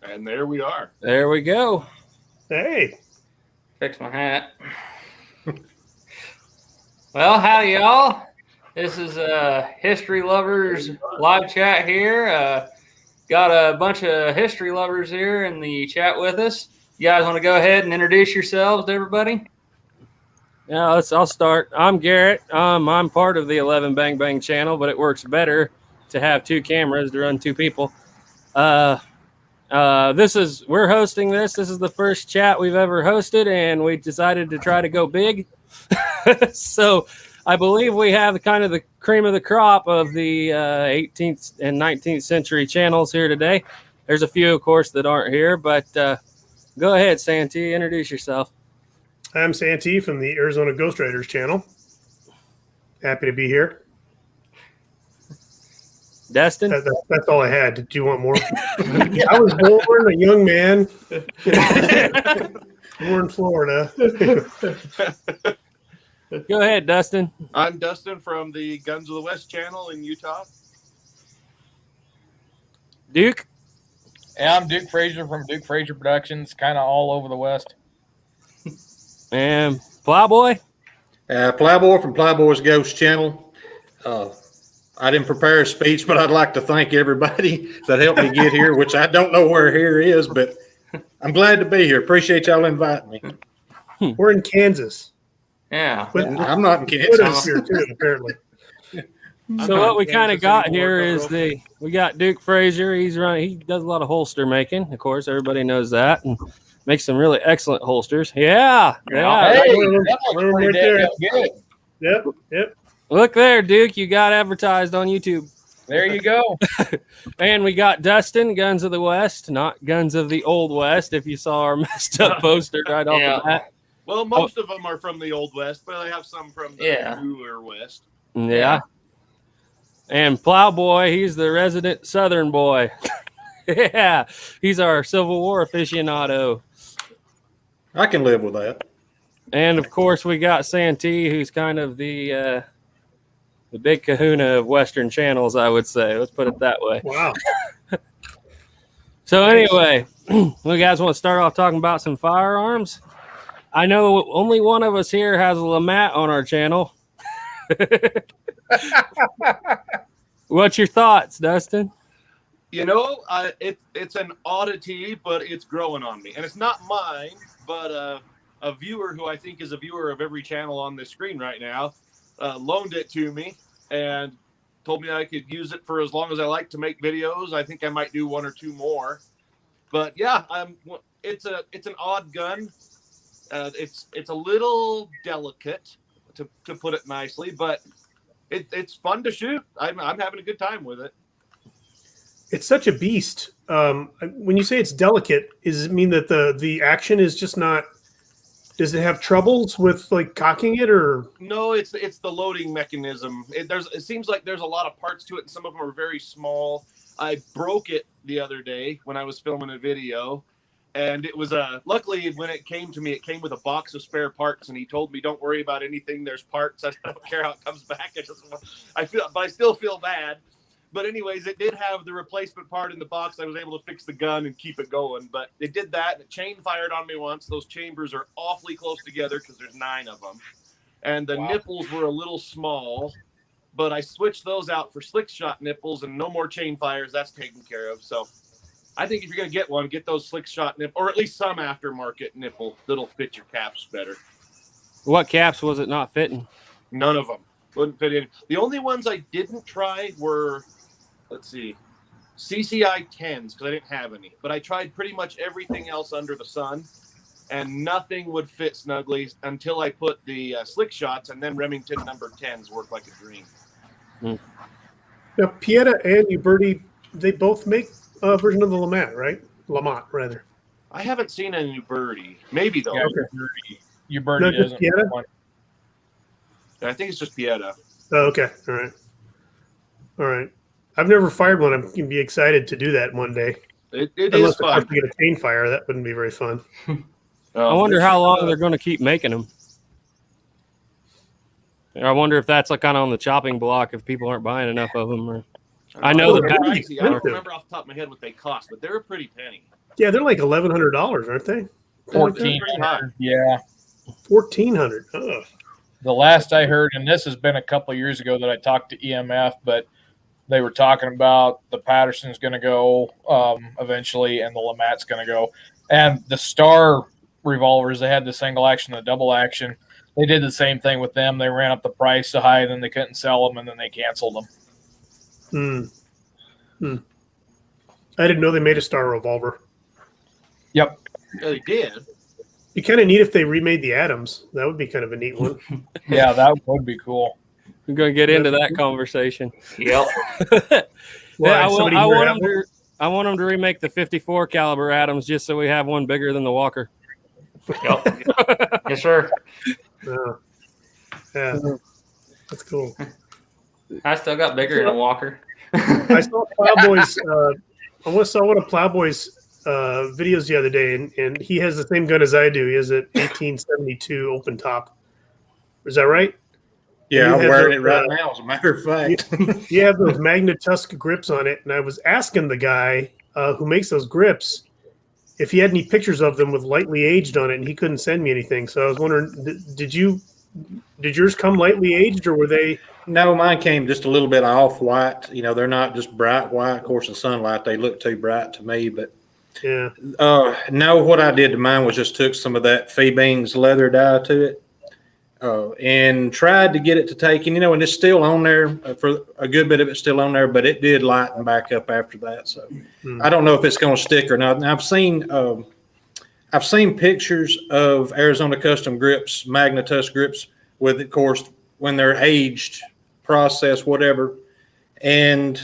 And there we are. There we go. Hey. Fix my hat. Well, howdy, y'all. This is History Lovers live chat here. Got a bunch of history lovers here in the chat with us. You guys want to go ahead and introduce yourselves to everybody? Yeah, I'll start. I'm Garrett. I'm part of the 11 Bang Bang channel, but it works better to have two cameras to run two people. We're hosting this. This is the first chat we've ever hosted, and we decided to try to go big. So I believe we have kind of the cream of the crop of the 18th and 19th century channels here today. There's a few, of course, that aren't here, but go ahead, Santee, introduce yourself. I'm Santee from the Arizona GhostRiders channel. Happy to be here. Dustin? That's all I had. Did you want more? I was born a young man. Born in Florida. Go ahead, Dustin. I'm Dustin from the Guns of the West channel in Utah. Duke? Yeah, I'm Duke Frazier from Dukefrazierproductions, kind of all over the West. And Plowboy? Plowboy from Plowboysghost channel. I didn't prepare a speech, but I'd like to thank everybody that helped me get here, which I don't know where here is, but I'm glad to be here. Appreciate y'all inviting me. We're in Kansas. Yeah. I'm not in Kansas. Here too, apparently. So what we kind of got here is we got Duke Frazier. He does a lot of holster making. Of course, everybody knows that, and makes some really excellent holsters. Yeah. Hey, that looks pretty right damn good. Yep. Look there, Duke. You got advertised on YouTube. There you go. And we got Dustin, Guns of the West, not Guns of the Old West, if you saw our messed up poster right off the bat. Well, most of them are from the Old West, but I have some from the newer West. Yeah. And Plowboy, he's the resident Southern boy. Yeah. He's our Civil War aficionado. I can live with that. And, of course, we got Santee, who's kind of the big kahuna of Western channels, I would say. Let's put it that way. Wow. So anyway, you guys want to start off talking about some firearms? I know only one of us here has a LeMat on our channel. What's your thoughts, Dustin? You know, it's an oddity, but it's growing on me. And it's not mine, but a viewer who I think is a viewer of every channel on this screen right now loaned it to me and told me I could use it for as long as I like to make videos. I think I might do one or two more. But yeah, it's an odd gun. It's a little delicate, to put it nicely, but it's fun to shoot. I'm having a good time with it. It's such a beast. When you say it's delicate, does it mean that the action is just not? Does it have troubles with like cocking it, or no? It's the loading mechanism. It seems like there's a lot of parts to it, and some of them are very small. I broke it the other day when I was filming a video, and it was luckily when it came to me, it came with a box of spare parts, and he told me, "Don't worry about anything. There's parts. I don't care how it comes back. But I still feel bad." But anyways, it did have the replacement part in the box. I was able to fix the gun and keep it going. But it did that. It chain fired on me once. Those chambers are awfully close together because there's 9 of them. And the nipples were a little small. But I switched those out for slick shot nipples and no more chain fires. That's taken care of. So I think if you're going to get one, get those slick shot nipple, or at least some aftermarket nipple that'll fit your caps better. What caps was it not fitting? None of them. Wouldn't fit in. The only ones I didn't try were... Let's see, CCI 10s, because I didn't have any. But I tried pretty much everything else under the sun, and nothing would fit snugly until I put the slick shots, and then Remington number 10s work like a dream. Now, Pieta and Uberti, they both make a version of the LeMat, right? LeMat, rather. I haven't seen a Uberti. Maybe, though. Yeah, Okay. Uberti doesn't. Pieta? I think it's just Pieta. Oh, okay. All right. I've never fired one. I'm going to be excited to do that one day. It Unless is fun. I get a chain fire, that wouldn't be very fun. I wonder how long they're going to keep making them. I wonder if that's like kind of on the chopping block if people aren't buying enough of them. Or... I know They're the pricey. I don't remember off the top of my head what they cost, but they're a pretty penny. Yeah, they're like $1,100, aren't they? 1,400. Yeah. 1,400. Oh. The last I heard, and this has been a couple of years ago that I talked to EMF, but they were talking about the Patterson's going to go eventually, and the Lamat's going to go. And the Star revolvers, they had the single action, the double action. They did the same thing with them. They ran up the price so high, and then they couldn't sell them, and then they canceled them. I didn't know they made a Star revolver. Yep. Yeah, they did. Be kind of neat if they remade the Adams. That would be kind of a neat one. Yeah, that would be cool. We're going to get into that conversation. Yep. Yeah, I want them to remake the 54 caliber Adams just so we have one bigger than the Walker. Yep. Yes, sir. Yeah, that's cool. I still got bigger than a Walker. I saw Plowboy's. I saw one of Plowboy's videos the other day, and he has the same gun as I do. He has an 1872 open top. Is that right? Yeah, I'm wearing it right now, as a matter of fact. You have those Magnatusk grips on it, and I was asking the guy who makes those grips if he had any pictures of them with lightly aged on it, and he couldn't send me anything. So I was wondering, did yours come lightly aged, or were they? No, mine came just a little bit off white. You know, they're not just bright white. Of course, in sunlight, they look too bright to me, but Yeah. no, what I did to mine was just took some of that Fee-Bing's leather dye to it and tried to get it to take, and it's still on there for a good bit of it's still on there, but it did lighten back up after that. So I don't know if it's going to stick or not. And I've seen pictures of Arizona Custom grips, Magnatusk grips with, of course, when they're aged, processed, whatever. And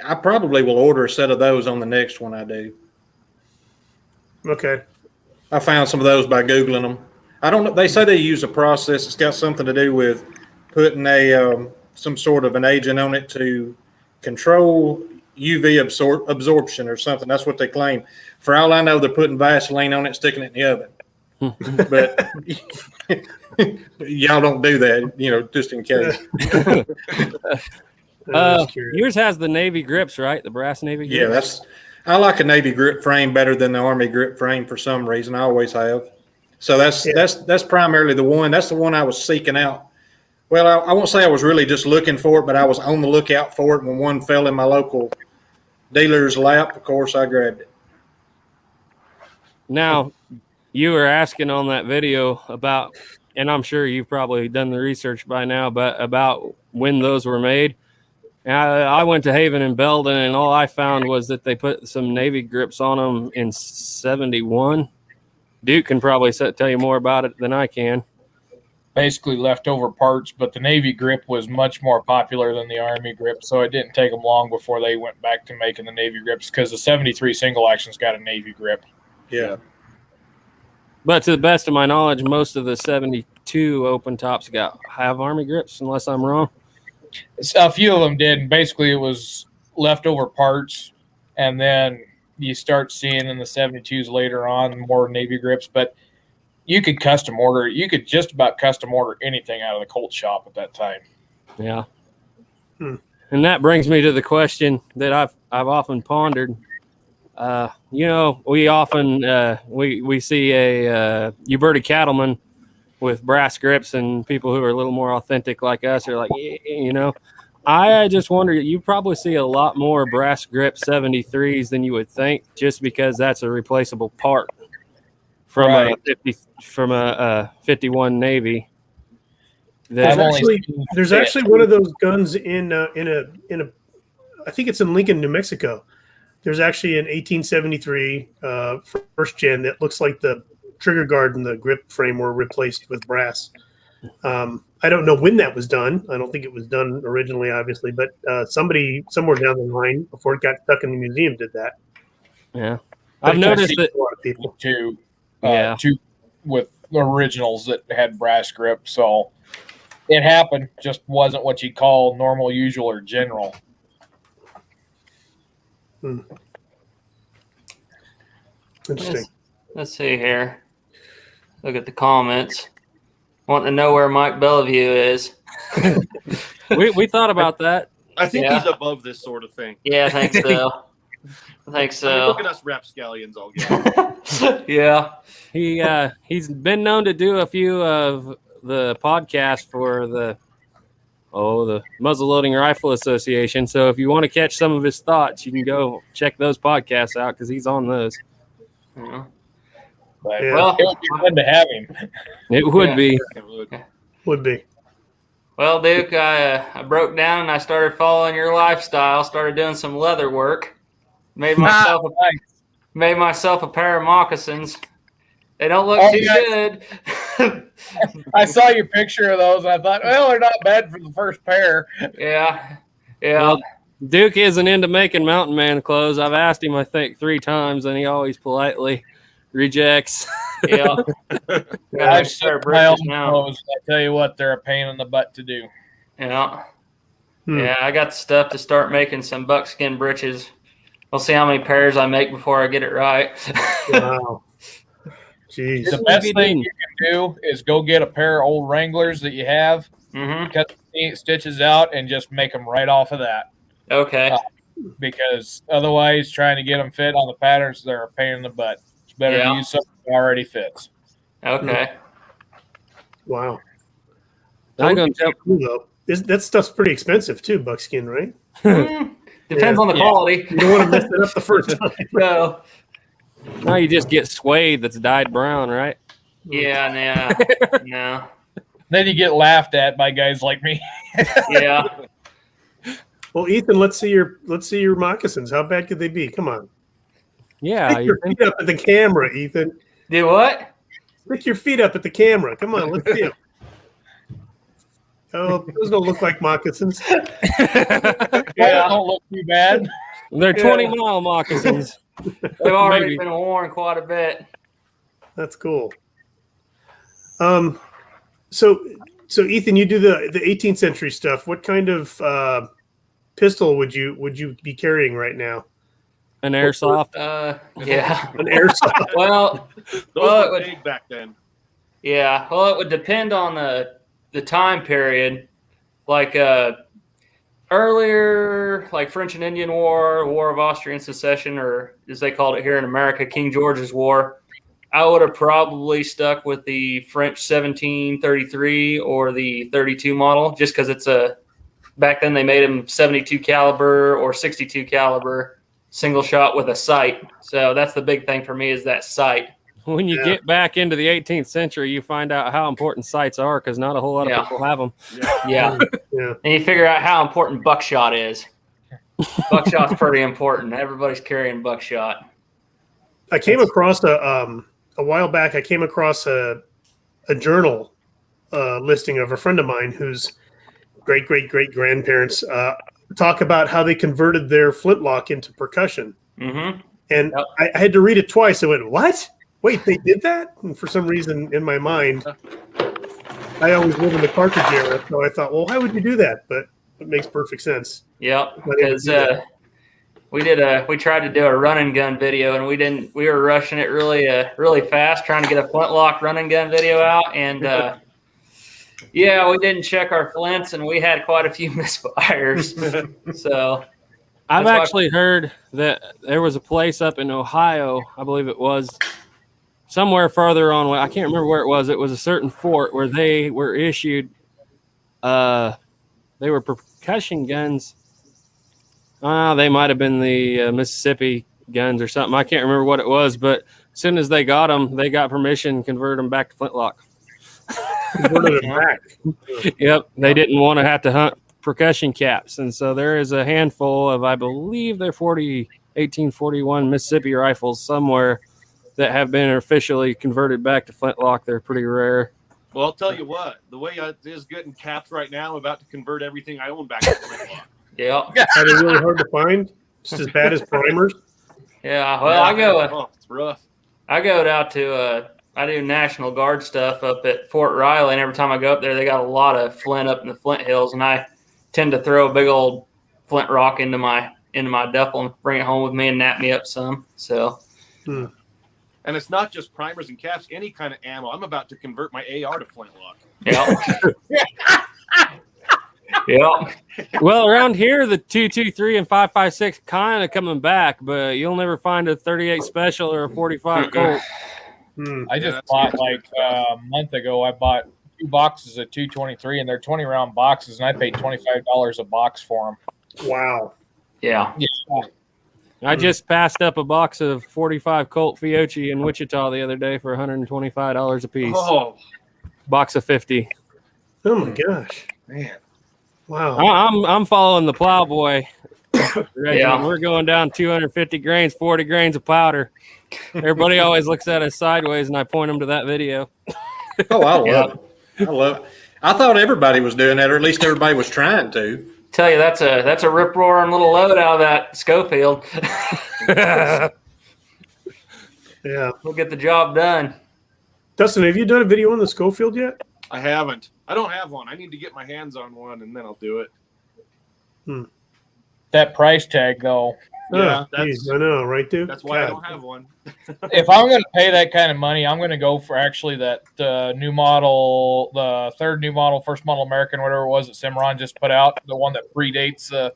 I probably will order a set of those on the next one I do. Okay. I found some of those by Googling them. I don't know. They say they use a process. It's got something to do with putting some sort of an agent on it to control UV absorption or something. That's what they claim. For all I know, they're putting Vaseline on it, sticking it in the oven. But y'all don't do that, just in case. Yours has the Navy grips, right? The brass Navy grips? Yeah, I like a Navy grip frame better than the Army grip frame for some reason. I always have. So that's primarily the one. That's the one I was seeking out. Well, I won't say I was really just looking for it, but I was on the lookout for it. When one fell in my local dealer's lap, of course, I grabbed it. Now, you were asking on that video about, and I'm sure you've probably done the research by now, but about when those were made. I went to Haven and Belden, and all I found was that they put some Navy grips on them in 71. Duke can probably tell you more about it than I can. Basically leftover parts, but the Navy grip was much more popular than the Army grip, so it didn't take them long before they went back to making the Navy grips because the 73 single action's got a Navy grip. Yeah. But to the best of my knowledge, most of the 72 open tops have Army grips, unless I'm wrong. A few of them did, and basically it was leftover parts, and then you start seeing in the 72s later on more Navy grips, but you could custom order. You could just about custom order anything out of the Colt shop at that time. Yeah. And that brings me to the question that I've often pondered. We often we see a Uberti cattleman with brass grips, and people who are a little more authentic like us are like, I just wonder, you probably see a lot more brass grip 73s than you would think, just because that's a replaceable part from a 51 Navy. There's actually one of those guns in a I think it's in Lincoln, New Mexico. There's actually an 1873 first gen that looks like the trigger guard and the grip frame were replaced with brass. I don't know when that was done. I don't think it was done originally, obviously, but somebody somewhere down the line before it got stuck in the museum did that. Yeah, But I've noticed that a lot of people too. With originals that had brass grip, so it happened. Just wasn't what you call normal, usual, or general. Interesting. Let's see here. Look at the comments. Want to know where Mike Bellevue is? we thought about that. I think Yeah. he's above this sort of thing. Yeah, I think so. I mean, look at us rapscallions all get. Yeah. He's been known to do a few of the podcasts for the Muzzleloading Rifle Association. So if you want to catch some of his thoughts, you can go check those podcasts out because he's on those. Yeah. But Yeah. Well, it would be fun to have him. It would Yeah. be. Would be. Well, Duke, I broke down and I started following your lifestyle. Started doing some leather work. Made myself a pair of moccasins. They don't look too good. I saw your picture of those, and I thought, well, they're not bad for the first pair. Yeah. Well, Duke isn't into making mountain man clothes. I've asked him, I think, 3 times, and he always politely rejects. Yeah. I've start my own britches now. clothes. I tell you what, they're a pain in the butt to do. Yeah. Hmm. Yeah, I got the stuff to start making some buckskin breeches. We'll see how many pairs I make before I get it right. Wow. Jeez. The best thing you can do is go get a pair of old Wranglers that you have, Mm-hmm. cut the stitches out, and just make them right off of that. Okay. Because otherwise, trying to get them fit on the patterns, they're a pain in the butt. It's better Yeah. to use something that already fits. Okay. Wow. I'm going to jump. Cool, though. That stuff's pretty expensive too, buckskin, right? Depends on the quality. You don't want to mess it up the first time. No. Now you just get suede that's dyed brown, right? Yeah, no. Then you get laughed at by guys like me. Yeah. Well, Ethan, let's see your moccasins. How bad could they be? Come on. Yeah. Stick your feet up at the camera, Ethan. Do what? Stick your feet up at the camera. Come on, let's see them. Oh, those don't look like moccasins. Yeah, don't look too bad. They're 20-mile moccasins. They've already Maybe. been worn quite a bit. That's cool. So Ethan, you do the 18th century stuff. What kind of pistol would you be carrying right now? An airsoft. Yeah. An airsoft. Well, Those Well, it were would- big back then. yeah. Well, it would depend on the time period. Like earlier, like French and Indian War, War of Austrian Secession, or as they called it here in America, King George's War. I would have probably stuck with the French 1733 or the 32 model, just because it's back then they made them 72 caliber or 62 caliber single shot with a sight. So that's the big thing for me is that sight. When you get back into the 18th century, you find out how important sights are because not a whole lot of people have them. Yeah. Yeah. And you figure out how important buckshot is. Buckshot's pretty important. Everybody's carrying buckshot. I came across a while back. I came across a journal listing of a friend of mine whose great grandparents talk about how they converted their flintlock into percussion. Mm-hmm. And Yep. I had to read it twice. I went, "What? Wait, they did that?" And for some reason in my mind, I always live in the cartridge era, so I thought, well, why would you do that? But it makes perfect sense. Yep. Why they would Because do that. we tried to do a run and gun video, and we were rushing it really fast, trying to get a flintlock run and gun video out, and yeah, we didn't check our flints, and we had quite a few misfires. So I've That's why- actually heard that there was a place up in Ohio, I believe it was, somewhere further on. I can't remember where it was. It was a certain fort where they were issued. They were percussion guns. They might have been the Mississippi guns or something. I can't remember what it was, but as soon as they got them, they got permission to convert them back to flintlock. Converted it back. Yep, they didn't want to have to hunt percussion caps, and so there is a handful of, I believe, they're 1841 Mississippi rifles somewhere that have been officially converted back to flintlock. They're pretty rare. Well, I'll tell you what. The way it is getting caps right now, I'm about to convert everything I own back to flintlock. yeah, Are they really hard to find? Just as bad as primers? yeah. Well, It's rough. I go out to I do National Guard stuff up at Fort Riley, and every time I go up there, they got a lot of flint up in the Flint Hills, and I tend to throw a big old flint rock into my duffel and bring it home with me and nap me up some. So And it's not just primers and caps, any kind of ammo. I'm about to convert my AR to flintlock. yeah, Yeah. Well, around here, the 223 and 556 kind of coming back, but you'll never find a 38 special or a 45 Colt. I just bought like a month ago. I bought 2 boxes of 223, and they're 20-round boxes, and I paid $25 a box for them. Wow. Yeah. I just passed up a box of 45 Colt Fiocchi in Wichita the other day for $125 a piece. Oh, Box of 50. Oh my gosh. man. Wow. I'm following the Plowboy regimen. Yeah. We're going down 250 grains, 40 grains of powder. Everybody always looks at us sideways, and I point them to that video. Oh, I love it. I love it. I thought everybody was doing that, or at least everybody was trying to. Tell you that's a rip roaring little load out of that Schofield. Yeah. We'll get the job done. Dustin, have you done a video on the Schofield yet? I haven't. I don't have one. I need to get my hands on one, and then I'll do it. That price tag, though. Yeah, Oh, geez, I know, right, dude? That's why I God. don't have one. If I'm going to pay that kind of money, I'm going to go for actually that new model, the third new model, first model American, whatever it was that Cimarron just put out, the one that predates the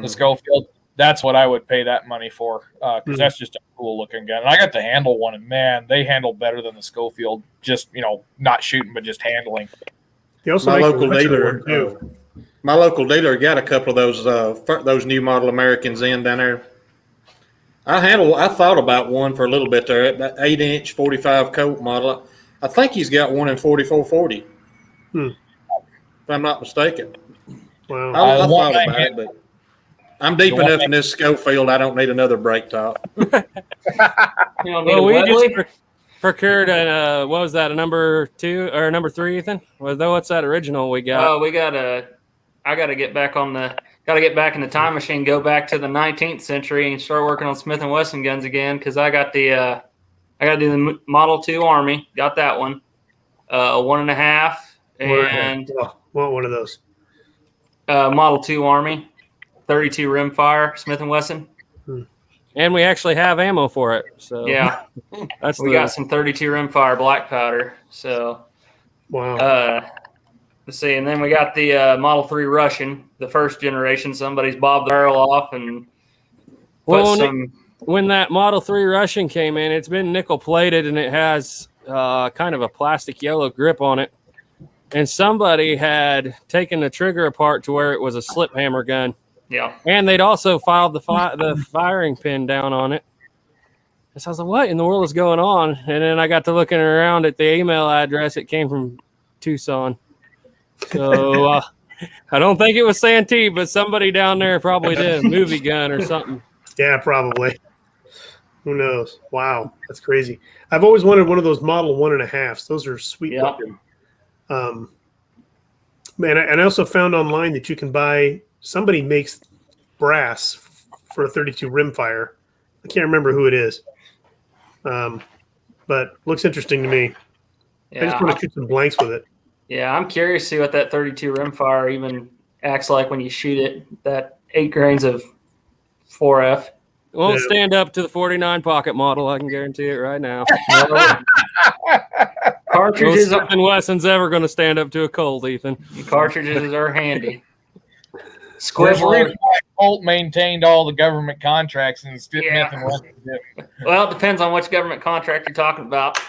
Schofield. That's what I would pay that money for, because that's just a cool looking gun. And I got the handle one, and man, they handle better than the Schofield. Just not shooting, but just handling. They also My make local the retro dealer, one, too. my local dealer got a couple of those new model Americans in down there. I thought about one for a little bit there, that 8-inch 45 Colt model. I think he's got one in 4440. If I'm not mistaken. Wow. I thought about it, but I'm deep enough in this Schofield. I don't need another brake top. You don't need Well, a we Webley? just procured a what was that? A number 2 or number 3, Ethan? What's that original we got? Oh, I got to get back in the time machine, go back to the 19th century, and start working on Smith and Wesson guns again. Because I got to do the Model 2 Army. Got that one, 1.5, and Want one of those. Model 2 Army, 32 rimfire, Smith and Wesson. And we actually have ammo for it. So Yeah, that's we got some 32 rimfire black powder. So Wow. let's see, and then we got the Model 3 Russian, the first generation. Somebody's bobbed the barrel off and when that Model 3 Russian came in, it's been nickel plated and it has kind of a plastic yellow grip on it. And somebody had taken the trigger apart to where it was a slip hammer gun. Yeah. And they'd also filed the firing pin down on it. And so I was like, what in the world is going on? And then I got to looking around at the email address. It came from Tucson. So I don't think it was Santee, but somebody down there probably did a movie gun or something. Yeah, probably. Who knows? Wow, that's crazy. I've always wanted one of those Model 1.5s. Those are sweet looking. Man, and I also found online that you can buy. Somebody makes brass for a 32 rimfire. I can't remember who it is, but looks interesting to me. Yeah. I just want to shoot some blanks with it. Yeah, I'm curious to see what that 32 rimfire even acts like when you shoot it. That 8 grains of 4F. It won't stand up to the 49 pocket model. I can guarantee it right now. Cartridges, No Smith & Wesson's ever going to stand up to a Colt, Ethan. cartridges are handy. There's a reason Squibbler. why Colt maintained all the government contracts and Smith Yeah. and Wesson didn't. Well, it depends on which government contract you're talking about.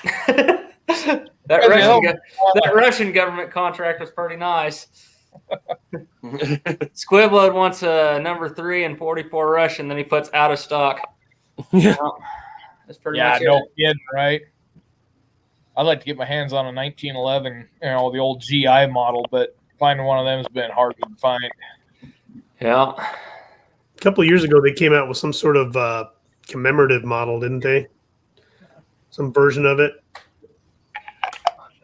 That Russian government contract was pretty nice. Squibbler wants a number 3 and 44 Russian, then he puts out of stock. Yeah. Well, that's pretty Yeah, much no it. kidding, right? I'd like to get my hands on a 1911, the old GI model, but finding one of them has been hard to find. Yeah. A couple of years ago, they came out with some sort of commemorative model, didn't they? Some version of it.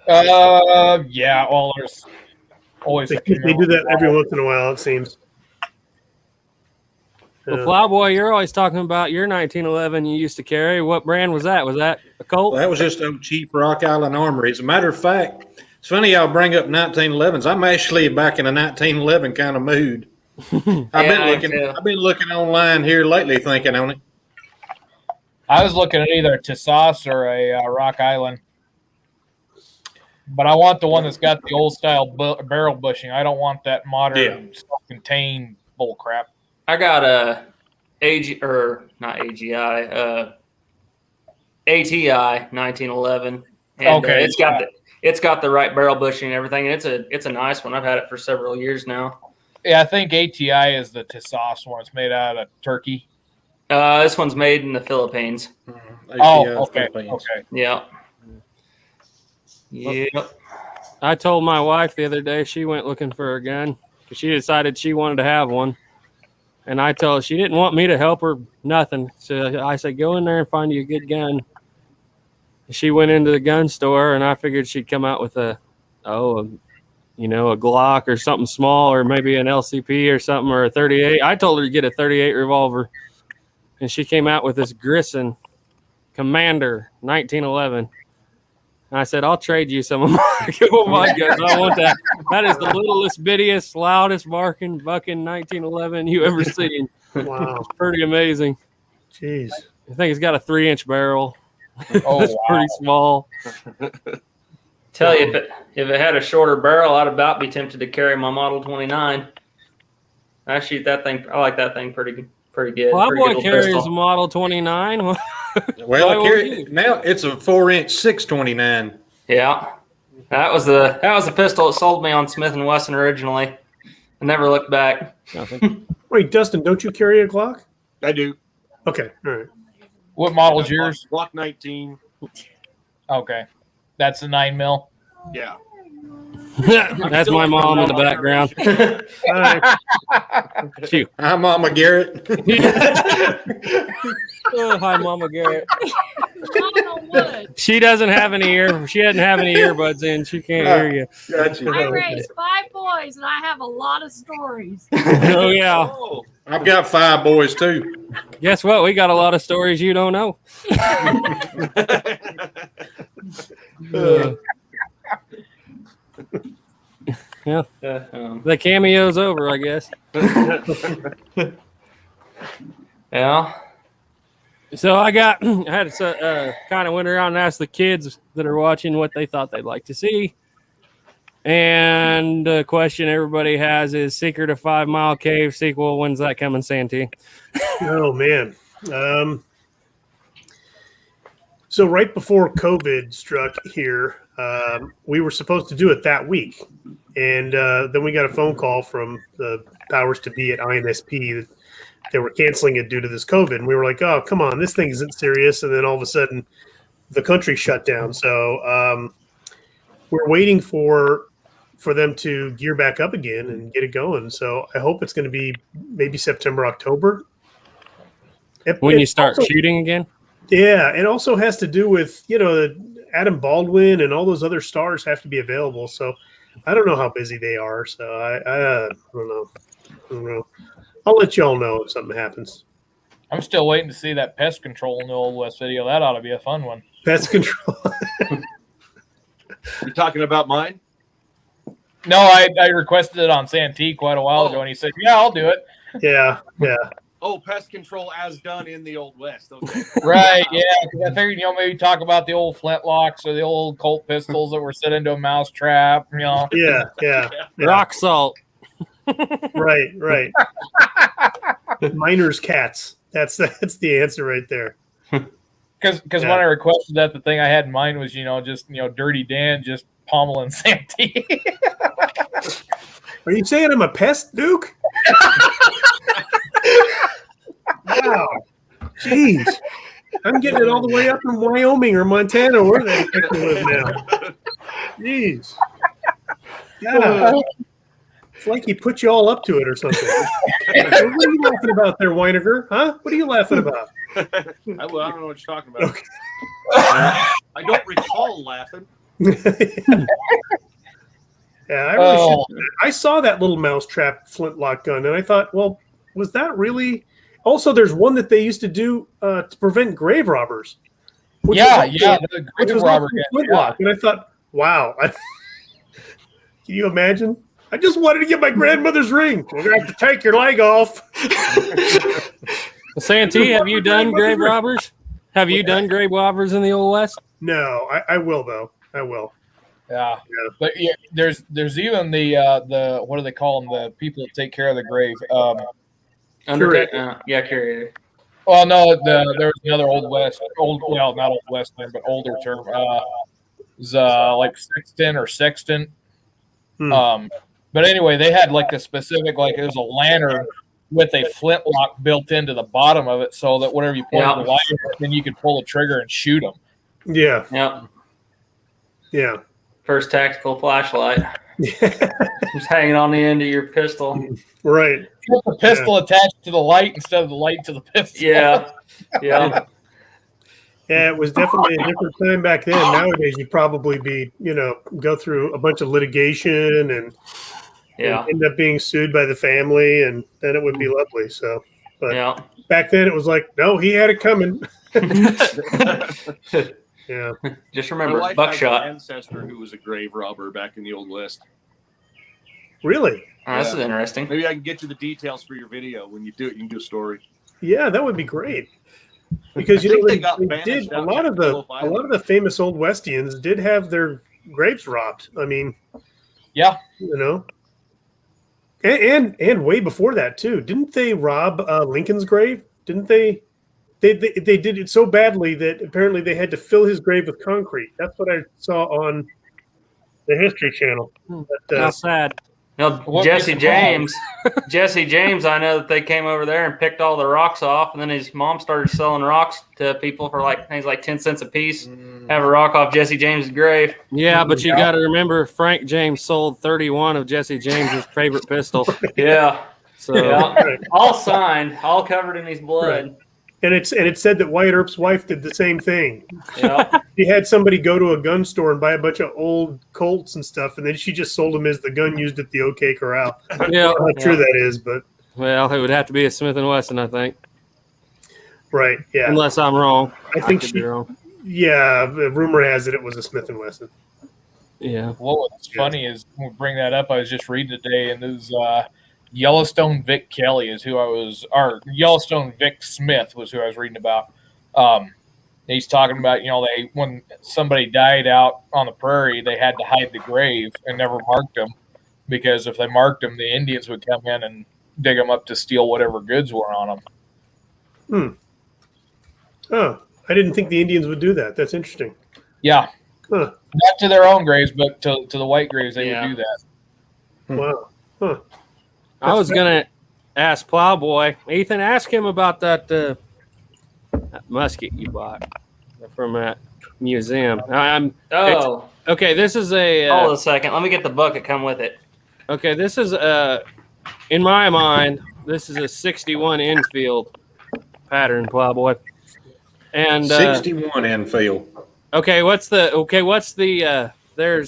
Yeah. Well, there's always They do that every once in a while, it seems. Well, Plowboy, you're always talking about your 1911 you used to carry. What brand was that? Was that a Colt? Well, that was just a cheap Rock Island Armory. As a matter of fact, it's funny y'all bring up 1911s. I'm actually back in a 1911 kind of mood. I've been looking online here lately, thinking on it. I was looking at either a Tisas or a Rock Island. But I want the one that's got the old style barrel bushing. I don't want that modern self-contained bull crap. I got a not AGI, ATI 1911, and Okay, it's got the right barrel bushing and everything, and it's a nice one. I've had it for several years now. Yeah, I think ATI is the Tisas one. It's made out of turkey. This one's made in the Philippines. Okay. Yeah. Yep. I told my wife the other day she went looking for a gun because she decided she wanted to have one. And I told her she didn't want me to help her, nothing. So I said, go in there and find you a good gun. She went into the gun store, and I figured she'd come out with a Glock or something small, or maybe an LCP or something, or a 38. I told her to get a 38 revolver. And she came out with this Grissom Commander 1911. And I said, I'll trade you some of my guns. I want that. That is the littlest, bittiest, loudest bucking 1911 you ever seen. Wow. It's pretty amazing. Jeez. I think it's got a 3-inch barrel. Oh, It's pretty small. Tell you, if it had a shorter barrel, I'd about be tempted to carry my Model 29. I shoot that thing. I like that thing pretty good. Plowboy carries a Model 29. Well, I carry now. It's a 4-inch 629. Yeah, that was the pistol that sold me on Smith & Wesson originally. I never looked back. Wait, Dustin, don't you carry a Glock? I do. Okay, all right. what model's yours? Glock 19. Okay, that's the 9mm. Yeah. That's my mom in the background. All right. Shoot. Hi, Mama Garrett. Oh, hi, Mama Garrett. Phenomenal wood. She doesn't have any She doesn't have any earbuds in. She can't hear you. Gotcha. I raised 5 boys, and I have a lot of stories. Oh yeah. Oh, I've got 5 boys too. Guess what? We got a lot of stories you don't know. Yeah. The cameo's over, I guess. Yeah. So I had to kind of went around and asked the kids that are watching what they thought they'd like to see. And the question everybody has is Secret of 5 Mile Cave sequel. When's that coming, Santee? Oh, man. So right before COVID struck here, we were supposed to do it that week. And then we got a phone call from the powers to be at INSP that they were canceling it due to this COVID. And we were like, oh, come on, this thing isn't serious. And then all of a sudden, the country shut down. So we're waiting for them to gear back up again and get it going. So I hope it's going to be maybe September, October. When you start shooting again? Yeah, it also has to do with, Adam Baldwin and all those other stars have to be available. So I don't know how busy they are. So I don't know. I'll let y'all know if something happens. I'm still waiting to see that pest control in the Old West video. That ought to be a fun one. Pest control. you talking about mine? No, I requested it on Santee quite a while ago, and he said, yeah, I'll do it. Yeah. Oh, pest control as done in the Old West. Okay. Right, yeah. Because I figured, maybe talk about the old flintlocks or the old Colt pistols that were set into a mouse trap, Yeah. Rock salt. Right. Miners' cats. That's the answer right there. Because when I requested that, the thing I had in mind was, just, Dirty Dan just pommeling Santee. Are you saying I'm a pest, Duke? Wow. Jeez. I'm getting it all the way up in Wyoming or Montana, where they live now. Jeez. Yeah. It's like he put you all up to it or something. What are you laughing about there, Winegar? Huh? What are you laughing about? I don't know what you're talking about. Okay. I don't recall laughing. Yeah, I saw that little mousetrap flintlock gun, and I thought, well, was that really? Also, there's one that they used to do to prevent grave robbers. The grave robber flintlock, and I thought, wow. Can you imagine? I just wanted to get my grandmother's ring. We're gonna have to take your leg off. Santee, have you done grave robbers? Have you done grave robbers in the Old West? No, I will though. I will. Yeah. But yeah, there's even the what do they call them? The people that take care of the grave. Undertaker. Curator. Well, no, there was another not Old West thing, but older term. Was like sexton or sextant. But anyway, they had like a specific, like it was a lantern with a flintlock built into the bottom of it, so that whenever you point the light, then you could pull the trigger and shoot them. Yeah. Yep. Yeah. First tactical flashlight. Just hanging on the end of your pistol. Right. Put the pistol attached to the light instead of the light to the pistol. Yeah. Yeah. Yeah, it was definitely a different time back then. Nowadays, you'd probably be, go through a bunch of litigation and end up being sued by the family, and then it would be lovely. So, but back then, it was like, no, he had it coming. Yeah. Just remember, My wife buckshot. has an ancestor who was a grave robber back in the Old West. Really? Oh, this is interesting. Maybe I can get you the details for your video. When you do it, you can do a story. Yeah, that would be great. Because they did a lot of the famous Old Westians did have their graves robbed. I mean, and way before that too. Didn't they rob Lincoln's grave? Didn't they? They did it so badly that apparently they had to fill his grave with concrete. That's what I saw on the History Channel. But, how sad. Jesse James, I know that they came over there and picked all the rocks off, and then his mom started selling rocks to people for things like 10 cents a piece. Have a rock off Jesse James' grave. Yeah, but you got to remember, Frank James sold 31 of Jesse James's favorite pistol. Yeah. So all signed, all covered in his blood. Right. And it said that Wyatt Earp's wife did the same thing. Yeah. She had somebody go to a gun store and buy a bunch of old Colts and stuff, and then she just sold them as the gun used at the OK Corral. Yeah, how true that is, but it would have to be a Smith & Wesson, I think. Right. Yeah. Unless I'm wrong. I think could be wrong. Yeah, the rumor has it was a Smith & Wesson. Yeah. Well, what's funny is when we bring that up, I was just reading today, and there's Yellowstone Vic Kelly is who I was, or Yellowstone Vic Smith was who I was reading about. He's talking about, when somebody died out on the prairie, they had to hide the grave and never marked them, because if they marked them, the Indians would come in and dig them up to steal whatever goods were on them. Oh, I didn't think the Indians would do that. That's interesting. Yeah. Huh. Not to their own graves, but to the white graves, they would do that. Wow. Huh. I was going to ask Plowboy. Ethan, ask him about that musket you bought from that museum. Okay, this is a... Hold on a second. Let me get the book that come with it. Okay, this is, in my mind, this is a 61 infield pattern, Plowboy. And 61 infield. There's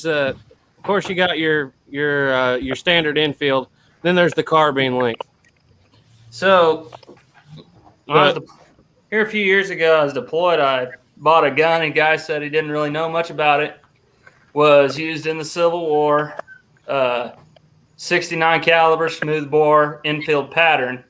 of course you got your standard infield. Then there's the carbine length. So, here a few years ago, I was deployed. I bought a gun, and guy said he didn't really know much about it. Was used in the Civil War. 69 caliber, smooth bore, infield pattern.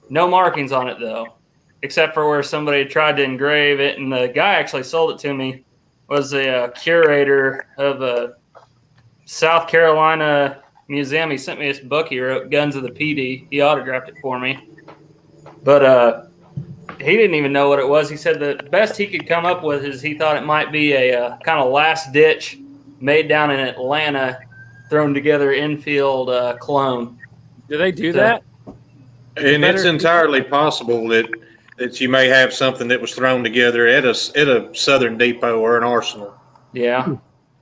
No markings on it though, except for where somebody tried to engrave it. And the guy actually sold it to me. Was a curator of a South Carolina museum. He sent me this book he wrote, Guns of the PD. He autographed it for me. But he didn't even know what it was. He said the best he could come up with is he thought it might be a kind of last ditch made down in Atlanta, thrown together infield clone. Do they do that? And it's entirely possible that you may have something that was thrown together at a Southern depot or an arsenal. Yeah.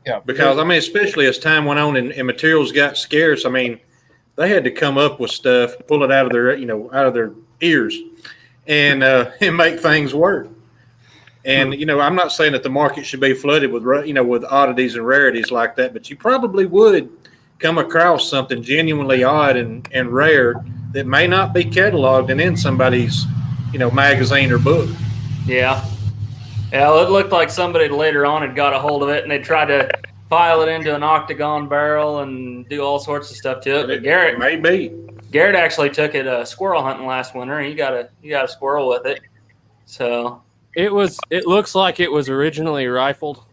Yeah, because especially as time went on and materials got scarce, they had to come up with stuff, pull it out of their ears, and make things work. And I'm not saying that the market should be flooded with with oddities and rarities like that, but you probably would come across something genuinely odd and rare that may not be cataloged and in somebody's magazine or book. Yeah. Yeah, well, it looked like somebody later on had got a hold of it, and they tried to file it into an octagon barrel and do all sorts of stuff to it. But Garrett actually took it squirrel hunting last winter, and he got a squirrel with it. So it looks like it was originally rifled.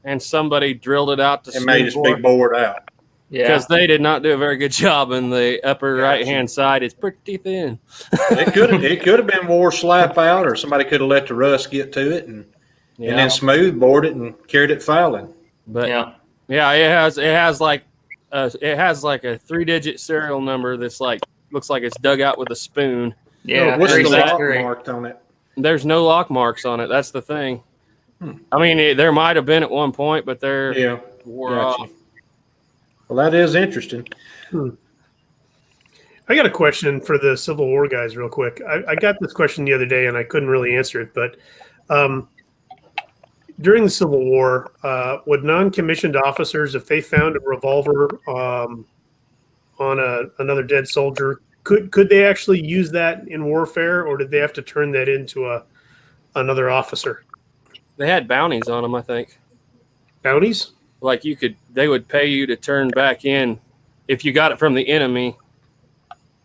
and somebody drilled it out to and made us be bored out. Yeah. because they did not do a very good job in the upper Gotcha. right-hand side. It's pretty thin. It could have been more slap out, or somebody could have let the rust get to it and then smooth bored it and carried it fouling. But Yeah. it has like a 3-digit serial number that's like looks like it's dug out with a spoon. Yeah. What's the lock 363. marked on it? There's no lock marks on it. That's the thing. I mean, there might have been at one point, but they're wore Gotcha. off. Well, that is interesting. I got a question for the Civil War guys real quick. I got this question the other day and I couldn't really answer it, but during the Civil War, would non-commissioned officers, if they found a revolver on another dead soldier, could they actually use that in warfare, or did they have to turn that into another officer? They had bounties on them, I think. Bounties? Like they would pay you to turn back in if you got it from the enemy.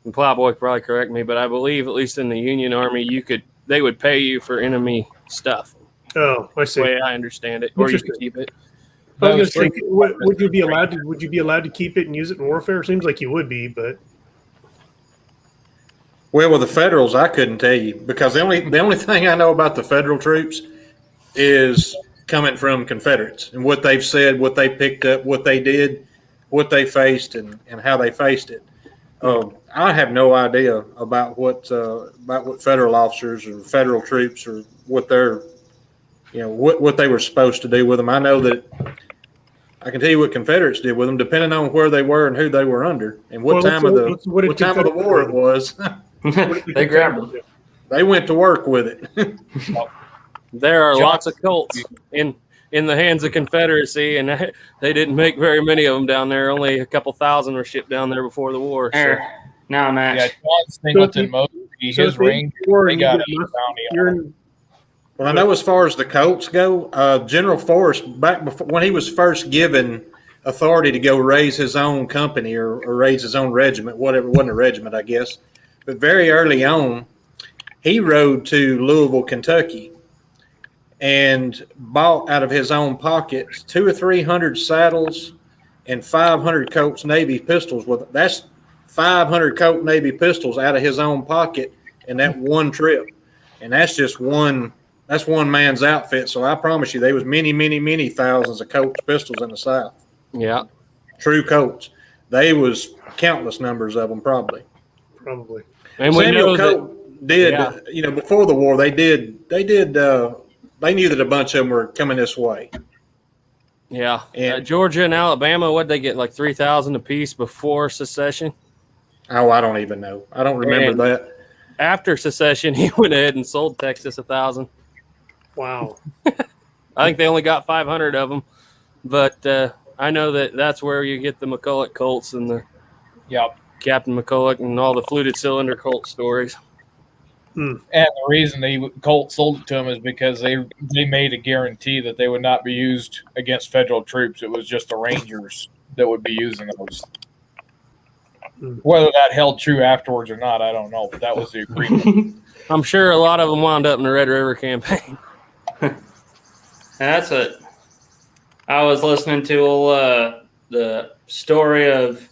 And Plowboy could probably correct me, but I believe at least in the Union Army, they would pay you for enemy stuff. Oh, I see. The way I understand it, or you could keep it. I was going to say, would you be allowed to keep it and use it in warfare? Seems like you would be, but Well, with the Federals, I couldn't tell you, because the only thing I know about the Federal troops is coming from Confederates and what they've said, what they picked up, what they did, what they faced, and how they faced it. I have no idea about what Federal officers or Federal troops or what they're, what they were supposed to do with them. I know that I can tell you what Confederates did with them, depending on where they were and who they were under and what time of the war it was. They grabbed them. They went to work with it. There are lots of Colts in the hands of Confederacy, and they didn't make very many of them down there. Only a couple thousand were shipped down there before the war. So. Now, Max. Yeah, John Singleton, his ring, they got a bounty on him. Well, I know as far as the Colts go, General Forrest, back before when he was first given authority to go raise his own company or raise his own regiment, whatever, it wasn't a regiment, I guess, but very early on, he rode to Louisville, Kentucky, and bought out of his own pockets 200 or 300 saddles and 500 Colts Navy pistols. That's 500 Colt Navy pistols out of his own pocket in that one trip, and that's just one. That's one man's outfit. So I promise you, there was many, many, many thousands of Colts pistols in the South. Yeah, true Colts. They was countless numbers of them, probably. And Samuel Colt did. Before the war, they did. They knew that a bunch of them were coming this way. Yeah, and Georgia and Alabama, what'd they get, like 3,000 apiece before secession? Oh, I don't even know. I don't remember that. After secession, he went ahead and sold Texas 1,000. Wow. I think they only got 500 of them, but I know that's where you get the McCulloch Colts and the Captain McCulloch and all the fluted cylinder Colt stories. And the reason Colt sold it to them is because they made a guarantee that they would not be used against Federal troops. It was just the Rangers that would be using those. Whether that held true afterwards or not, I don't know, but that was the agreement. I'm sure a lot of them wound up in the Red River campaign. That's it. I was listening to the story of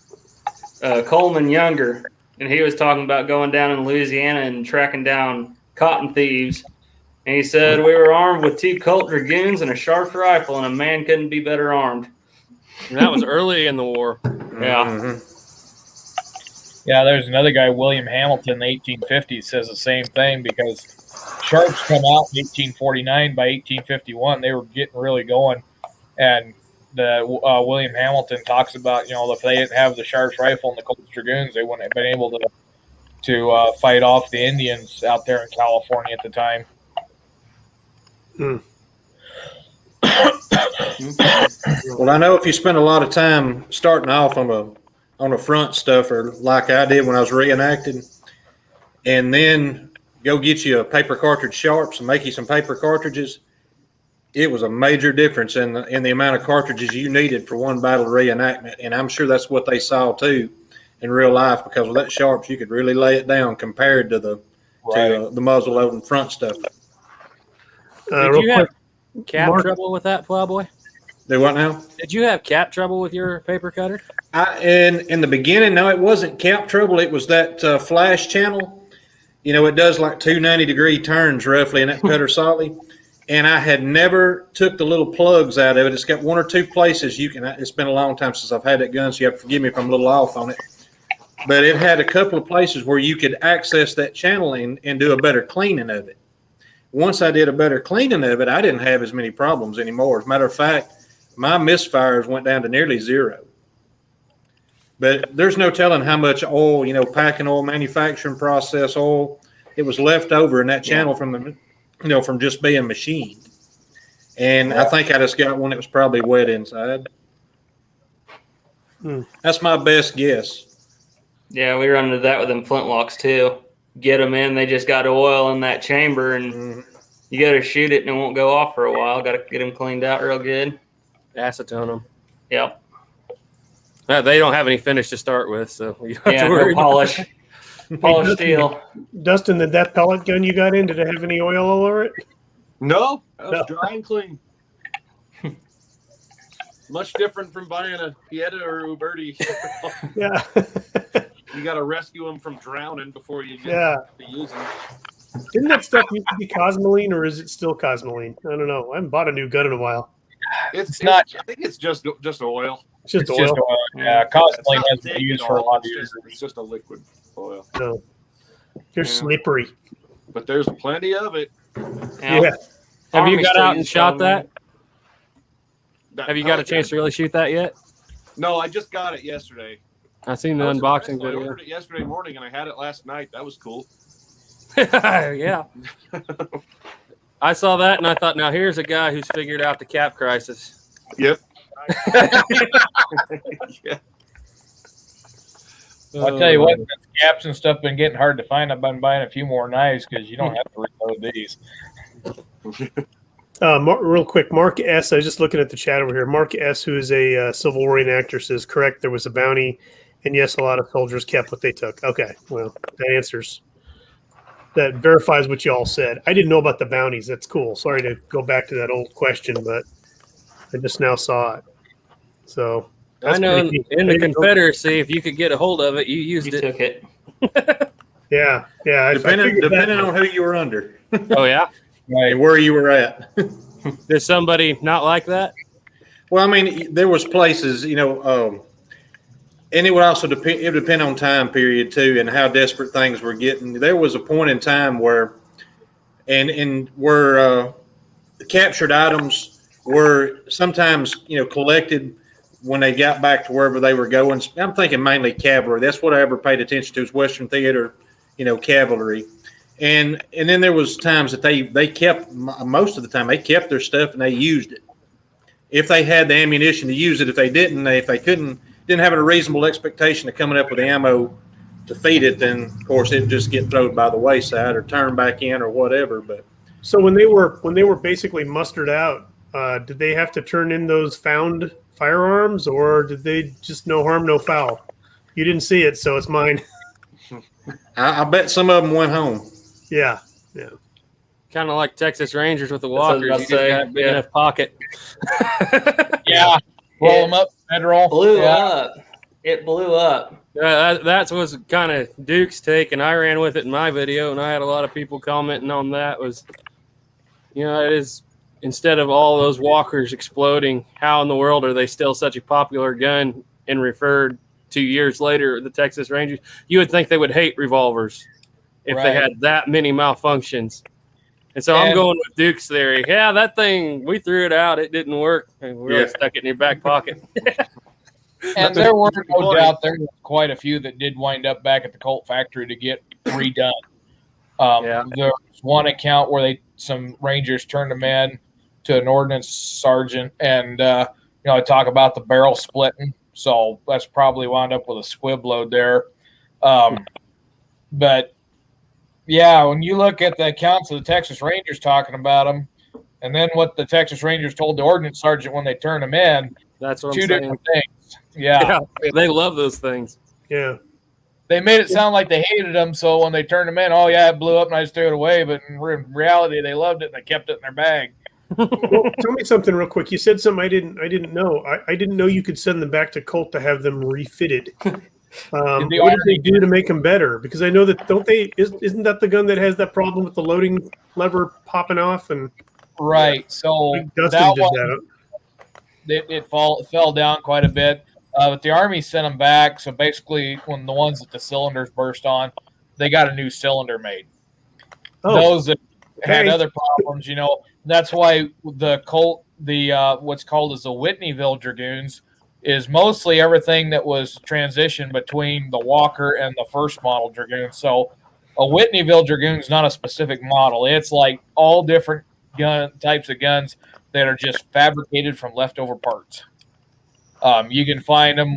Coleman Younger, and he was talking about going down in Louisiana and tracking down cotton thieves. And he said, we were armed with 2 Colt Dragoons and a Sharps rifle, and a man couldn't be better armed. And that was early in the war. Yeah. Mm-hmm. Yeah, there's another guy, William Hamilton, in the 1850s, says the same thing because Sharps come out in 1849. By 1851, they were getting really going. And William Hamilton talks about, if they didn't have the Sharps rifle and the Colt Dragoons, they wouldn't have been able to fight off the Indians out there in California at the time. Well, I know if you spend a lot of time starting off on a front stuffer like I did when I was reenacting, and then go get you a paper cartridge Sharps and make you some paper cartridges, it was a major difference in the amount of cartridges you needed for one battle reenactment. And I'm sure that's what they saw too in real life, because with that Sharps you could really lay it down compared to the muzzle loading front stuff. Did you have cab trouble with that, Plowboy? Do what now? Did you have cap trouble with your paper cutter? In the beginning, no, it wasn't cap trouble. It was that flash channel. You know, it does like 290-degree turns roughly in that cutter solid. And I had never took the little plugs out of it. It's got one or two places you can. It's been a long time since I've had that gun, so you have to forgive me if I'm a little off on it. But it had a couple of places where you could access that channel and do a better cleaning of it. Once I did a better cleaning of it, I didn't have as many problems anymore. As a matter of fact, my misfires went down to nearly zero. But there's no telling how much oil, you know, packing oil, manufacturing process oil, it was left over in that channel from the, you know, from just being machined. And I think I just got one that was probably wet inside. That's my best guess. Yeah, we run into that with them flintlocks too. Get them in, they just got oil in that chamber, and you got to shoot it and it won't go off for a while. Got to get them cleaned out real good. Acetone them. Yep. They don't have any finish to start with, so you don't have to Yeah, worry no polish. Polished steel. Dustin, did that pellet gun you got in, did it have any oil all over it? No, that was dry and clean. Much different from buying a Pieta or Uberti. Yeah. You got to rescue them from drowning before you get to use them. Didn't that stuff used to be Cosmoline, or is it still Cosmoline? I don't know. I haven't bought a new gun in a while. It's not. I think it's just oil. It's just oil. Yeah, Cosmoline has been used for a lot of years. It's just a liquid oil. No. They're slippery. But there's plenty of it. Yeah. Have you got out and shot that? Have you got a chance to really shoot that yet? No, I just got it yesterday. I seen the unboxing I video. ordered it yesterday morning, and I had it last night. That was cool. Yeah. I saw that, and I thought, now here's a guy who's figured out the cap crisis. Yep. Yeah. I'll tell you what, caps and stuff been getting hard to find. I've been buying a few more knives because you don't have to reload these. Real quick, Mark S. I was just looking at the chat over here. Mark S., who is a Civil War actor, says, correct, there was a bounty, and yes, a lot of soldiers kept what they took. Okay, well, that verifies what you all said. I didn't know about the bounties. That's cool. Sorry to go back to that old question, but I just now saw it. So I know in the Confederacy, if you could get a hold of it, you used it. Took it. Yeah. Depending on who you were under. Oh, yeah? Right. And where you were at. Does somebody not like that? Well, I mean, there was places, you know, and it would also depend on time period too, and how desperate things were getting. There was a point in time where, where captured items were sometimes, you know, collected when they got back to wherever they were going. I'm thinking mainly cavalry. That's what I ever paid attention to, is Western Theater, you know, cavalry. And then there was times that they kept, most of the time they kept their stuff and they used it. If they had the ammunition to use it, if they didn't didn't have a reasonable expectation of coming up with ammo to feed it, then of course it'd just get thrown by the wayside or turned back in or whatever. But so when they were basically mustered out, did they have to turn in those found firearms, or did they just no harm, no foul? You didn't see it, so it's mine. I bet some of them went home. Yeah. Kind of like Texas Rangers with the walkers. You just say, got a big enough pocket. Yeah. Blow them up, federal. Blew up. It blew up. That was kind of Duke's take, and I ran with it in my video, and I had a lot of people commenting on that. Was, you know, it is, instead of all those walkers exploding, how in the world are they still such a popular gun and referred to years later, the Texas Rangers? You would think they would hate revolvers if they had that many malfunctions. And so I'm going with Duke's theory. Yeah, that thing, we threw it out. It didn't work. And we really stuck it in your back pocket. And there were no doubt there were quite a few that did wind up back at the Colt factory to get redone. There was one account where some Rangers turned them in to an ordnance sergeant, and I talk about the barrel splitting. So that's probably wound up with a squib load there. But yeah, when you look at the accounts of the Texas Rangers talking about them, and then what the Texas Rangers told the ordnance sergeant when they turned them in, that's what two I'm saying. Different things. Yeah, they love those things. Yeah. They made it sound like they hated them, so when they turned them in, oh yeah, it blew up and I just threw it away. But in reality, they loved it and they kept it in their bag. Well, tell me something real quick. You said something I didn't know. I didn't know you could send them back to Colt to have them refitted. What did they do to make them better? Because I know that isn't that the gun that has that problem with the loading lever popping off? And right. So Dustin that did one, that. it fell down quite a bit. But the Army sent them back. So basically, when the ones that the cylinders burst on, they got a new cylinder made. Those that had other problems, that's why the Colt, what's called as the Whitneyville Dragoons, is mostly everything that was transitioned between the Walker and the first model Dragoon. So a Whitneyville Dragoon is not a specific model. It's like all different types of guns that are just fabricated from leftover parts. You can find them.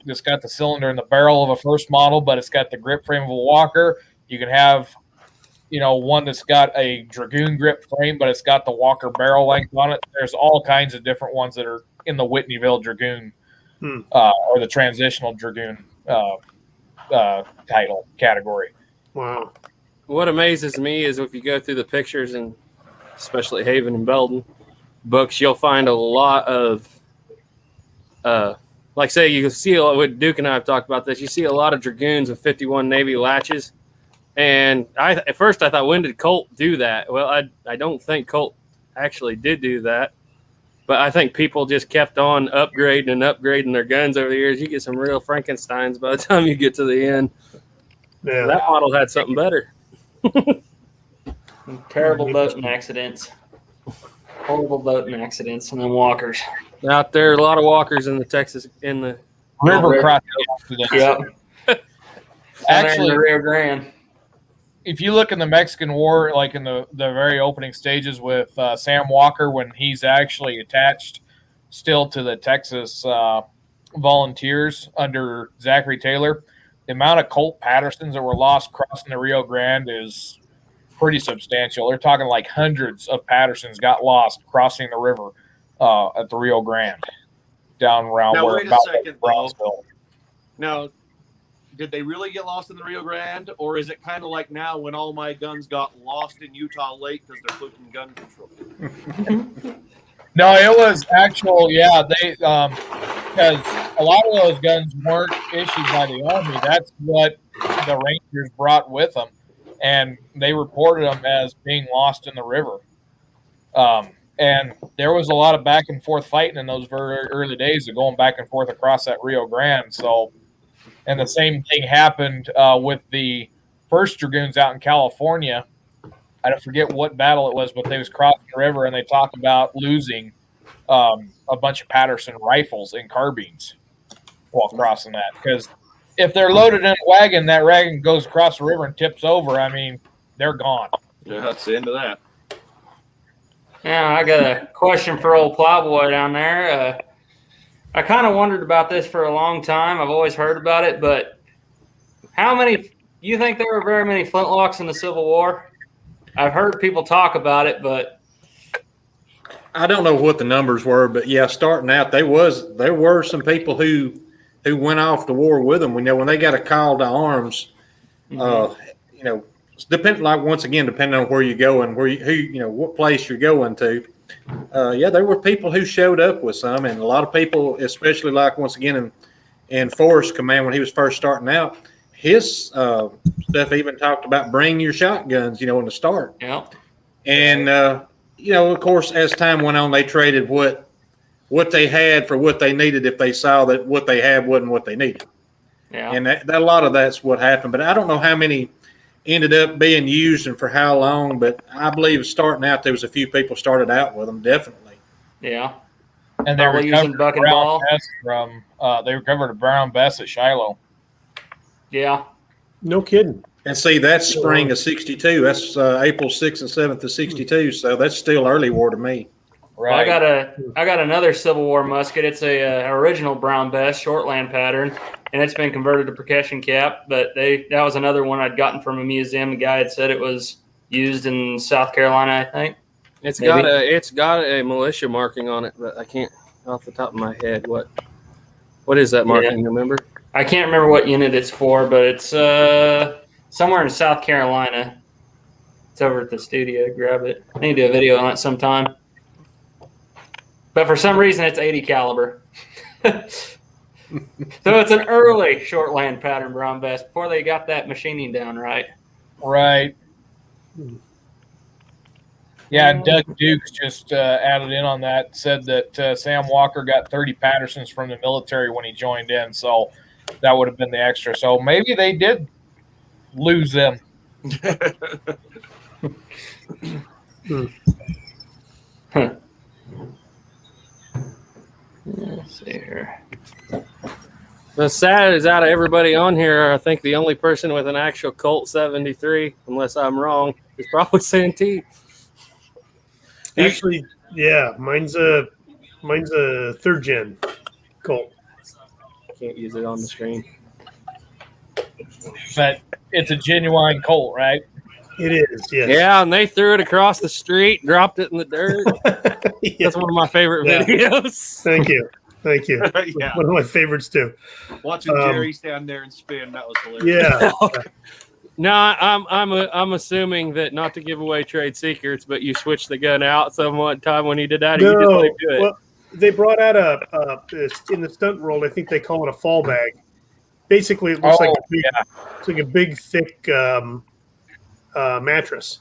It's got the cylinder and the barrel of a first model, but it's got the grip frame of a Walker. You can have, one that's got a Dragoon grip frame, but it's got the Walker barrel length on it. There's all kinds of different ones that are in the Whitneyville Dragoon or the Transitional Dragoon title category. Wow. What amazes me is if you go through the pictures, and especially Haven and Belden books, you'll find a lot of, like say you see what Duke and I have talked about this. You see a lot of Dragoons with 51 Navy latches. And at first I thought, when did Colt do that? Well, I don't think Colt actually did do that. But I think people just kept on upgrading their guns over the years. You get some real Frankensteins by the time you get to the end. Yeah. That model had something better. Terrible boating accidents. Horrible boating accidents and then walkers. Out there, a lot of walkers in the Texas, in the river crossing accidents. Yep. Actually, the Rio Grande. If you look in the Mexican War, like in the very opening stages with Sam Walker, when he's actually attached still to the Texas volunteers under Zachary Taylor, the amount of Colt Pattersons that were lost crossing the Rio Grande is pretty substantial. They're talking like hundreds of Pattersons got lost crossing the river at the Rio Grande down around now, where wait a about second, Brownsville. Now, did they really get lost in the Rio Grande, or is it kind of like now when all my guns got lost in Utah Lake because they're putting gun control? No, it was actual. Yeah, they because a lot of those guns weren't issued by the Army. That's what the Rangers brought with them, and they reported them as being lost in the river. And there was a lot of back and forth fighting in those very early days of going back and forth across that Rio Grande. So, and the same thing happened with the first Dragoons out in California. I don't forget what battle it was, but they was crossing the river and they talked about losing a bunch of Patterson rifles and carbines while crossing that. Because if they're loaded in a wagon, that wagon goes across the river and tips over. I mean, they're gone. Yeah, that's the end of that. Yeah, I got a question for old Plowboy down there. I kind of wondered about this for a long time. I've always heard about it, but how many – you think there were very many flintlocks in the Civil War? I've heard people talk about it, but I don't know what the numbers were, but yeah, starting out, there were some people who went off to war with them. We know when they got a call to arms, depending on where you go and what place you're going to. There were people who showed up with some, and a lot of people, especially like once again in Forrest Command when he was first starting out. His stuff even talked about bring your shotguns, in the start. Yeah. And, of course, as time went on, they traded what they had for what they needed if they saw that what they had wasn't what they needed. Yeah. And that a lot of that's what happened. But I don't know how many ended up being used and for how long, but I believe starting out, there was a few people started out with them, definitely. Yeah. And they Probably using buck and ball. They recovered a brown bess at Shiloh. Yeah. No kidding. And see, that's spring of 62. That's April 6th and 7th of 62. So that's still early war to me. Right. Well, I got another Civil War musket. It's a original brown bess shortland pattern, and it's been converted to percussion cap. But that was another one I'd gotten from a museum. The guy had said it was used in South Carolina, I think. It's got a militia marking on it, but I can't off the top of my head what is that marking? You remember? I can't remember what unit it's for, but it's somewhere in South Carolina. It's over at the studio. Grab it. I need to do a video on it sometime. But for some reason, it's 80 caliber. So it's an early shortland pattern brown bass before they got that machining down right. Right. Yeah, and Doug Dukes just added in on that, said that Sam Walker got 30 Pattersons from the military when he joined in, so that would have been the extra. So maybe they did lose them. Let's see here. The sad is out of everybody on here, I think the only person with an actual Colt 73, unless I'm wrong, is probably Santee. Actually, yeah, mine's a third gen Colt. Can't use it on the screen. But it's a genuine Colt, right? It is, yes. Yeah, and they threw it across the street, dropped it in the dirt. Yeah. That's one of my favorite videos. Thank you. Yeah. One of my favorites too. Watching Jerry stand there and spin, that was hilarious. Yeah. No, I'm assuming that, not to give away trade secrets, but you switched the gun out some one time when you did that. Or you just let it do it? Well, they brought out in the stunt world, I think they call it a fall bag. Basically, it looks it's like a big, thick mattress.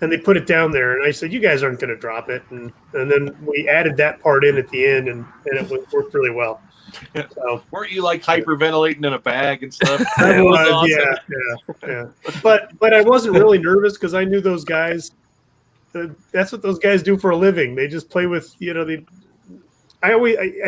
And they put it down there, and I said, "You guys aren't going to drop it." And then we added that part in at the end, and it worked really well. So, weren't you like hyperventilating in a bag and stuff? I was, awesome. yeah. But I wasn't really nervous because I knew those guys. That's what those guys do for a living. They just play with, I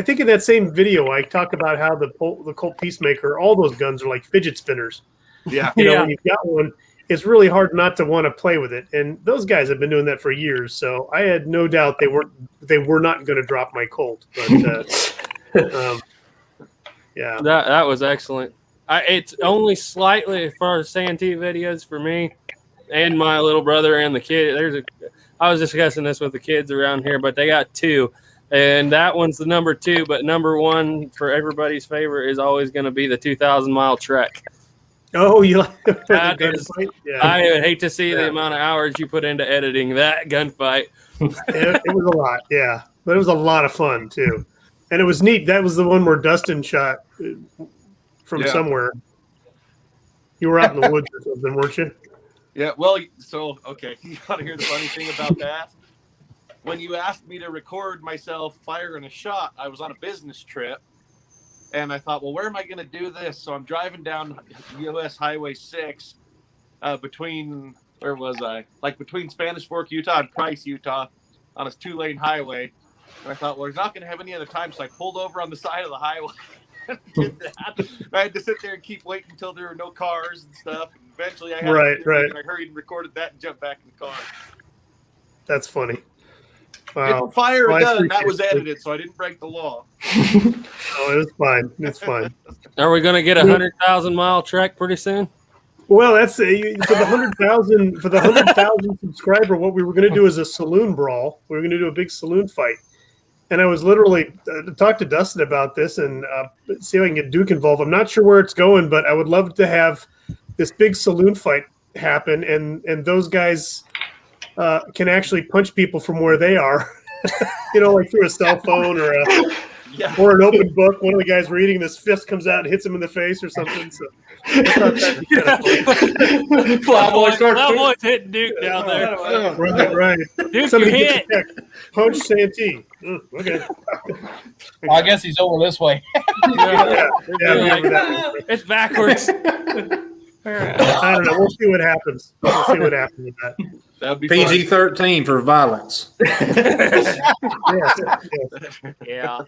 think in that same video I talk about how the Colt Peacemaker, all those guns are like fidget spinners. Yeah. When you've got one, it's really hard not to want to play with it. And those guys have been doing that for years. So I had no doubt they were not going to drop my Colt. But yeah, that was excellent. It's only slightly as far as Santee videos for me and my little brother and the kid. I was discussing this with the kids around here, but they got two, and that one's the number 2. But number 1 for everybody's favorite is always going to be the 2,000-mile trek. Oh, you like that gunfight? Yeah. I would hate to see the amount of hours you put into editing that gunfight. It was a lot, yeah, but it was a lot of fun too, and it was neat. That was the one where Dustin shot from somewhere. You were out in the woods or something, weren't you? Yeah. Well, so okay, you got to hear the funny thing about that. When you asked me to record myself firing a shot, I was on a business trip. And I thought, well, where am I going to do this? So I'm driving down U.S. Highway 6 between, where was I? Like between Spanish Fork, Utah and Price, Utah on a 2-lane highway. And I thought, well, we're not going to have any other time. So I pulled over on the side of the highway and did that. I had to sit there and keep waiting until there were no cars and stuff. And eventually I had and I hurried and recorded that and jumped back in the car. That's funny. Wow. Didn't fire a gun. That was edited, so I didn't break the law. Oh, it was fine. It's fine. Are we going to get a 100,000-mile trek pretty soon? Well, that's for the 100,000 subscriber. What we were going to do is a saloon brawl. We were going to do a big saloon fight, and I was literally talk to Dustin about this and see if I can get Duke involved. I'm not sure where it's going, but I would love to have this big saloon fight happen, and those guys can actually punch people from where they are, like through a cell phone or an open book. One of the guys reading, this fist comes out and hits him in the face or something. So I thought that'd be kind of funny. Plowboy's hitting Duke down there. Right. Duke, Somebody you gets hit. Punch Santee. Okay. Well, I guess he's over this way. Yeah. It's backwards. I don't know. We'll see what happens. We'll see what happens with that. That'd be PG-13 for violence. Yeah.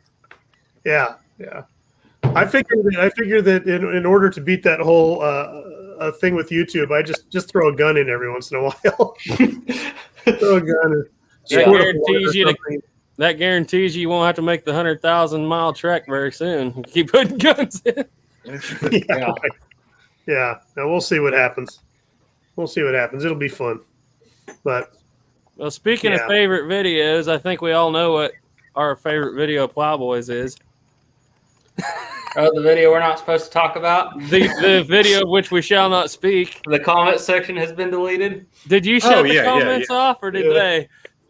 I figured that in order to beat that whole thing with YouTube, I just throw a gun in every once in a while. Throw a gun. That guarantees you won't have to make the 100,000-mile trek very soon. Keep putting guns in. Yeah. Now we'll see what happens. It'll be fun. But well, speaking of favorite videos, I think we all know what our favorite video of Plowboys is. Oh, the video we're not supposed to talk about? The video of which we shall not speak. The comment section has been deleted. Did you shut the comments off, or did they?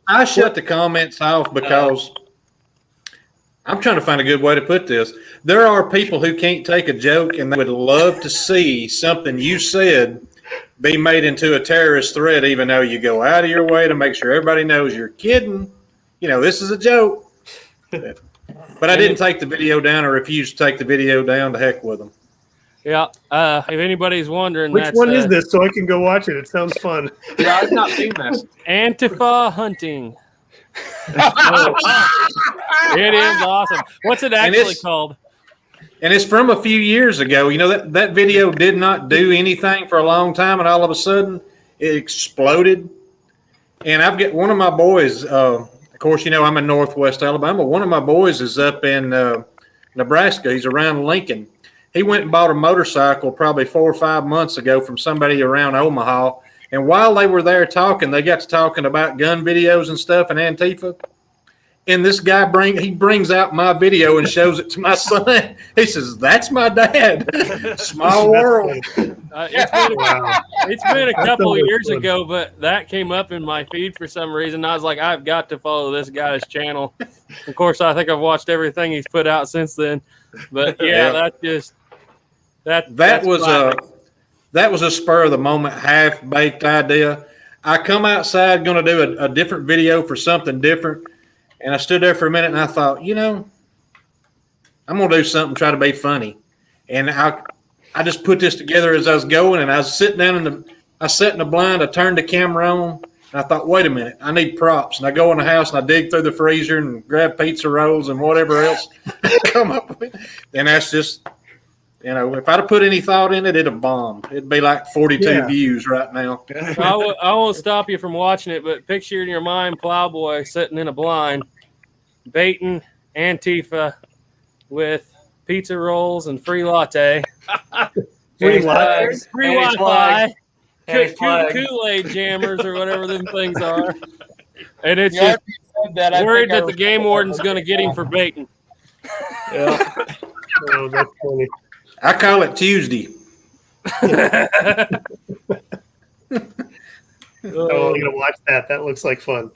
I shut the comments off because I'm trying to find a good way to put this. There are people who can't take a joke and they would love to see something you said be made into a terrorist threat, even though you go out of your way to make sure everybody knows you're kidding. You know, this is a joke. But I didn't take the video down or refused to take the video down. To heck with them. Yeah. If anybody's wondering, Which that's, one is this? So I can go watch it. It sounds fun. Yeah, I've not seen this. Antifa hunting. It is awesome. What's it actually called? And it's from a few years ago. You know, that video did not do anything for a long time, and all of a sudden it exploded. And I've got one of my boys, of course, you know, I'm in Northwest Alabama. One of my boys is up in Nebraska. He's around Lincoln. He went and bought a motorcycle probably 4 or 5 months ago from somebody around Omaha. And while they were there talking, they got to talking about gun videos and stuff and Antifa. And this guy brings out my video and shows it to my son. He says, "That's my dad." Small world. It's been a couple of years ago, but that came up in my feed for some reason. I was like, I've got to follow this guy's channel. Of course, I think I've watched everything he's put out since then. But yeah, that was a spur of the moment, half baked idea. I come outside going to do a different video for something different. And I stood there for a minute and I thought, you know, I'm going to do something, try to be funny. And I just put this together as I was going, and I was sitting down I sat in the blind, I turned the camera on, and I thought, wait a minute, I need props. And I go in the house and I dig through the freezer and grab pizza rolls and whatever else I come up with. And that's just, you know, if I'd have put any thought in it, it'd have bombed. It'd be like 42 views right now. I won't stop you from watching it, but picture in your mind Plowboy sitting in a blind, baiting Antifa with pizza rolls and free latte. Free Wi-Fi. Kool-Aid jammers or whatever them things are. And it's just worried that the game warden's going to get him for baiting. Yeah. Oh, that's funny. I call it Tuesday. I'm going to watch that. That looks like fun.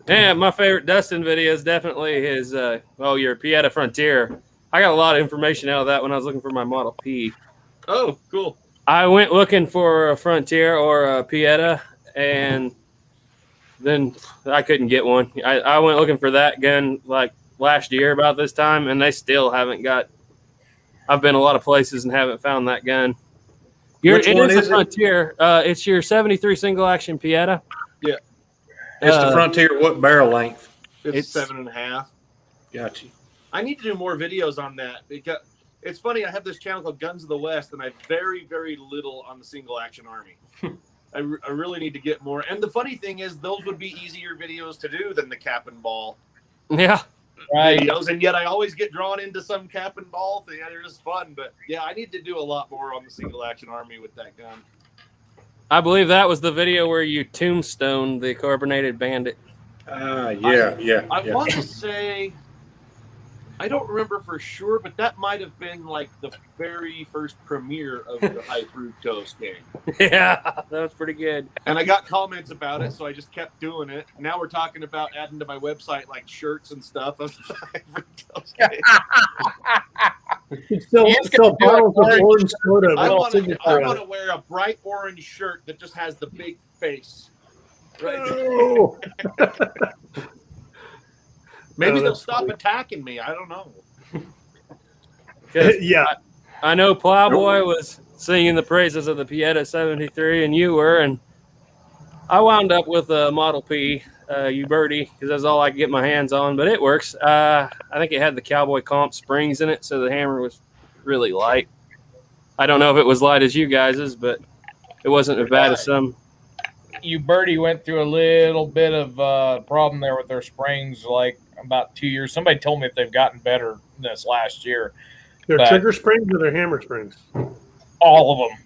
Yeah, my favorite Dustin video is definitely his, your Pieta Frontier. I got a lot of information out of that when I was looking for my Model P. Oh, cool. I went looking for a Frontier or a Pieta, and then I couldn't get one. I went looking for that gun like last year about this time, and they still haven't got. I've been a lot of places and haven't found that gun. Which one is a Frontier. It's your 73 single action Pieta. Yeah. It's the Frontier. What barrel length? It's 7.5. Gotcha. I need to do more videos on that because it's funny. I have this channel called Guns of the West, and I have very, very little on the single action army. I really need to get more. And the funny thing is, those would be easier videos to do than the cap and ball Yeah. videos. And yet I always get drawn into some cap and ball thing. They're just fun. But yeah, I need to do a lot more on the single action army with that gun. I believe that was the video where you tombstone the carbonated bandit. I want to say, I don't remember for sure, but that might have been like the very first premiere of the high fructose game. Yeah, that was pretty good. And I got comments about it, so I just kept doing it. Now we're talking about adding to my website like shirts and stuff of the high fructose game. Still bottles of orange soda. I want to wear a bright orange shirt that just has the big face. Right. Oh. Maybe they'll stop attacking me. I don't know. Yeah. I know Plowboy was singing the praises of the Pieta 73, and you were, and I wound up with a Model P, Uberti, because that's all I could get my hands on, but it works. I think it had the Cowboy Comp springs in it, so the hammer was really light. I don't know if it was light as you guys's, but it wasn't as bad as some. Uberti went through a little bit of problem there with their springs, like about 2 years. Somebody told me if they've gotten better this last year. Their trigger springs or their hammer springs? All of them.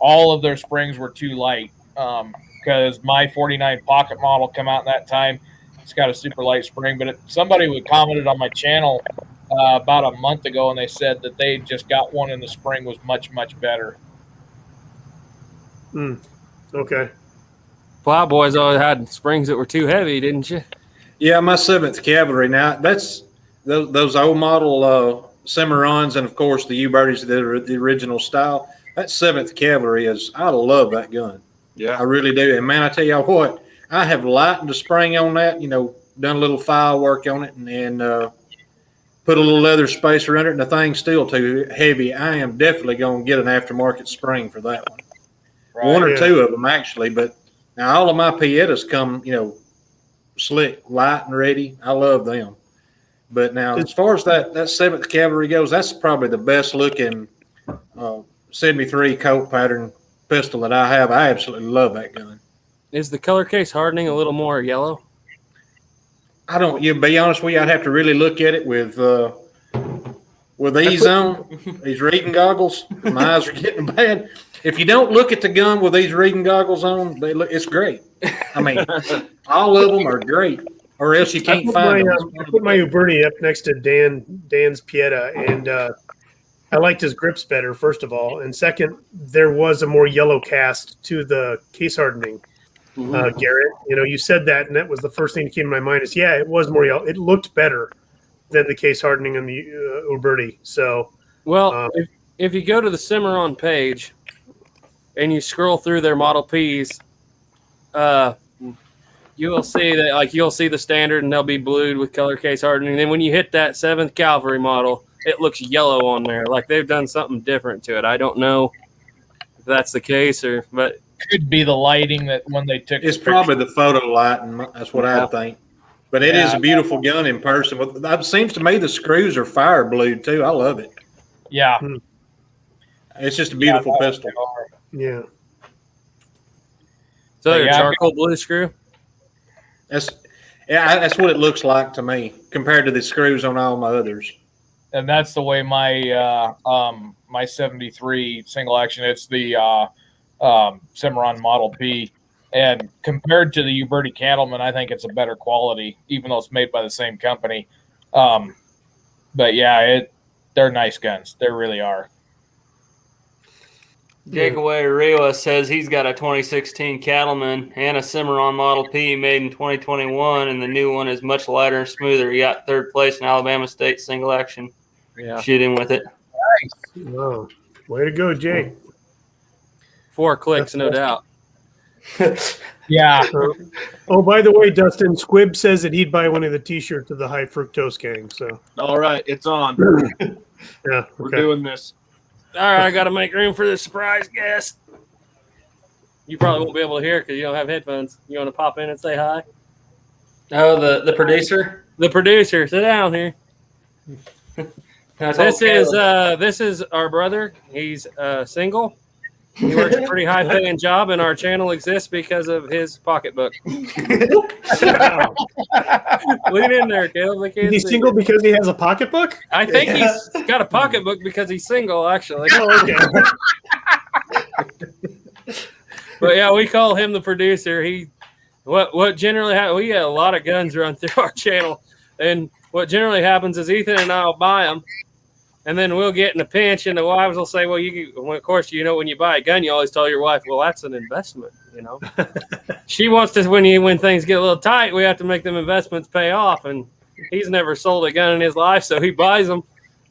All of their springs were too light because my 49 pocket model come out in that time. It's got a super light spring, but somebody commented on my channel about a month ago, and they said that they just got one and the spring was much, much better. Okay. Plowboys always had springs that were too heavy, didn't you? Yeah, my 7th Cavalry. Now that's those old model Cimarrons, and of course the U-Birdies that are the original style. That 7th Cavalry I love that gun. Yeah. I really do. And man, I tell you what, I have lightened the spring on that. Done a little file work on it, and put a little leather spacer under it. And the thing's still too heavy. I am definitely going to get an aftermarket spring for that one. Right. One or two of them actually, but now all of my Piettas come, slick, light, and ready. I love them. But now, as far as that 7th Cavalry goes, that's probably the best looking 73 Colt pattern pistol that I have. I absolutely love that gun. Is the color case hardening a little more yellow? I don't. You be honest with you, I'd have to really look at it with these on, these reading goggles. My eyes are getting bad. If you don't look at the gun with these reading goggles on, it's great. I mean, all of them are great, or else you can't find them. I put my Uberti up next to Dan's Pieta, and I liked his grips better, first of all. And second, there was a more yellow cast to the case hardening. Garrett, you said that, and that was the first thing that came to my mind is, yeah, it was more yellow. It looked better than the case hardening on the Uberti. So, well, if you go to the Cimarron page and you scroll through their Model Ps, you will see that, you'll see the standard, and they'll be blued with color case hardening. And then when you hit that 7th Cavalry model, it looks yellow on there, like they've done something different to it. I don't know if that's the case, but could be the lighting that when they took. It's probably the photo light, and that's what I think. But it is a beautiful gun in person. It seems to me the screws are fire blued too. I love it. Yeah, it's just a beautiful pistol. Yeah. So your charcoal blue screw. That's what it looks like to me compared to the screws on all my others. And that's the way my my 73 single action. It's the Cimarron Model P, and compared to the Uberti Candleman, I think it's a better quality, even though it's made by the same company. But yeah, they're nice guns. They really are. Jakeaway Rewa says he's got a 2016 Cattleman and a Cimarron Model P made in 2021, and the new one is much lighter and smoother. He got 3rd place in Alabama State single action shooting with it. Nice. Wow. Way to go, Jake. 4 clicks, no doubt. Yeah. Oh, by the way, Dustin, Squib says that he'd buy one of the T-shirts of the High Fructose Gang. So, all right, it's on. Yeah, we're doing this. All right, I got to make room for this surprise guest. You probably won't be able to hear because you don't have headphones. You want to pop in and say hi? Oh, the producer? The producer. Sit down here. This is our brother. He's single. He works a pretty high-paying job, and our channel exists because of his pocketbook. Lean in there, Caleb. Is he single because he has a pocketbook? I think he's got a pocketbook because he's single, actually. Oh, okay. But yeah, we call him the producer. What generally happens, we get a lot of guns run through our channel, and what generally happens is Ethan and I will buy them. And then we'll get in a pinch, and the wives will say, well, of course, when you buy a gun, you always tell your wife, well, that's an investment, She wants to, when things get a little tight, we have to make them investments pay off. And he's never sold a gun in his life, so he buys them.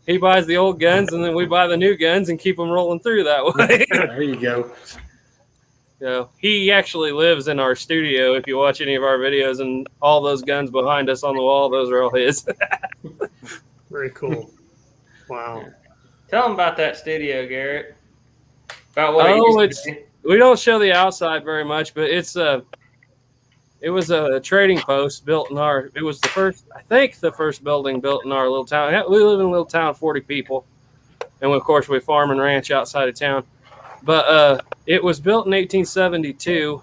He buys the old guns, and then we buy the new guns and keep them rolling through that way. There you go. He actually lives in our studio. If you watch any of our videos, and all those guns behind us on the wall, those are all his. Very cool. Wow. Tell them about that studio, Garrett. About what we don't show the outside very much, but it was a trading post built in it was the first building built in our little town. We live in a little town of 40 people. And of course we farm and ranch outside of town. But it was built in 1872.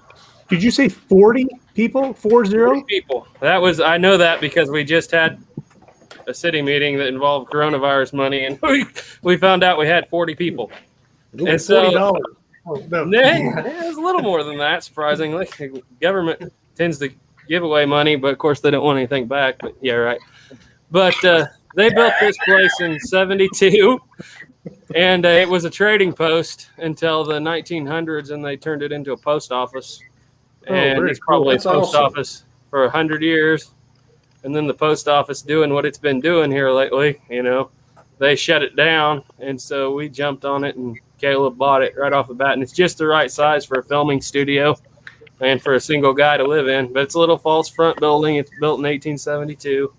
Did you say 40 people? 40 people. I know that because we just had a city meeting that involved coronavirus money, and we found out we had 40 people. Ooh, and so $40. Oh, no. It was a little more than that, surprisingly. The government tends to give away money, but of course they don't want anything back. But yeah, right. But they built this place in 72, and it was a trading post until the 1900s, and they turned it into a post office. And it's probably a post office for 100 years. And then the post office doing what it's been doing here lately, they shut it down. And so we jumped on it, and Caleb bought it right off the bat. And it's just the right size for a filming studio and for a single guy to live in. But it's a little false front building. It's built in 1872.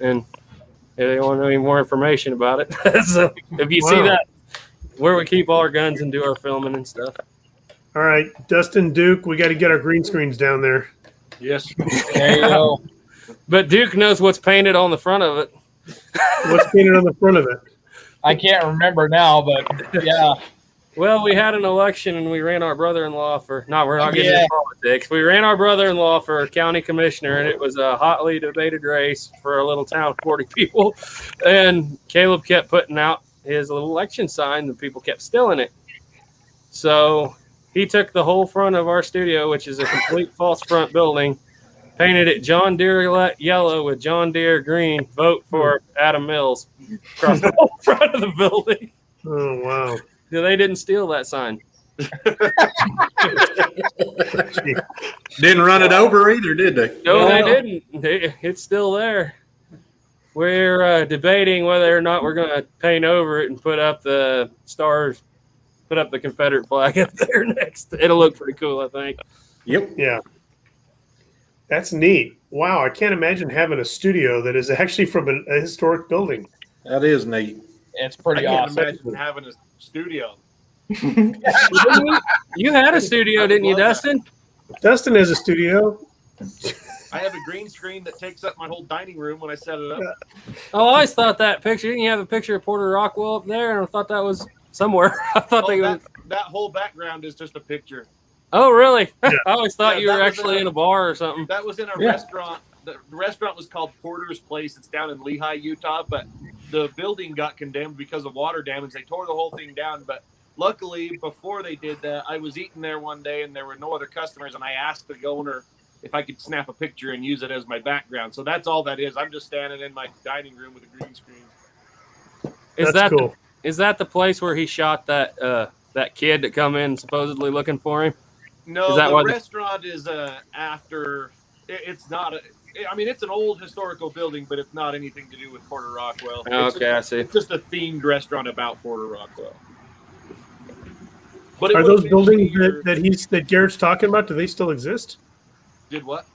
And if they want any more information about it, so if you see that, where we keep all our guns and do our filming and stuff. All right, Dustin, Duke, we got to get our green screens down there. Yes. There you go. But Duke knows what's painted on the front of it. What's painted on the front of it? I can't remember now, but yeah. Well, we had an election, and we ran our brother-in-law for – no, we're not getting into politics. We ran our brother-in-law for county commissioner, and it was a hotly debated race for a little town of 40 people. And Caleb kept putting out his little election sign, and people kept stealing it. So he took the whole front of our studio, which is a complete false front building, painted it John Deere yellow with John Deere green. Vote for Adam Mills across the whole front of the building. Oh, wow. They didn't steal that sign. Didn't run it over either, did they? No, they didn't. It's still there. We're debating whether or not we're going to paint over it and put up the stars, put up the Confederate flag up there next. It'll look pretty cool, I think. Yep. Yeah. That's neat. Wow, I can't imagine having a studio that is actually from a historic building. That is neat. It's pretty I can't awesome. imagine having a studio. You had a studio, didn't you, Dustin? Dustin has a studio. I have a green screen that takes up my whole dining room when I set it up. I always thought that picture. Didn't you have a picture of Porter Rockwell up there? And I thought that was somewhere. I thought that whole background is just a picture. Oh, really? Yeah. I always thought you were that was actually in a bar or something. That was in a restaurant. The restaurant was called Porter's Place. It's down in Lehi, Utah, but the building got condemned because of water damage. They tore the whole thing down, but luckily, before they did that, I was eating there one day, and there were no other customers, and I asked the owner if I could snap a picture and use it as my background. So that's all that is. I'm just standing in my dining room with a green screen. That's cool. Is that the place where he shot that kid that come in supposedly looking for him? No, the restaurant is after. It's not. It's an old historical building, but it's not anything to do with Porter Rockwell. I see. It's just a themed restaurant about Porter Rockwell. But are those buildings that Garrett's talking about? Do they still exist? Did what?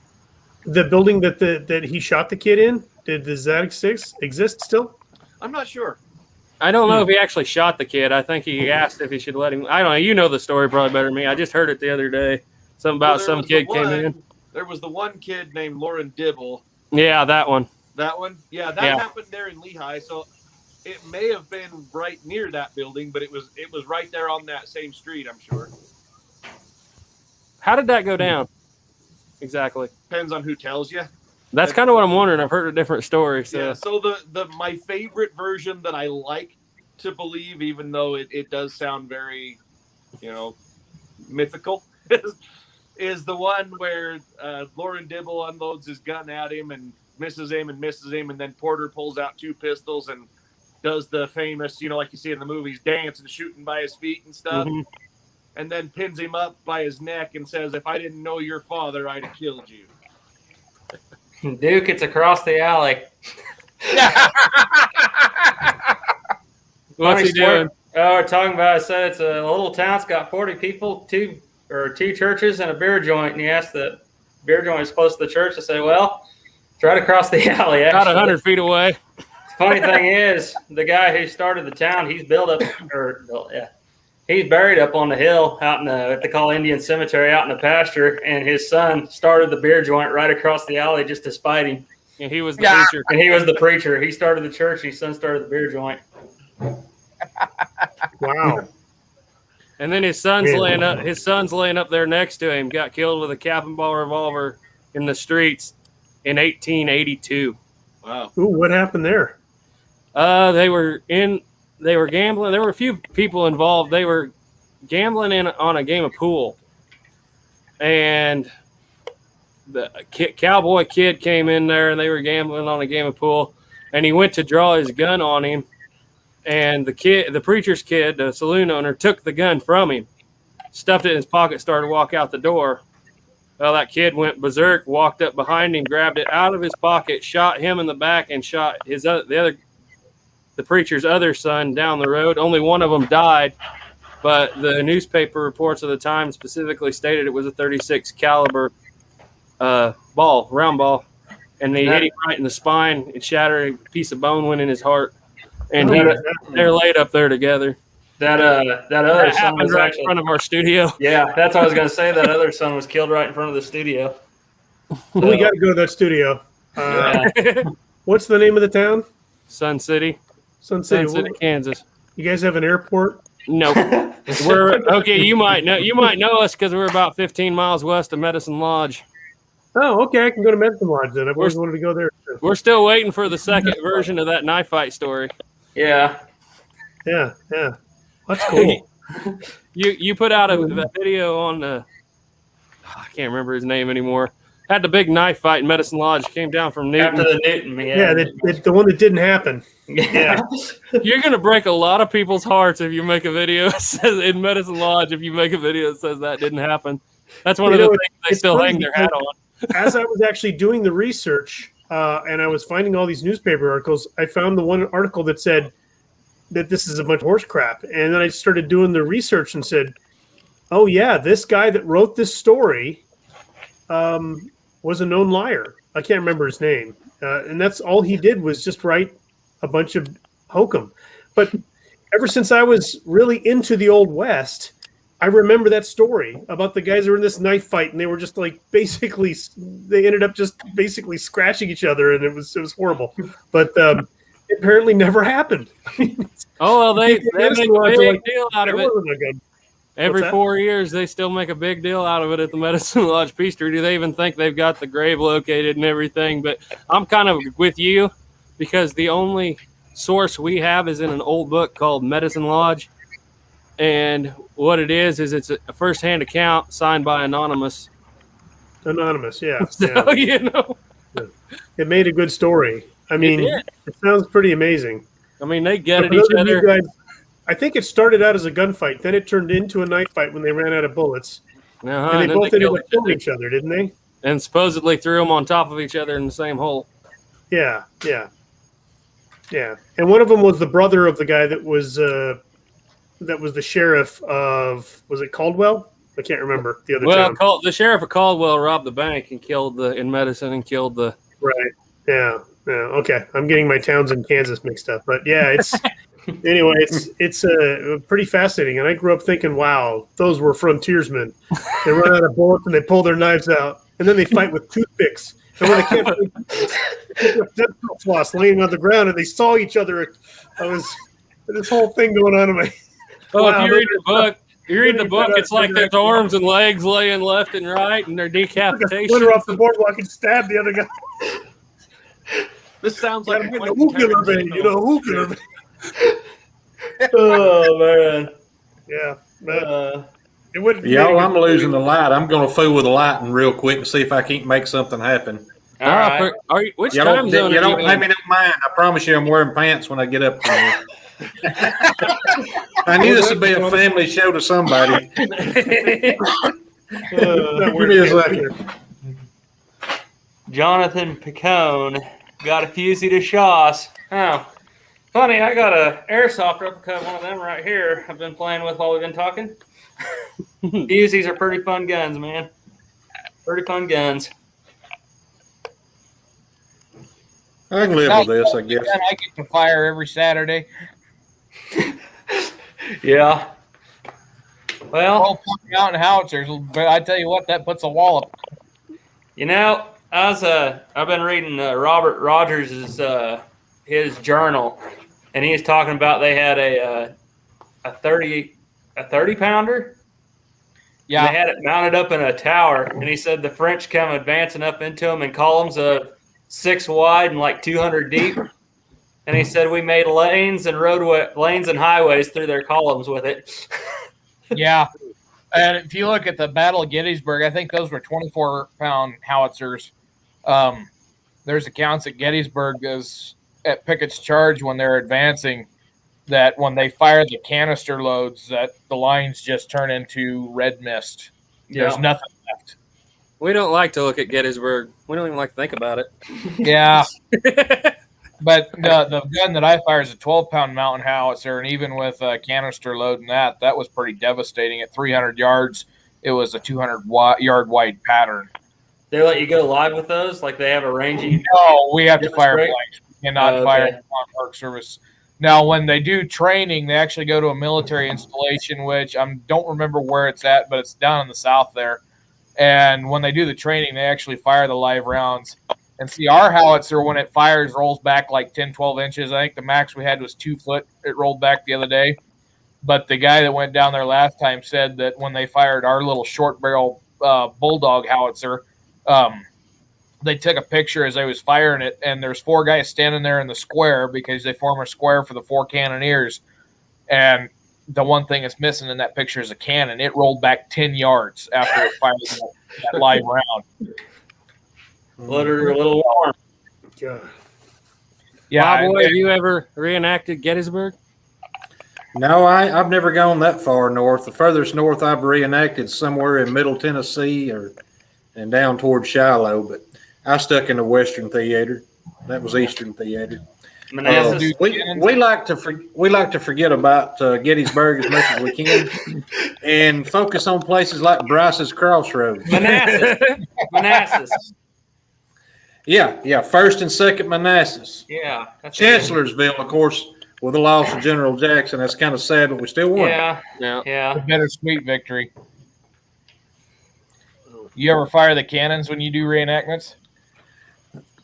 The building that he shot the kid in. Does that exist still? I'm not sure. I don't know if he actually shot the kid. I think he asked if he should let him. I don't know. You know the story probably better than me. I just heard it the other day. Something about some kid came in. There was the one kid named Lauren Dibble. Yeah, that one. That one? Yeah, that happened there in Lehi. So it may have been right near that building, but it was right there on that same street, I'm sure. How did that go down? Exactly. Depends on who tells you. That's kind of what I'm wondering. I've heard a different story. So, yeah, so the my favorite version that I like to believe, even though it does sound very, mythical, is the one where Lauren Dibble unloads his gun at him and misses him, and then Porter pulls out two pistols and does the famous, like you see in the movies, dance and shooting by his feet and stuff, and then pins him up by his neck and says, "If I didn't know your father, I'd have killed you." Duke, it's across the alley. what's he doing? Oh, we're talking about. I said it's a little town. It's got 40 people, two churches and a beer joint. And he asked the beer joint is close to the church. I said, well, it's right across the alley. About 100 feet away. The funny thing is, the guy who started the town, he's he's buried up on the hill out in what they call Indian Cemetery out in the pasture. And his son started the beer joint right across the alley just to spite him. And he was the preacher. And he was the preacher. He started the church. And his son started the beer joint. Wow. And then his son's laying up there next to him, got killed with a cap and ball revolver in the streets in 1882. Wow. Ooh, what happened there? They were gambling. There were a few people involved. They were gambling on a game of pool. And the cowboy kid came in there and they were gambling on a game of pool. And he went to draw his gun on him. And the preacher's kid, the saloon owner, took the gun from him, stuffed it in his pocket, started to walk out the door. Well, that kid went berserk, walked up behind him, grabbed it out of his pocket, shot him in the back, and shot the preacher's other son down the road. Only one of them died, but the newspaper reports of the time specifically stated it was a 36 caliber round ball, and they hit him right in the spine. It shattered, a piece of bone went in his heart, and they're laid up there together. That other son was right actually in front of our studio. Yeah, that's what I was going to say. That other son was killed right in front of the studio. We got to go to that studio. What's the name of the town? Sun City, Kansas. You guys have an airport? No, we're okay. You might know us because we're about 15 miles west of Medicine Lodge. Oh, okay. I can go to Medicine Lodge then. I've always wanted to go there. We're still waiting for the second version of that knife fight story. Yeah. That's cool. You put out a video on I can't remember his name anymore. Had the big knife fight in Medicine Lodge. Came down from Newton. After the Newton, the one that didn't happen. Yeah. You're gonna break a lot of people's hearts if you make a video that says in Medicine Lodge. If you make a video that says that didn't happen, that's one of the things they still hang their hat on. As I was actually doing the research and I was finding all these newspaper articles, I found the one article that said that this is a bunch of horse crap. And then I started doing the research and said, oh, yeah, this guy that wrote this story was a known liar. I can't remember his name. And that's all he did was just write a bunch of hokum. But ever since I was really into the Old West, I remember that story about the guys who were in this knife fight, and they were just like they ended up just basically scratching each other, and it was horrible. But it apparently never happened. Oh well, they make a big deal out of it. Every 4 4 years, they still make a big deal out of it at the Medicine Lodge Peachtree. Do they even think they've got the grave located and everything? But I'm kind of with you because the only source we have is in an old book called Medicine Lodge. And what it is it's a first-hand account signed by Anonymous. Anonymous, yeah. So, It made a good story. I mean, it sounds pretty amazing. I mean, they get at each other. Guys, I think it started out as a gunfight. Then it turned into a knife fight when they ran out of bullets. And they both ended up killing each other, didn't they? And supposedly threw them on top of each other in the same hole. Yeah. And one of them was the brother of the guy that was the sheriff of, was it Caldwell? I can't remember the other town. The sheriff of Caldwell robbed the bank and killed in Medicine and killed the. Right. Yeah. Okay. I'm getting my towns in Kansas mixed up, but yeah, it's anyway. It's pretty fascinating, and I grew up thinking, wow, those were frontiersmen. They run out of bullets and they pull their knives out, and then they fight with toothpicks. And when they can't dental floss laying on the ground, and they saw each other. This whole thing going on in my. Oh, wow, if you read the book, it's like there's arms and legs laying left and right, and they're decapitation. Split off the boardwalk and stab the other guy. This sounds like a nuclear vein, nuclear vein. Oh man, yeah. It wouldn't. I'm losing the light. I'm going to fool with the lighting real quick and see if I can't make something happen. All right. Which time zone? You don't pay me no mind. I promise you, I'm wearing pants when I get up here. I knew this would be a family show to somebody. Give me a second. Jonathan Picone got a fusey to Shaw's. Oh, funny, I got a airsoft replica of one of them right here. I've been playing with while we've been talking. Fusees are pretty fun guns, man. Pretty fun guns. I can live with this, I guess. I get to fire every Saturday. Yeah. Well, mountain howitzers, but I tell you what, that puts a wallop. I've been reading Robert Rogers' his journal, and he was talking about they had a 30 pounder. Yeah, they had it mounted up in a tower, and he said the French come advancing up into them in columns of 6 wide and like 200 deep. And he said we made lanes and highways through their columns with it. Yeah. And if you look at the Battle of Gettysburg, I think those were 24-pound howitzers. There's accounts at Gettysburg at Pickett's charge when they're advancing that when they fire the canister loads that the lines just turn into red mist. There's nothing left. We don't like to look at Gettysburg. We don't even like to think about it. Yeah. But the gun that I fire is a 12-pound mountain howitzer, and even with canister load and that was pretty devastating. At 300 yards, it was a 200-yard wide pattern. They let you go live with those? Like they have a ranging? No, we have to fire break? blanks. We cannot fire on Park Service. Now, when they do training, they actually go to a military installation, which I don't remember where it's at, but it's down in the south there. And when they do the training, they actually fire the live rounds. And see, our howitzer, when it fires, rolls back like 10, 12 inches. I think the max we had was 2 foot. It rolled back the other day. But the guy that went down there last time said that when they fired our little short barrel Bulldog howitzer, they took a picture as they was firing it, and there's 4 guys standing there in the square because they form a square for the 4 cannoneers. And the one thing that's missing in that picture is a cannon. It rolled back 10 yards after it fired that live round. Let her a little warm. God. Yeah. Plowboy, have you ever reenacted Gettysburg? No, I've never gone that far north. The furthest north I've reenacted somewhere in Middle Tennessee and down toward Shiloh, but I stuck in the Western Theater. That was Eastern Theater. We like to forget about Gettysburg as much as we can, and focus on places like Bryce's Crossroads. Manassas. Yeah. First and Second Manassas. Yeah. Chancellorsville, of course, with the loss of General Jackson. That's kind of sad, but we still won. Yeah. A bittersweet victory. You ever fire the cannons when you do reenactments?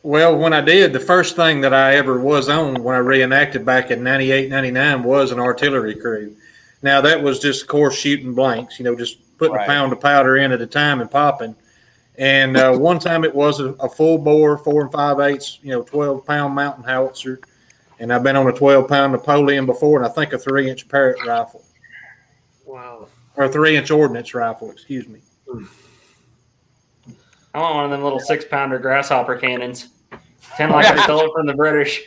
Well, when I did, the first thing that I ever was on when I reenacted back in 98, 99 was an artillery crew. Now, that was just, of course, shooting blanks, just putting a pound of powder in at a time and popping. And one time it was a full bore, 4 5/8, 12-pound mountain howitzer. And I've been on a 12-pound Napoleon before, and I think a 3-inch Parrott rifle. Wow. Or a 3-inch ordnance rifle, excuse me. I want one of them little 6-pounder grasshopper cannons. 10 like I stole it from the British.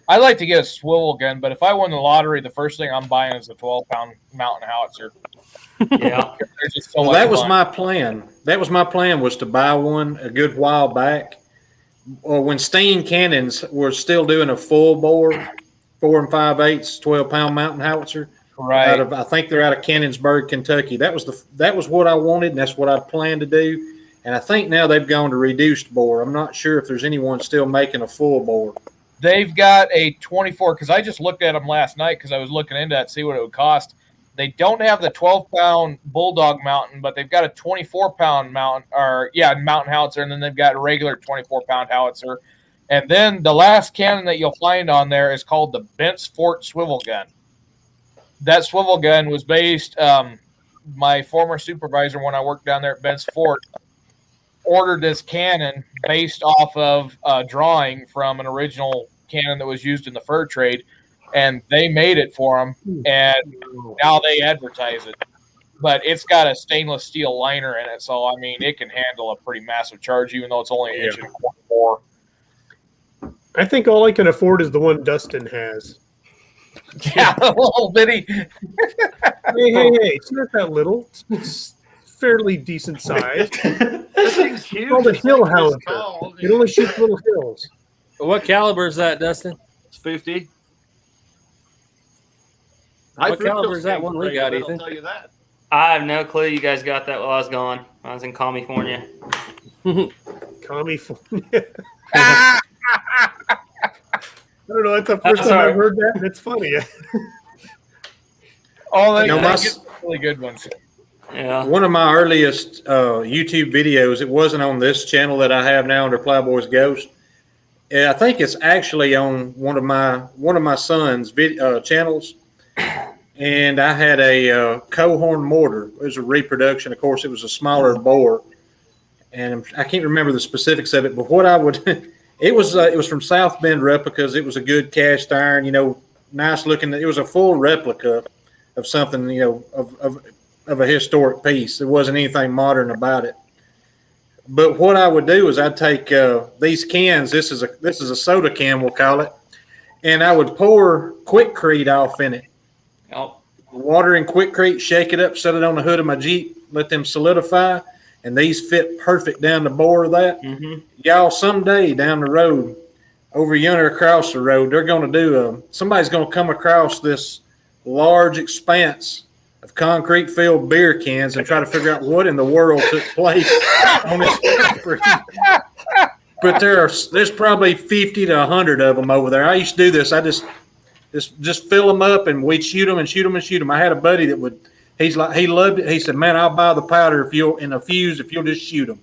I like to get a swivel gun, but if I won the lottery, the first thing I'm buying is a 12-pound mountain howitzer. Yeah. Well, that was my plan. That was my plan, was to buy one a good while back. Or when Steen Cannons were still doing a full bore, 4 5/8, 12-pound mountain howitzer. Right. I think they're out of Cannonsburg, Kentucky. That was what I wanted, and that's what I planned to do. And I think now they've gone to reduced bore. I'm not sure if there's anyone still making a full bore. They've got a 24, because I just looked at them last night because I was looking into that to see what it would cost. They don't have the 12-pound Bulldog mountain, but they've got a 24-pound mountain howitzer, and then they've got a regular 24-pound howitzer. And then the last cannon that you'll find on there is called the Bent's Fort swivel gun. That swivel gun was based, my former supervisor when I worked down there at Bent's Fort ordered this cannon based off of a drawing from an original cannon that was used in the fur trade, and they made it for them, and now they advertise it. But it's got a stainless steel liner in it, so, I mean, it can handle a pretty massive charge, even though it's only an inch and a quarter more. I think all I can afford is the one Dustin has. Yeah, a little bitty. Hey, it's not that little. It's fairly decent size. This thing's huge. It's called a It's hill like this howitzer. tall. It only shoots little hills. What caliber is that, Dustin? It's 50. What caliber is that one we got, I'll Ethan? tell you that. I have no clue you guys got that while I was gone. I was in California. California. I don't know. That's the first time I've heard that. It's funny. They No, get really good ones. Yeah. One of my earliest YouTube videos, it wasn't on this channel that I have now under Plowboysghost. I think it's actually on one of my son's channels. And I had a Cohorn mortar. It was a reproduction. Of course, it was a smaller bore. And I can't remember the specifics of it, but what I would it was from South Bend Replicas. It was a good cast iron, nice looking. It was a full replica of something, of a historic piece. There wasn't anything modern about it. But what I would do is I'd take these cans. This is a soda can, we'll call it, and I would pour Quickcrete off in it. Oh. Water in Quickcrete, shake it up, set it on the hood of my Jeep, let them solidify, and these fit perfect down the bore of that. Mm-hmm. Y'all, someday down the road, over yonder across the road, they're going to do somebody's going to come across this large expanse of concrete filled beer cans and try to figure out what in the world took place on this property. But there's probably 50 to 100 of them over there. I used to do this. I just fill them up and we'd shoot them and shoot them and shoot them. I had a buddy that would. He loved it. He said, "Man, I'll buy the powder if you'll just shoot them."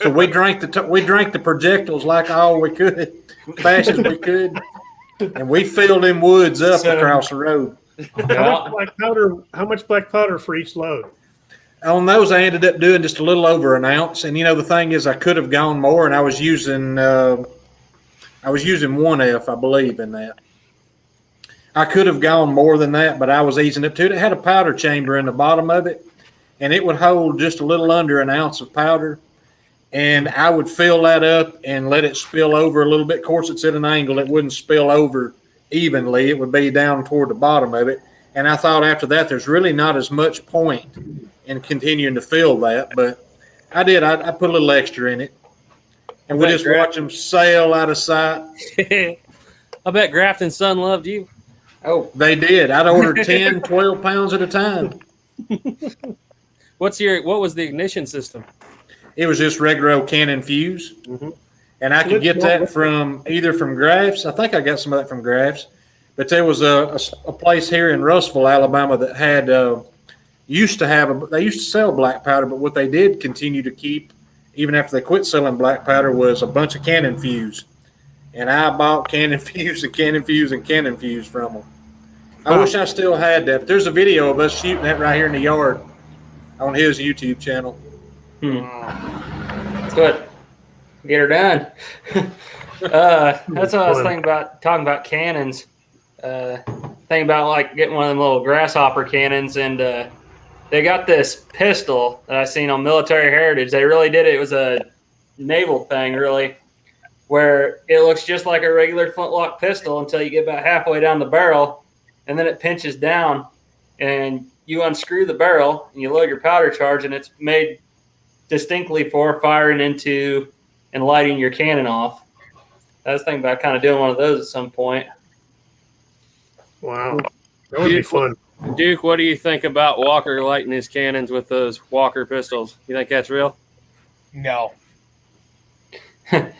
So we drank the projectiles like all we could, fast as we could, and we filled them woods up across the road. How much black powder for each load? On those, I ended up doing just a little over an ounce. And the thing is, I could have gone more, and I was using 1F, I believe, in that. I could have gone more than that, but I was easing up to it. It had a powder chamber in the bottom of it, and it would hold just a little under an ounce of powder. And I would fill that up and let it spill over a little bit. Of course, it's at an angle. It wouldn't spill over evenly. It would be down toward the bottom of it. And I thought after that, there's really not as much point in continuing to fill that. But I did. I put a little extra in it. And we just watch them sail out of sight. I bet Grafton's son loved you. Oh, they did. I'd order 10, 12 pounds at a time. What was the ignition system? It was just regular old Cannon fuse. Mm-hmm. And I could get that either from Graff's. I think I got some of that from Graff's. But there was a place here in Russellville, Alabama that had they used to sell black powder, but what they did continue to keep, even after they quit selling black powder, was a bunch of Cannon fuse. And I bought Cannon fuse and Cannon fuse and Cannon fuse from them. I wish I still had that. But there's a video of us shooting that right here in the yard on his YouTube channel. That's what. Get her done. That's what I was thinking about, talking about cannons. Thinking about like getting one of them little grasshopper cannons, and they got this pistol that I seen on Military Heritage. They really did it. It was a naval thing, really, where it looks just like a regular flintlock pistol until you get about halfway down the barrel, and then it pinches down, and you unscrew the barrel, and you load your powder charge, and it's made distinctly for firing into and lighting your cannon off. I was thinking about kind of doing one of those at some point. Wow. That would be fun. Duke, what do you think about Walker lighting his cannons with those Walker pistols? You think that's real? No. Yeah,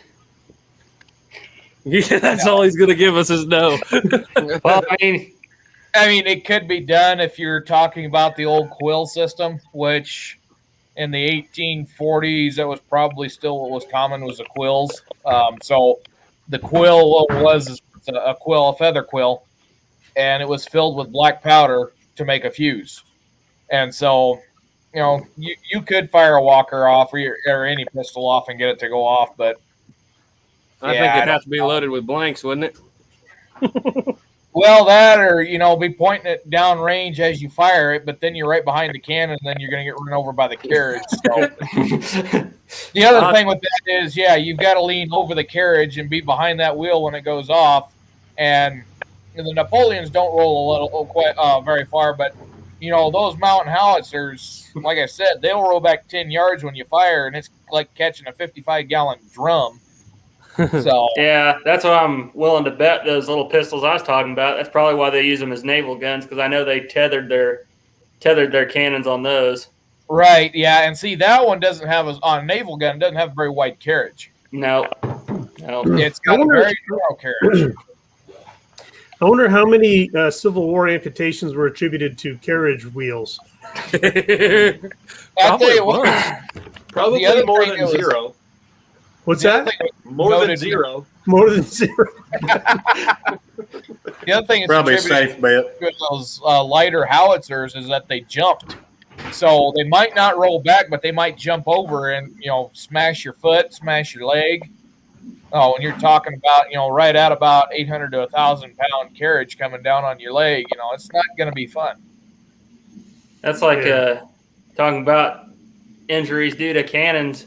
that's all he's going to give us is no. Well, I mean, it could be done if you're talking about the old quill system, which in the 1840s, that was probably still what was common was the quills. So the quill was a feather quill, and it was filled with black powder to make a fuse. And so, you could fire a Walker off or any pistol off and get it to go off, but I think it'd have to be loaded with blanks, wouldn't it? Well, that or, be pointing it down range as you fire it, but then you're right behind the cannon, and then you're going to get run over by the carriage. So. The other thing with that is, you've got to lean over the carriage and be behind that wheel when it goes off. And the Napoleons don't roll quite very far, but, those mountain howitzers, like I said, they'll roll back 10 yards when you fire, and it's like catching a 55-gallon drum. So yeah, that's what I'm willing to bet. Those little pistols I was talking about, that's probably why they use them as naval guns, because I know they tethered their cannons on those. Right, yeah, and see, that one doesn't have on a naval gun. It doesn't have a very wide carriage. No. It's got a very narrow carriage. I wonder how many Civil War amputations were attributed to carriage wheels. I'll tell you what. Probably more than zero. What's that? More than zero. More than zero. The other thing is probably a safe bet. With those lighter howitzers is that they jumped. So they might not roll back, but they might jump over and, smash your foot, smash your leg. Oh, and you're talking about, right at about 800 to 1,000 pound carriage coming down on your leg. It's not going to be fun. That's like talking about injuries due to cannons.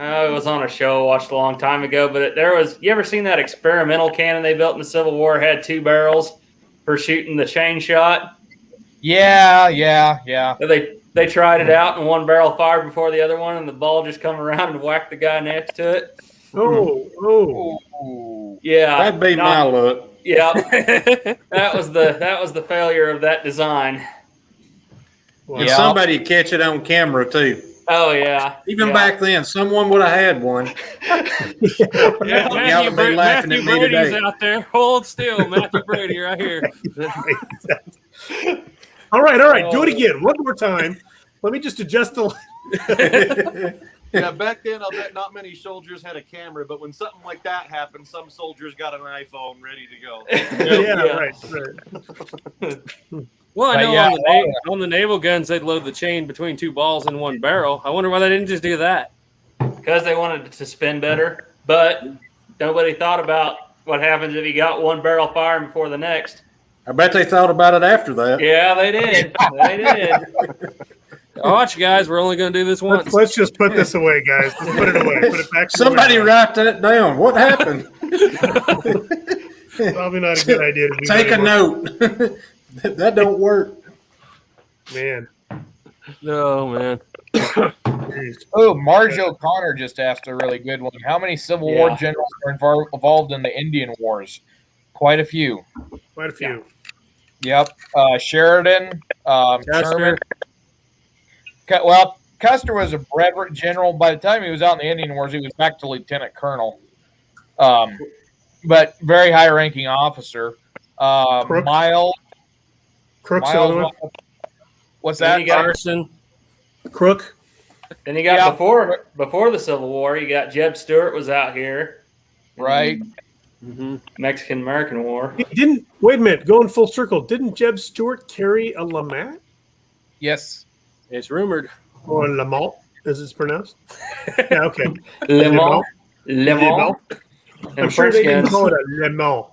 It was on a show I watched a long time ago, but you ever seen that experimental cannon they built in the Civil War? It had 2 barrels for shooting the chain shot. Yeah. they tried it out and one barrel fired before the other one, and the ball just come around and whacked the guy next to it. Ooh. Yeah, That'd be my luck. Yeah, that was the failure of that design. And somebody catch it on camera too. Oh yeah. Even back then, someone would have had one. Matthew Brady's out there. Hold still, Matthew Brady, right here. All right. Do it again. One more time. Let me just adjust the. Yeah, back then, I'll bet not many soldiers had a camera, but when something like that happened, some soldiers got an iPhone ready to go. Right. Well, I know on the naval guns, they'd load the chain between two balls in one barrel. I wonder why they didn't just do that. Because they wanted it to spin better, but nobody thought about what happens if you got one barrel firing before the next. I bet they thought about it after that. Yeah, they did. They did. Watch, guys. We're only going to do this once. Let's just put this away, guys. Let's put it away. Put it back. Somebody write that down. What happened? Probably not a good idea to do. Take a note. That don't work. Man. No, man. Oh, Marge O'Connor just asked a really good one. How many Civil War generals were involved in the Indian Wars? Quite a few. Quite a few. Yep. Sheridan, Sherman. Custer was a brevet general. By the time he was out in the Indian Wars, he was back to lieutenant colonel. But very high-ranking officer. Miles. Crook's what's that? Carson. Crook. Then you got before the Civil War, you got Jeb Stuart was out here. Right. Mm-hmm. Mexican-American War. Wait a minute, going full circle. Didn't Jeb Stuart carry a Lamont? Yes. It's rumored. Or Lamont, as it's pronounced? Yeah, okay. Lemont. I'm sure they didn't call it a Lemont.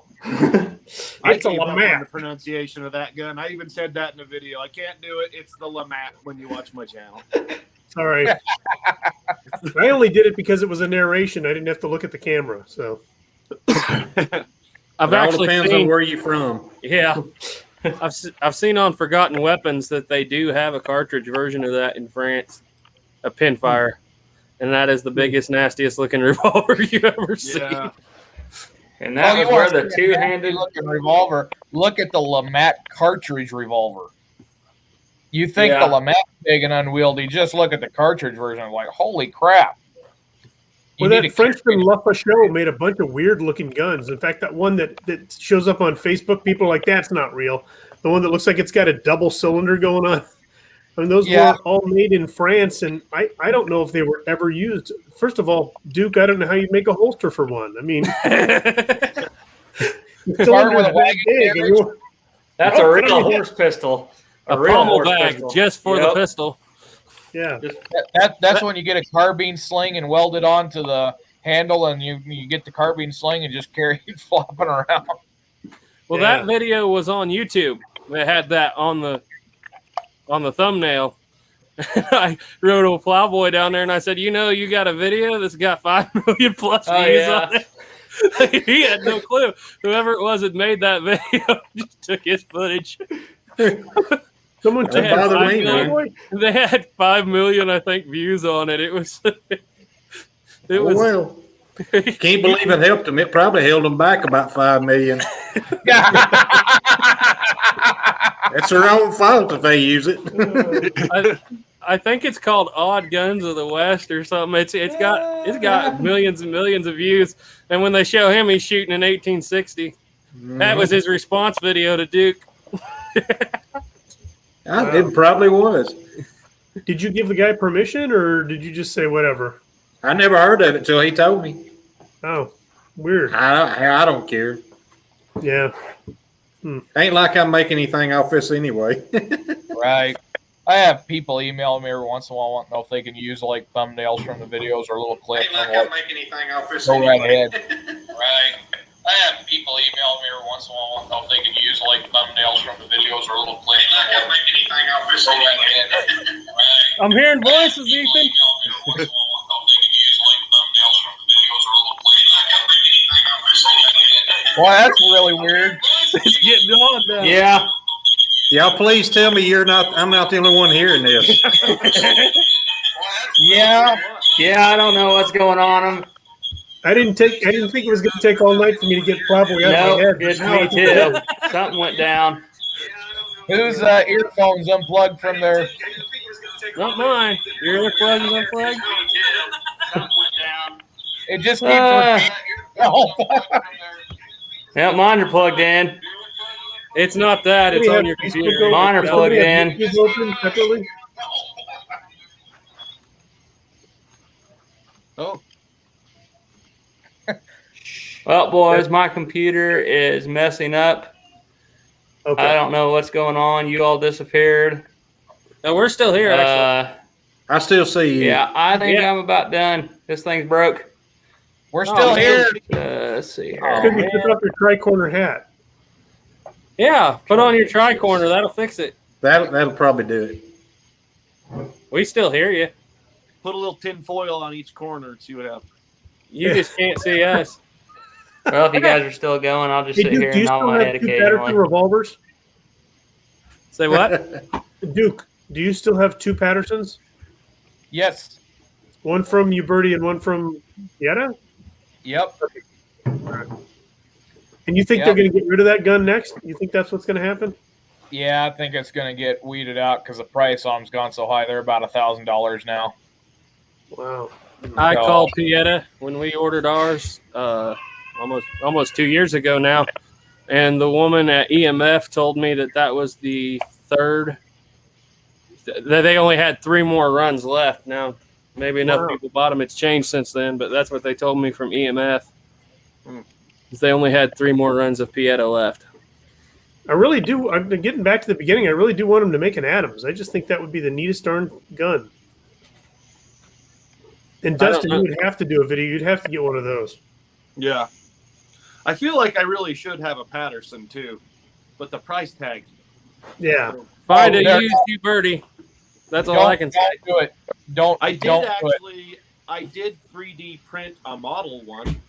I came up with the pronunciation of that gun. I even said that in the video. I can't do it. It's the Lamont when you watch my channel. Sorry. I only did it because it was a narration. I didn't have to look at the camera. So I've actually depends on where you're from. Yeah. I've seen on Forgotten Weapons that they do have a cartridge version of that in France, a pinfire, and that is the biggest, nastiest looking revolver you've ever seen. And that was where the two-handed looking revolver. Look at the Lamont cartridge revolver. You think the Lamont big and unwieldy? Just look at the cartridge version. Like, holy crap! Well, that Frenchman Lafachaux made a bunch of weird-looking guns. In fact, that one that shows up on Facebook, people are like, that's not real. The one that looks like it's got a double cylinder going on. I mean, those were all made in France, and I don't know if they were ever used. First of all, Duke, I don't know how you make a holster for one. I mean, that's a real horse pistol. A pommel bag just for the pistol. Yeah, that's when you get a carbine sling and weld it onto the handle, and you get the carbine sling and just carry it flopping around. Well, that video was on YouTube. They had that on the thumbnail. I wrote a Plowboy down there, and I said, you got a video that's got 5 million plus views on it. He had no clue. Whoever it was that made that video just took his footage. Someone took They had 5 million, I think, views on it. It was. Well, can't believe it helped them. It probably held them back about 5 million. It's their own fault if they use it. I think it's called Odd Guns of the West or something. It's got millions and millions of views. And when they show him, he's shooting in 1860. That was his response video to Duke. It probably was. Did you give the guy permission, or did you just say whatever? I never heard of it till he told me. Oh, weird. I don't care. Yeah. Ain't like I make anything off this anyway. Right. I have people email me every once in a while wanting to know if they can use like thumbnails from the videos or little clips. Ain't like I make anything off this Go anyway. right ahead. Right. I have people email me every once in a while wanting to know if they can use like thumbnails from the videos or little clips. Ain't like I make anything off this anyway. I'm hearing voices, Ethan. Well, that's really weird. It's getting on now. Yeah. Y'all please tell me I'm not the only one hearing this. Yeah. Yeah, I don't know what's going on. I didn't think it was going to take all night for me to get Plowboy out of my head. Nope, it's Now me I think it too. is. Something went down. Whose earphones unplugged from their? Not mine. Your earplugs unplugged? Something went down. It just keeps. Yeah, mine are plugged in. It's not that. It's on your computer. Mine are Does plugged somebody have in. YouTube open separately? Oh, Well, boys, my computer is messing up. Okay. I don't know what's going on. You all disappeared. No, we're still here, actually. I still see you. Yeah, I think Yeah. I'm about done. This thing's broke. We're still here. Let's see here. Because you took off your tri-corner hat. Yeah, put on your tri-corner. That'll fix it. That'll probably do it. We still hear you. put a little tin foil on each corner and see what happens. You just can't see us. Well, if you guys are still going, I'll just Hey, sit Duke, here do you and nod still my head have two Patterson occasionally. revolvers? Say what? Duke, do you still have two Pattersons? Yes. One from Uberti and one from Yetta? Yep. And you think they're going to get rid of that gun next? You think that's what's going to happen? Yeah, I think it's going to get weeded out because the price on them's gone so high. They're about $1,000 now. Wow. I So- called Pieta when we ordered ours almost 2 years ago now, and the woman at EMF told me that was the third. That they only had 3 more runs left. Now, maybe enough people bought them. It's changed since then, but that's what they told me from EMF. They only had 3 more runs of Pieta left. I really do. I've been getting back to the beginning. I really do want them to make an Adams. I just think that would be the neatest darn gun. And Dustin, you would have to do a video. You'd have to get one of those. Yeah. I feel like I really should have a Patterson too, but the price tag. Yeah. Find Oh, a there- used Uberti. That's all I can say. Don't do it. Don't. I did don't do it. actually. I did 3D print a model one.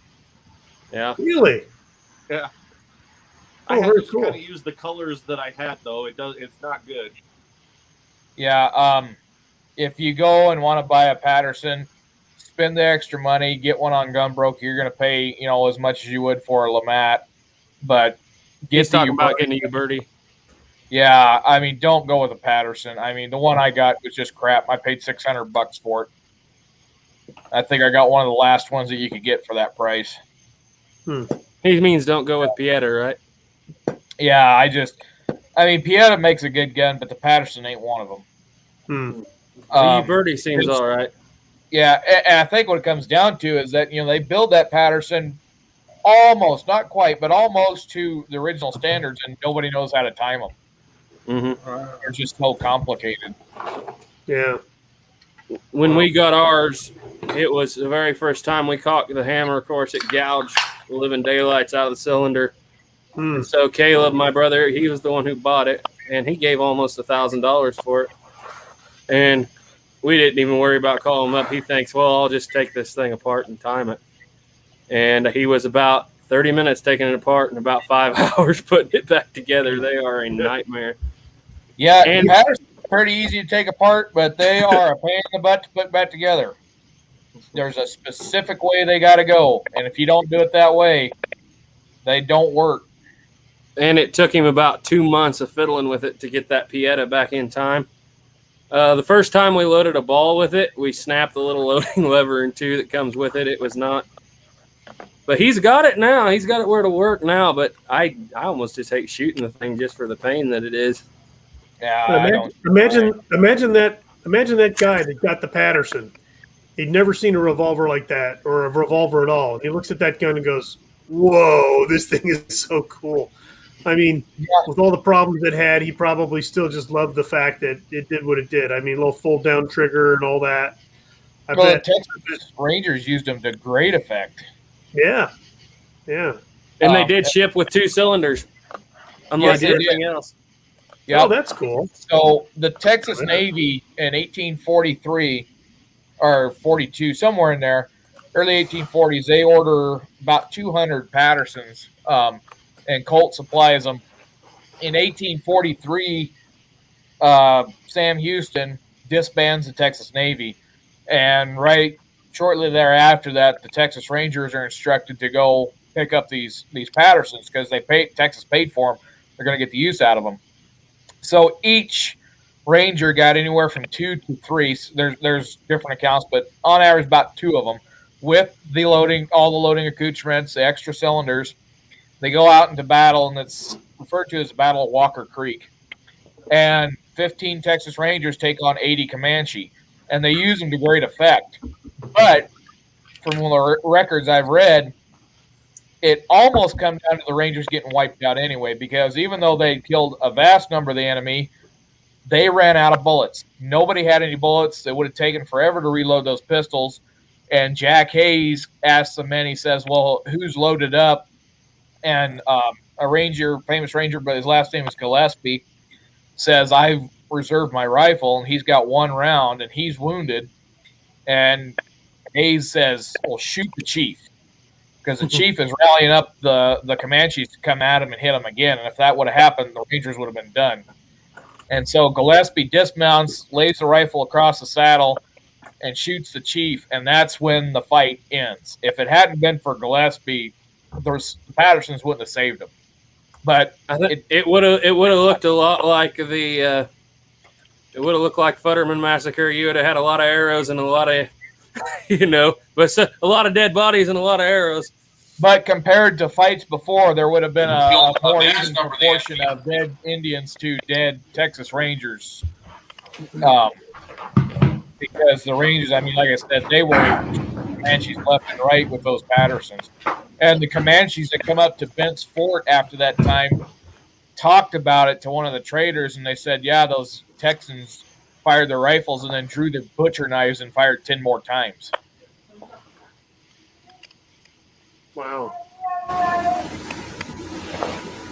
Yeah. Really? Yeah. Oh, I had very to cool. kind of use the colors that I had though. It's not good. Yeah. If you go and want to buy a Patterson, spend the extra money, get one on Gunbroker. You're going to pay, as much as you would for a Lamat, but He's the talking about Uberti. getting a Uberti. Yeah, I mean, don't go with a Patterson. I mean, the one I got was just crap. I paid $600 for it. I think I got one of the last ones that you could get for that price. He means don't go with Pieta, right? Yeah, I mean, Pieta makes a good gun, but the Patterson ain't one of them. The Uberti seems all right. Yeah, and I think what it comes down to is that, they build that Patterson almost, not quite, but almost to the original standards, and nobody knows how to time them. They're just so complicated. Yeah. When we got ours, it was the very first time we cocked the hammer. Of course, it gouged the living daylights out of the cylinder. So Caleb, my brother, he was the one who bought it, and he gave almost $1,000 for it. And we didn't even worry about calling him up. He thinks, well, I'll just take this thing apart and time it. And he was about 30 minutes taking it apart and about 5 hours putting it back together. They are a nightmare. Yeah, And- Patterson's pretty easy to take apart, but they are a pain in the butt to put back together. There's a specific way they got to go, and if you don't do it that way, they don't work. And it took him about 2 months of fiddling with it to get that Pieta back in time. The first time we loaded a ball with it, we snapped the little loading lever in two that comes with it. It was not. But he's got it now. He's got it where to work now. But I almost just hate shooting the thing just for the pain that it is. Yeah, I don't. Imagine that guy that got the Patterson. He'd never seen a revolver like that or a revolver at all. He looks at that gun and goes, "Whoa, this thing is so cool." I mean, with all the problems it had, he probably still just loved the fact that it did what it did. I mean, a little fold down trigger and all that. I Well, the bet. Texas Rangers used them to great effect. Yeah. Yeah. And they did ship with 2 cylinders, unlike Yes, they everything did. else. Yeah. Oh, that's cool. So the Texas Navy in 1843 or 42, somewhere in there, early 1840s, they order about 200 Pattersons, and Colt supplies them. in 1843, Sam Houston disbands the Texas Navy, and right shortly thereafter that, the Texas Rangers are instructed to go pick up these Pattersons because Texas paid for them. They're going to get the use out of them. So each Ranger got anywhere from 2 to 3. There's different accounts, but on average about 2 of them with all the loading accoutrements, the extra cylinders. They go out into battle, and it's referred to as the Battle of Walker Creek. And 15 Texas Rangers take on 80 Comanche, and they use them to great effect. But from the records I've read, it almost comes down to the Rangers getting wiped out anyway, because even though they killed a vast number of the enemy, they ran out of bullets. Nobody had any bullets. It would have taken forever to reload those pistols. And Jack Hayes asks the men, he says, well, who's loaded up? And a Ranger, famous Ranger, but his last name is Gillespie, says, I've reserved my rifle, and he's got 1 round, and he's wounded. And Hayes says, well, shoot the chief, because the chief is rallying up the Comanches to come at him and hit him again. And if that would have happened, the Rangers would have been done. And so Gillespie dismounts, lays the rifle across the saddle, and shoots the chief, and that's when the fight ends. If it hadn't been for Gillespie, the Pattersons wouldn't have saved him. But it would have looked a lot like it would have looked like Futterman Massacre. You would have had a lot of arrows and a lot of but a lot of dead bodies and a lot of arrows. But compared to fights before, there would have been a more even proportion of dead Indians to dead Texas Rangers. Because the Rangers, I mean, like I said, they were Comanches left and right with those Pattersons. And the Comanches that come up to Bent's Fort after that time talked about it to one of the traders, and they said, yeah, those Texans fired their rifles and then drew their butcher knives and fired 10 more times. Wow.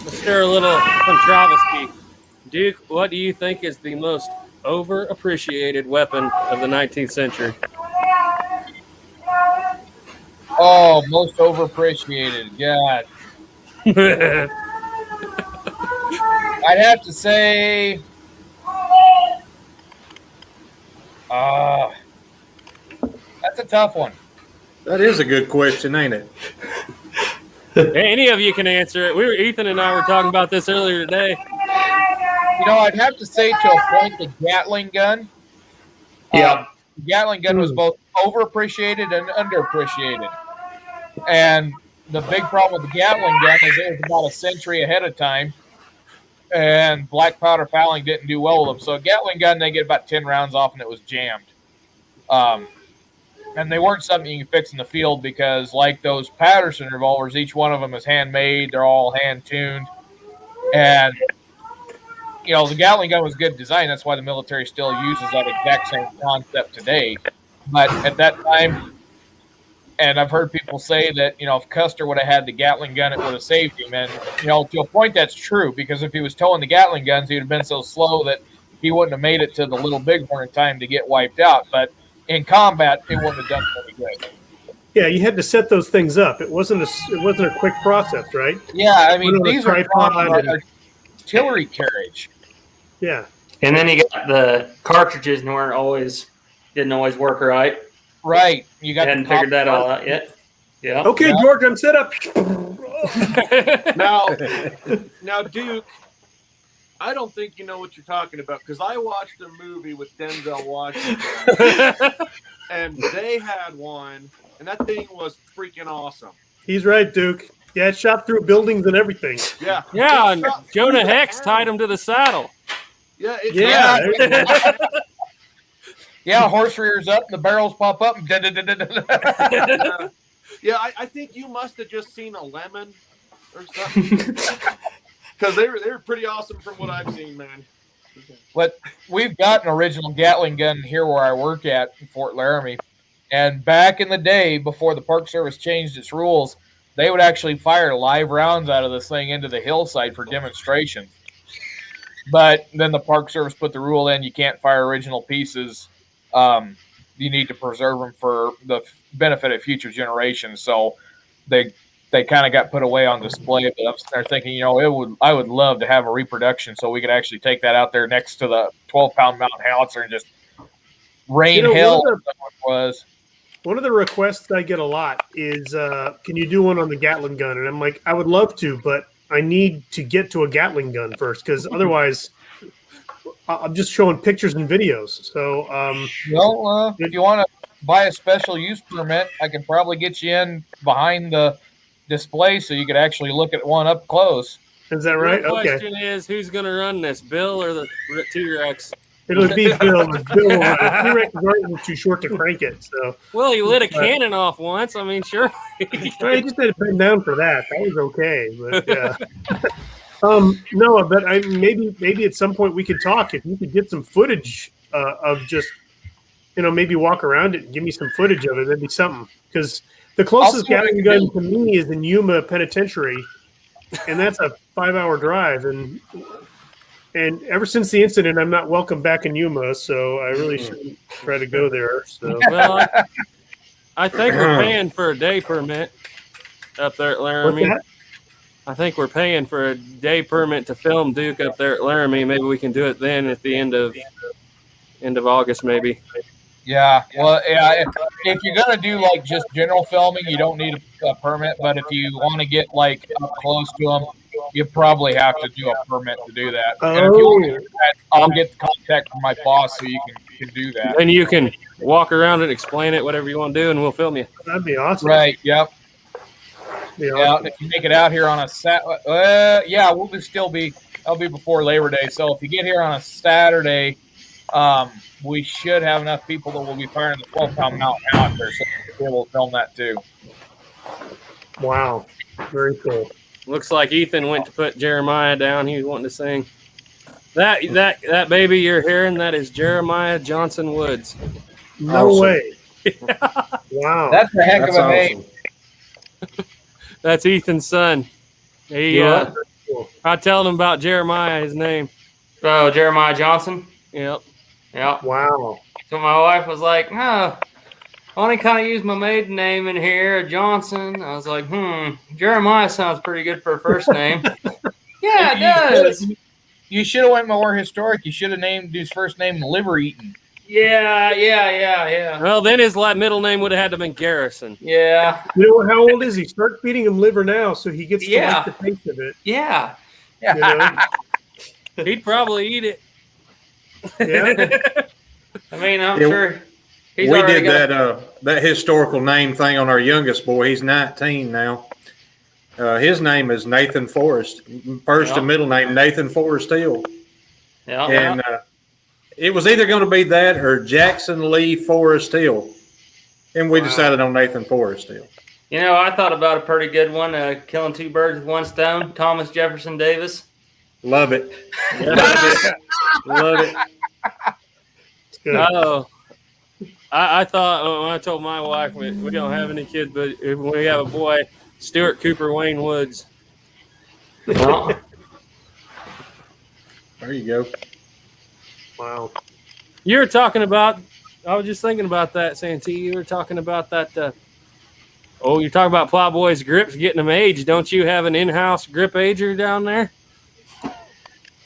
Let's share a little controversy. Duke, what do you think is the most overappreciated weapon of the 19th century? Oh, most overappreciated. God. I'd have to say that's a tough one. That is a good question, ain't it? Any of you can answer it. Ethan and I were talking about this earlier today. I'd have to say to a point the Gatling gun. Yeah. The Gatling gun was both overappreciated and underappreciated. And the big problem with the Gatling gun is it was about a century ahead of time, and black powder fouling didn't do well with them. So a Gatling gun, they get about 10 rounds off, and it was jammed. And they weren't something you can fix in the field because, like those Patterson revolvers, each one of them is handmade. They're all hand-tuned. And, the Gatling gun was good design. That's why the military still uses that exact same concept today. But at that time, and I've heard people say that, if Custer would have had the Gatling gun, it would have saved him. And, to a point, that's true, because if he was towing the Gatling guns, he would have been so slow that he wouldn't have made it to the Little Bighorn in time to get wiped out. But in combat, it wouldn't have done any good. Yeah, you had to set those things up. It wasn't a quick process, right? Yeah, I mean, these are artillery carriage. Yeah. And then you got the cartridges didn't always work right. Right. You hadn't figured that all out yet. Yeah. Okay, Yeah. George, I'm set up. Now, Duke, I don't think you know what you're talking about, because I watched a movie with Denzel Washington, and they had one, and that thing was freaking awesome. He's right, Duke. Yeah, it shot through buildings and everything. Yeah. Yeah, and Jonah Hex tied him to the saddle. Yeah. Yeah, horse rears up, the barrels pop up. Yeah, I think you must have just seen a lemon or something. Because they were pretty awesome from what I've seen, man. But we've got an original Gatling gun here where I work at in Fort Laramie. And back in the day, before the Park Service changed its rules, they would actually fire live rounds out of this thing into the hillside for demonstration. But then the Park Service put the rule in, you can't fire original pieces. You need to preserve them for the benefit of future generations. So they they kind of got put away on display. But I'm sitting there thinking, I would love to have a reproduction so we could actually take that out there next to the 12-pound mountain howitzer and just rain hell like it was. One of the requests I get a lot is, can you do one on the Gatling gun? And I'm like, I would love to, but I need to get to a Gatling gun first, because otherwise I'm just showing pictures and videos. So, if you want to buy a special use permit, I can probably get you in behind the display so you could actually look at one up close. Is that right? The question is, who's going to run this, Bill or the T-Rex? It'll be Bill. The T-Rex was too short to crank it. So, well, he lit a cannon off once. I mean, sure. Well, he just had to bend down for that. That was okay. But yeah. No, but maybe at some point we could talk. If you could get some footage of just, maybe walk around it and give me some footage of it, that'd be something. Because the closest Gatling gun to me is in Yuma Penitentiary, and that's a 5-hour drive. And ever since the incident, I'm not welcome back in Yuma, so I really shouldn't try to go there. So, well, I think we're paying for a day permit up there at Laramie. I think we're paying for a day permit to film Duke up there at Laramie. Maybe we can do it then at the end of August, maybe. Yeah. Well, yeah. If you're gonna do like just general filming, you don't need a permit. But if you want to get like up close to them, you probably have to do a permit to do that. And if you want to do that, I'll get the contact from my boss so you can do that. And you can walk around and explain it, whatever you want to do, and we'll film you. That'd be awesome. Right. Yep. Yeah. Awesome. If you make it out here on a I'll be before Labor Day. So if you get here on a Saturday, we should have enough people that will be firing the 12-pound mountain out there, so we'll be able to film that too. Wow. Very cool. Looks like Ethan went to put Jeremiah down. He was wanting to sing. That baby you're hearing, that is Jeremiah Johnson Woods. No awesome. way. Wow. That's a heck of a name. That's Ethan's son. I told him about Jeremiah, his name. Oh, Jeremiah Johnson? Yep. Wow. So my wife was like, I only kind of use my maiden name in here, Johnson. I was like, Jeremiah sounds pretty good for a first name. Yeah, it does. You should have went more historic. You should have named his first name Liver Eaton. Yeah. Well, then his middle name would have had to have been Garrison. Yeah. You know how old is he? Start feeding him liver now so he gets to like the taste of it. Yeah. You know? He'd probably eat it. Yeah. I mean, I'm sure we did that historical name thing on our youngest boy. He's 19 now. His name is Nathan Forrest. First and middle name Nathan Forrest Hill. Yeah. And it was either going to be that or Jackson Lee Forrest Hill, and we decided on Nathan Forrest Hill. You know, I thought about a pretty good one, killing two birds with one stone. Thomas Jefferson Davis. Love it. Love it. Oh, I thought when I told my wife we don't have any kids, but if we have a boy, Stuart Cooper Wayne Woods. There you go. Wow. You were talking about, I was just thinking about that, Santee. You were talking about that. You're talking about Plowboy's grips, getting them aged. Don't you have an in-house grip ager down there?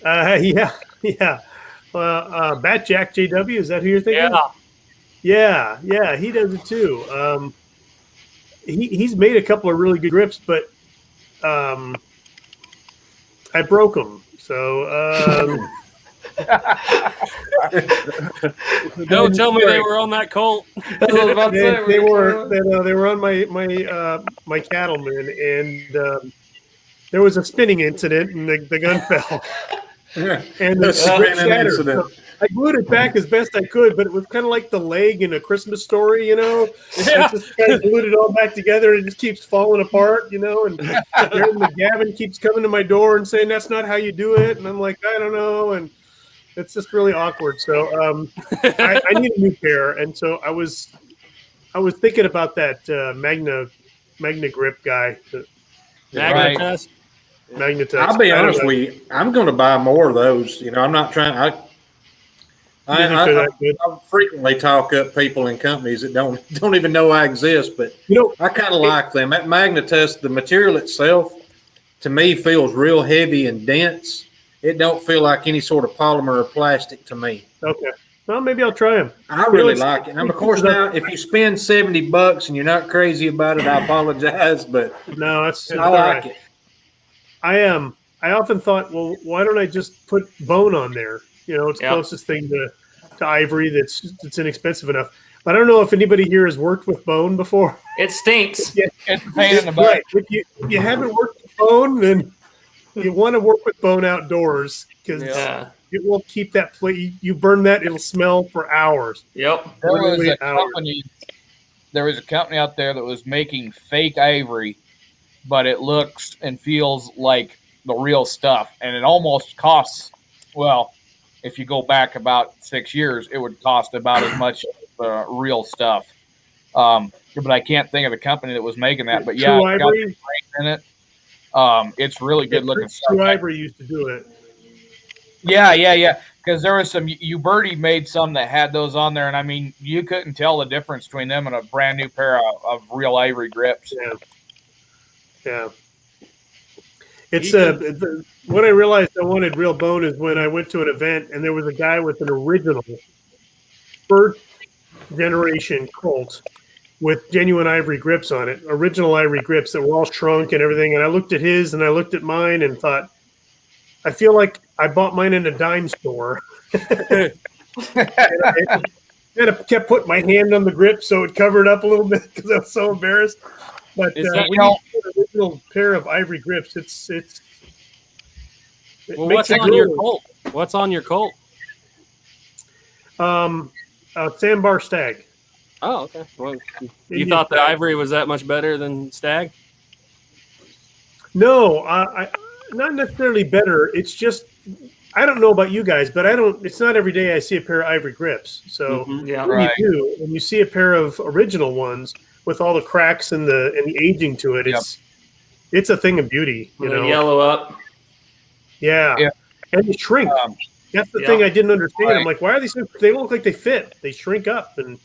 Yeah. Bat Jack JW, is that who you're thinking? Yeah, he does it too. He's made a couple of really good grips, but I broke them. So don't tell me they were on that colt. They were on my cattleman, and there was a spinning incident, and the gun fell. And the spinning incident. So I glued it back as best I could, but it was kind of like the leg in A Christmas Story, I just kind of glued it all back together, and it just keeps falling apart, And Aaron McGavin keeps coming to my door and saying, "That's not how you do it," and I'm like, "I don't know," and it's just really awkward. So I need a new pair, and so I was thinking about that Magna grip guy. Magnetus. Magnetus. I'll be honest with you. I'm going to buy more of those. I'm not trying. I frequently talk up people in companies that don't even know I exist, but I kind of like them. That Magnetust, the material itself, to me feels real heavy and dense. It don't feel like any sort of polymer or plastic to me. Okay. Well, maybe I'll try them. I really like it. And of course, now if you spend $70 and you're not crazy about it, I apologize, but no, that's I like it. I often thought, well, why don't I just put bone on there? It's the closest thing to ivory that's inexpensive enough. But I don't know if anybody here has worked with bone before. It stinks. It's a pain in the butt. Right. If you haven't worked with bone, then you want to work with bone outdoors because it will keep that plate. You burn that, it'll smell for hours. Yep. There was a company out there that was making fake ivory, but it looks and feels like the real stuff. And it almost costs, well, if you go back about 6 years, it would cost about as much as the real stuff. But I can't think of the company that was making that. But yeah, it's got the grain in it. It's really good looking stuff. True Ivory used to do it. Yeah. Because there was some, Uberti made some that had those on there, and I mean, you couldn't tell the difference between them and a brand new pair of real ivory grips. Yeah. It's when I realized I wanted real bone is when I went to an event and there was a guy with an original first generation Colt with genuine ivory grips on it, original ivory grips that were all shrunk and everything. And I looked at his and I looked at mine and thought, I feel like I bought mine in a dime store. And I kept putting my hand on the grip so it covered up a little bit because I was so embarrassed. But when you get an original pair of ivory grips, what's on your Colt? What's on your Colt? Sandbar Stag. Oh, okay. Well, you thought the ivory was that much better than Stag? No, I not necessarily better. It's just I don't know about you guys, but it's not every day I see a pair of ivory grips. So when you do, and you see a pair of original ones with all the cracks and the aging to it, it's a thing of beauty. They yellow up. Yeah. And they shrink. That's the thing I didn't understand. I'm like, why are these? They don't look like they fit. They shrink up and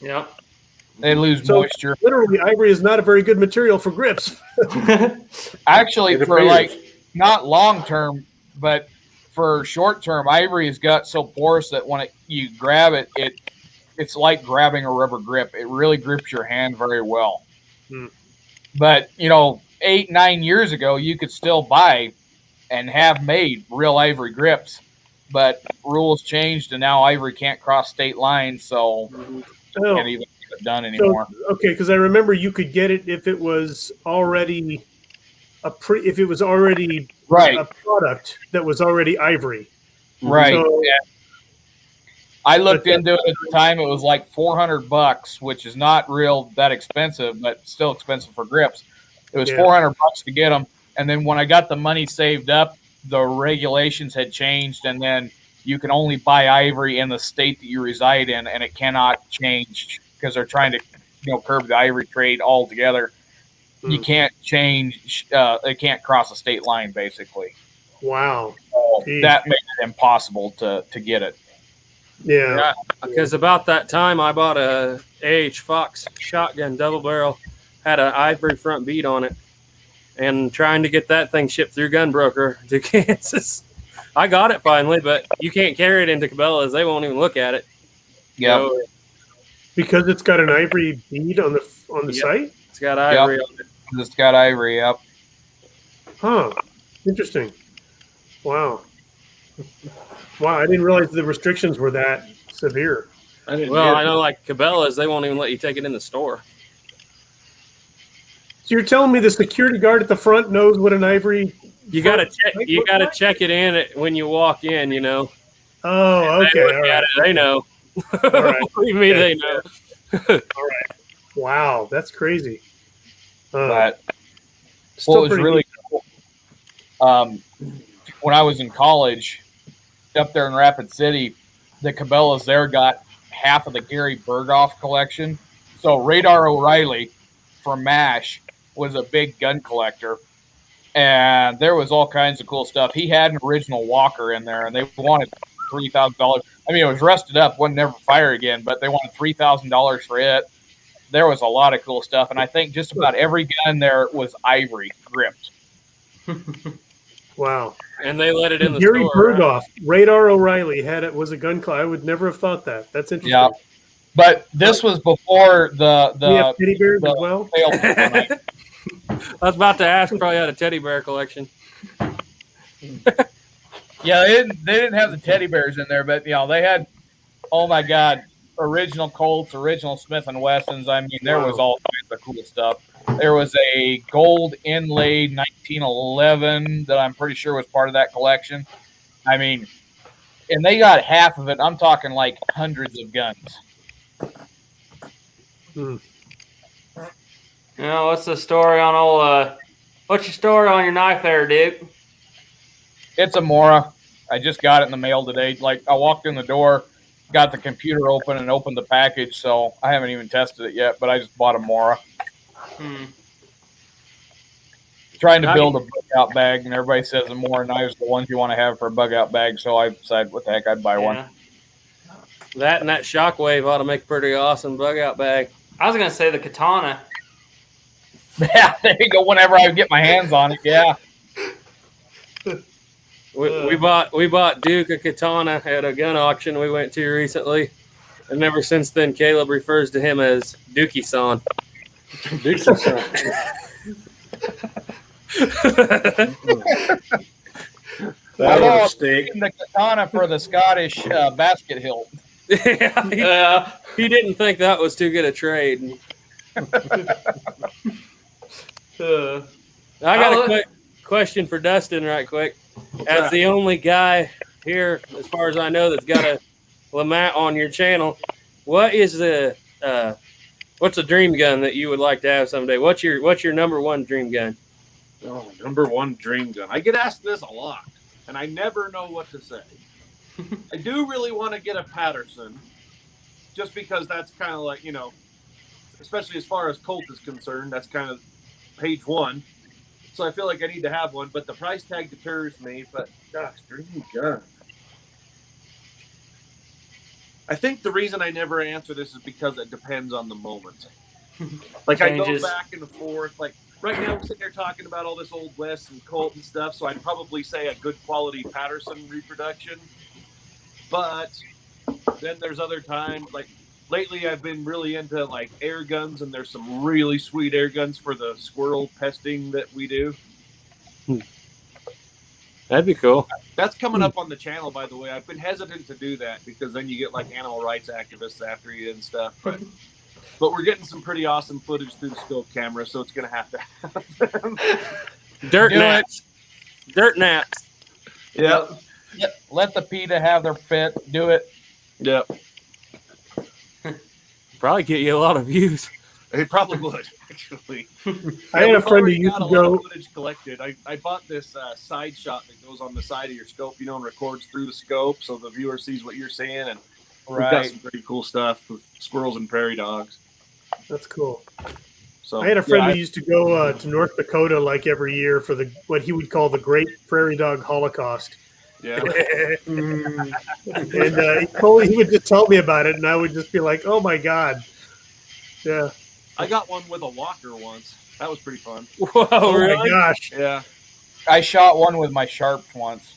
they lose moisture. Literally, ivory is not a very good material for grips. Actually, for like not long term, but for short term, ivory has got so porous that when you grab it, it's like grabbing a rubber grip. It really grips your hand very well. But 8-9 years ago, you could still buy and have made real ivory grips, but rules changed and now ivory can't cross state lines, so can't even get it done anymore. Okay, because I remember you could get it if it was already a product that was already ivory. Right. So, I looked into it at the time. It was like $400, which is not that expensive, but still expensive for grips. It was $400 to get them. And then when I got the money saved up, the regulations had changed, and then you can only buy ivory in the state that you reside in, and it cannot change because they're trying to, curb the ivory trade altogether. You can't change. It can't cross a state line, basically. Wow. So that made it impossible to get it. Yeah. Because about that time, I bought a A.H. Fox shotgun double barrel, had an ivory front bead on it, and trying to get that thing shipped through Gunbroker to Kansas. I got it finally, but you can't carry it into Cabela's. They won't even look at it. Yeah. So, because it's got an ivory bead on the site? It's got ivory on it. It's got ivory, yep. Huh. Interesting. Wow. Wow, I didn't realize the restrictions were that severe. I know like Cabela's, they won't even let you take it in the store. So you're telling me the security guard at the front knows what an ivory? You gotta check it in when you walk in. Oh, okay. All right. They know. All right. Believe me, they know. All right. Wow, that's crazy. But what was really cool, when I was in college up there in Rapid City, the Cabela's there got half of the Gary Berghoff collection. So Radar O'Reilly from MASH was a big gun collector, and there was all kinds of cool stuff. He had an original Walker in there, and they wanted $3,000. I mean, it was rusted up, wouldn't never fire again, but they wanted $3,000 for it. There was a lot of cool stuff, and I think just about every gun there was ivory gripped. Wow. And they let it in the Gary store. Right? Berghoff, Radar O'Reilly was a gun club. I would never have thought that. That's interesting. Yeah. But this was before the we have teddy bears as well. I was about to ask, probably had a teddy bear collection. Yeah, they didn't have the teddy bears in there, but they had, oh my God, original Colts, original Smith and Wessons. I mean, there was all kinds of cool stuff. There was a gold inlaid 1911 that I'm pretty sure was part of that collection. I mean, and they got half of it. I'm talking like hundreds of guns. What's the story on old? What's your story on your knife there, Duke? It's a Mora. I just got it in the mail today. Like, I walked in the door, got the computer open, and opened the package. So I haven't even tested it yet, but I just bought a Mora. Trying to build a bug out bag, and everybody says the Mora knives are the ones you want to have for a bug out bag. So I decided, what the heck, I'd buy one. That and that Shockwave ought to make a pretty awesome bug out bag. I was gonna say the katana. Yeah, there you go. Whenever I get my hands on it, yeah. We bought Duke a katana at a gun auction we went to recently, and ever since then Caleb refers to him as Dukey-san. Dukey-san. That was a stick. The katana for the Scottish basket hilt. Yeah, he didn't think that was too good a trade. I got a quick question for Dustin right quick. As the only guy here, as far as I know, that's got a LeMat on your channel, what's a dream gun that you would like to have someday? What's your number one dream gun? Oh, number one dream gun. I get asked this a lot, and I never know what to say. I do really want to get a Patterson, just because that's kind of like, especially as far as Colt is concerned, that's kind of page one. So I feel like I need to have one, but the price tag deters me. But gosh, dream gun. I think the reason I never answer this is because it depends on the moment. Like, I go back and forth. Like, right now, I'm sitting there talking about all this Old West and Colt and stuff, so I'd probably say a good quality Patterson reproduction. But then there's other times, like, lately I've been really into, like, air guns, and there's some really sweet air guns for the squirrel pesting that we do. That'd be cool. That's coming up on the channel, by the way. I've been hesitant to do that because then you get, like, animal rights activists after you and stuff. But we're getting some pretty awesome footage through the scope camera, so it's going to have to happen. Dirt naps. Yep. Let the PETA have their fit. Do it. Yep. Probably get you a lot of views. It probably would, actually. I had a friend who used to go. Footage collected. I bought this side shot that goes on the side of your scope, and records through the scope, so the viewer sees what you're seeing. And we've got some pretty cool stuff with squirrels and prairie dogs. That's cool. So I had a friend who used to go to North Dakota like every year for what he would call the Great Prairie Dog Holocaust. Yeah. And he would just tell me about it, and I would just be like, "Oh my god!" Yeah. I got one with a walker once. That was pretty fun. Whoa! Oh really? my gosh! Yeah. I shot one with my Sharps once.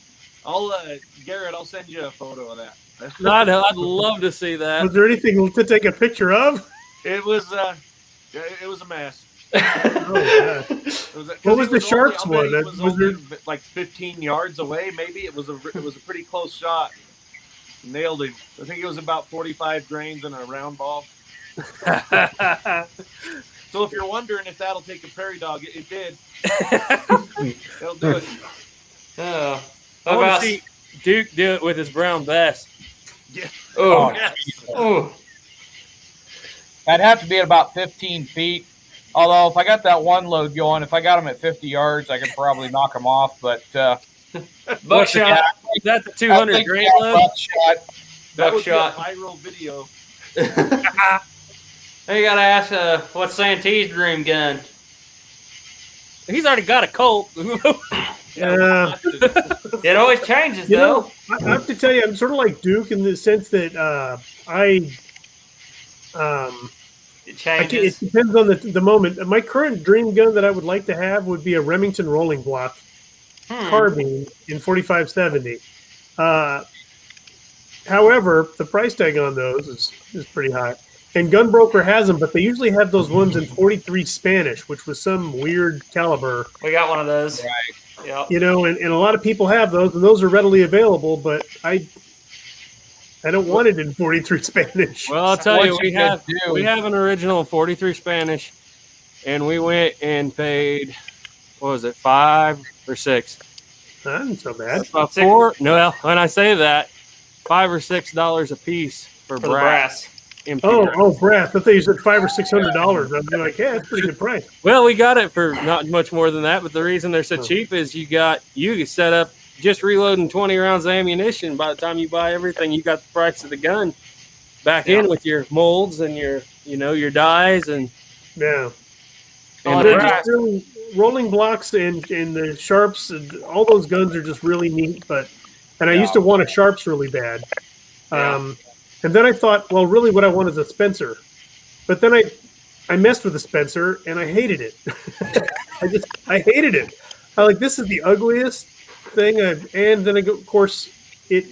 Garrett, I'll send you a photo of that. I'd love to see that. Was there anything to take a picture of? It was a mess. Oh, what was the Sharps one? Was there like 15 yards away? Maybe it was a pretty close shot. Nailed him. I think it was about 45 grains in a round ball. So if you're wondering if that'll take a prairie dog, it did. It'll do it. I want to see Duke do it with his brown vest. Yeah. Oh, yes. Oh. I'd have to be at about 15 feet. Although if I got that one load going, if I got them at 50 yards, I could probably knock them off. But buckshot. Is that the 200 grain load? Buckshot. That would be a viral video. You gotta ask, what's Santee's dream gun? He's already got a Colt. It always changes, You though. know, I have to tell you, I'm sort of like Duke in the sense that It it changes. depends on the moment. My current dream gun that I would like to have would be a Remington rolling block carbine in 4570. However, the price tag on those is pretty high. And Gunbroker has them, but they usually have those ones in 43 Spanish, which was some weird caliber. We got one of those. Right. Yep. You know, and a lot of people have those, and those are readily available, but I don't want it in 43 Spanish. Well, I'll tell What you, you could we do- have an original 43 Spanish, and we went and paid, what was it, 5 or 6? That isn't so bad. 4? No, when I say that, $5 or $6 a piece for For the brass. brass. empty Oh, brass. brass. I thought you said $500 or $600. I'd be like, yeah, that's a pretty good price. Well, we got it for not much more than that, but the reason they're so Oh. cheap is you can set up just reloading 20 rounds of ammunition. By the time you buy everything, you got the price of the gun back in with your molds and your dies and Yeah. and They're brass. just really, rolling blocks and the sharps, and all those guns are just really neat. And I used to want a sharps really bad. And then I thought, well, really what I want is a Spencer. But then I messed with the Spencer and I hated it. I hated it. I like, this is the ugliest thing. And then of course it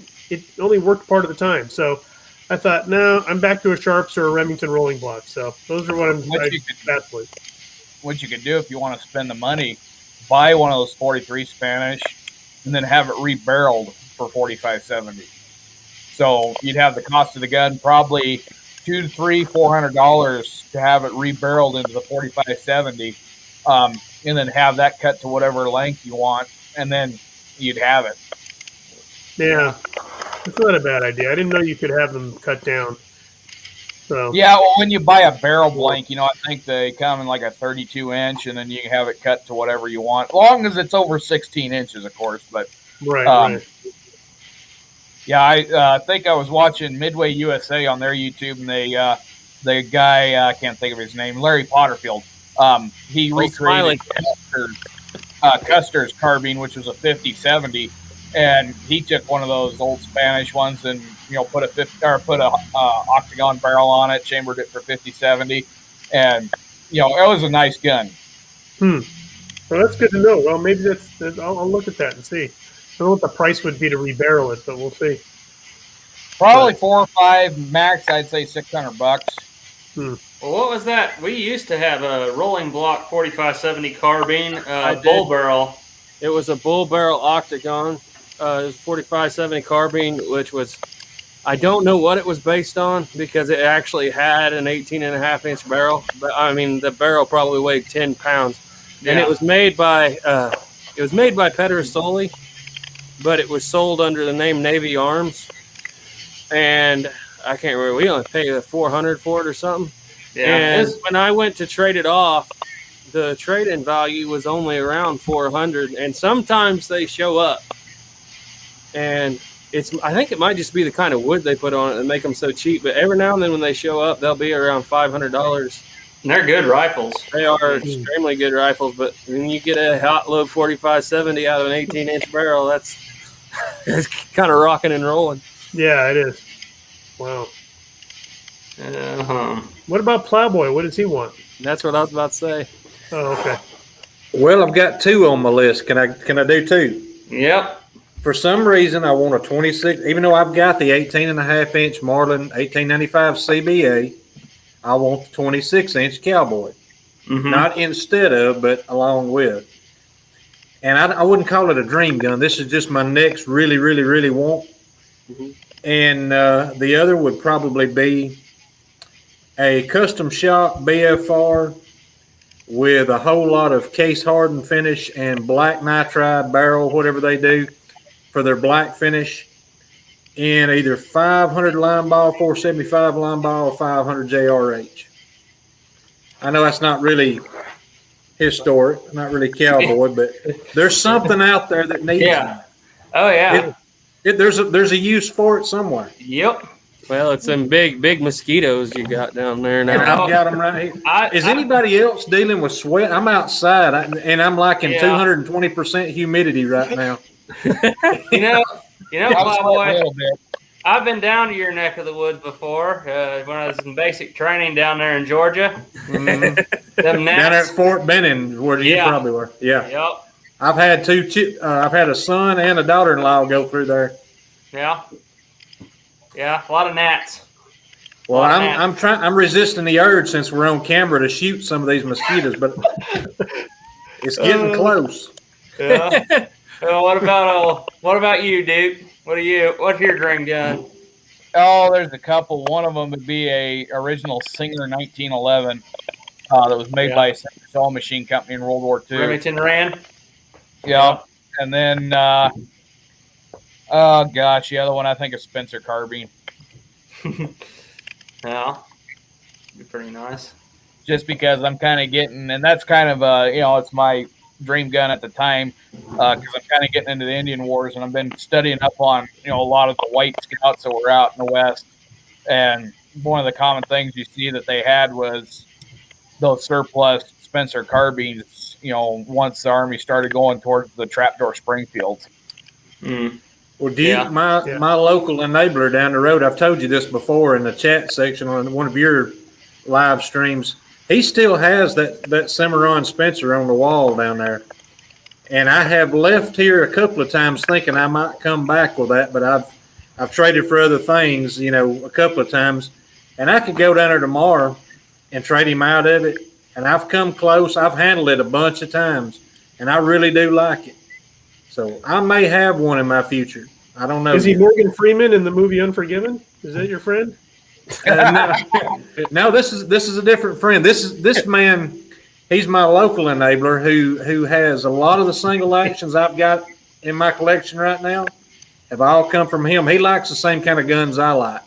only worked part of the time. So I thought, no, I'm back to a Sharps or a Remington rolling block. So those are what I'm best with. What you could do if you want to spend the money, buy one of those 43 Spanish and then have it rebarreled for $45.70. So you'd have the cost of the gun probably $200, $300, $400 to have it rebarreled into the 45.70, and then have that cut to whatever length you want, and then you'd have it. Yeah, it's not a bad idea. I didn't know you could have them cut down. So Yeah, well, when you buy a barrel blank, I think they come in like a 32 inch, and then you can have it cut to whatever you want, as long as it's over 16 inches, of course. But right. yeah, I think I was watching Midway USA on their YouTube, and the guy, I can't think of his name, Larry Potterfield, he recreated Custer's carbine, which was a 50-70, and he took one of those old Spanish ones and put a octagon barrel on it, chambered it for 50-70, and it was a nice gun. Well, that's good to know. Well, maybe I'll look at that and see. I don't know what the price would be to rebarrel it, but we'll see. Probably 4 or 5 max. I'd say $600. Well, what was that? We used to have a rolling block 4570 carbine bull barrel. It was a bull barrel octagon. It was 4570 carbine, which was, I don't know what it was based on because it actually had an 18.5-inch barrel. But I mean, the barrel probably weighed 10 pounds, and it was made by Pedersoli, but it was sold under the name Navy Arms, and I can't remember. We only paid $400 for it or something. Yeah. And when I went to trade it off, the trade-in value was only around $400, and sometimes they show up. And I think it might just be the kind of wood they put on it that make them so cheap. But every now and then when they show up, they'll be around $500. And they're good rifles. They are extremely good rifles. But when you get a hot load 4570 out of an 18-inch barrel, it's kind of rocking and rolling. Yeah, it is. Wow. What about Plowboy? What does he want? That's what I was about to say. Oh, okay. Well, I've got 2 on my list. Can I do 2? Yep. For some reason, I want a 26, even though I've got the 18.5-inch Marlin 1895 CBA, I want the 26-inch Cowboy. Not instead of, but along with. And I wouldn't call it a dream gun. This is just my next really, really, really want. And the other would probably be a custom shop BFR with a whole lot of case hardened finish and black nitride barrel, whatever they do for their black finish, in either 500 line ball, 475 line ball, or 500 JRH. I know that's not really historic, not really cowboy, but there's something out there that needs it. Oh yeah. There's a use for it somewhere. Yep. Well, it's them big mosquitoes you got down there And now. I've got them right here. Is anybody else dealing with sweat? I'm outside, and I'm like in 220% humidity right now. You know, I'm sweating a Plowboy, little bit. I've been down to your neck of the woods before when I was in basic training down there in Georgia. Mhm. Them Down there gnats. at Fort Benning, where you probably were. Yeah. Yep. I've had I've had a son and a daughter-in-law go through there. Yeah. Yeah. A lot of gnats. Well, I'm resisting the urge since we're on camera to shoot some of these mosquitoes, but it's getting close. Yeah. What about you, Duke? What's your dream gun? Oh, there's a couple. One of them would be a original Singer 1911 that was made by a saw machine company in World War II. Remington Rand. Yeah. And then, oh gosh, the other one I think is Spencer carbine. Yeah, be pretty nice. Just because I'm kind of getting, and that's kind of it's my dream gun at the time, because I'm kind of getting into the Indian Wars, and I've been studying up on a lot of the white scouts that were out in the West, and one of the common things you see that they had was those surplus Spencer carbines. Once the Army started going towards the trapdoor Springfields. Mm. Well, my local enabler down the road, I've told you this before in the chat section on one of your live streams, he still has that Cimarron Spencer on the wall down there. And I have left here a couple of times thinking I might come back with that, but I've traded for other things, a couple of times. And I could go down there tomorrow and trade him out of it. And I've come close. I've handled it a bunch of times, and I really do like it. So I may have one in my future. I don't know. Is he Morgan Freeman in the movie Unforgiven? Is that your friend? No, this is a different friend. This man, he's my local enabler who has a lot of the single actions I've got in my collection right now have all come from him. He likes the same kind of guns I like.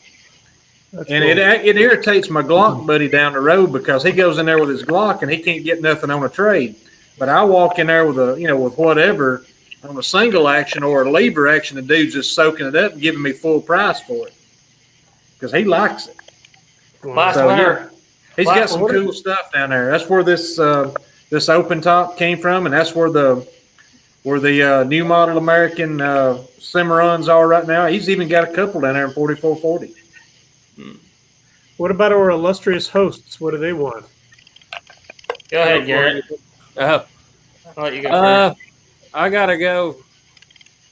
That's and cool. It irritates my Glock buddy down the road because he goes in there with his Glock and he can't get nothing on a trade. But I walk in there with with whatever on a single action or a lever action, the dude's just soaking it up and giving me full price for it because he likes it. He's got some cool stuff down there. That's where this open top came from, and that's where the new model American Cimarrons are right now. He's even got a couple down there in 4440. What about our illustrious hosts? What do they want? Go ahead, Garrett. I'll let you go first. I gotta go.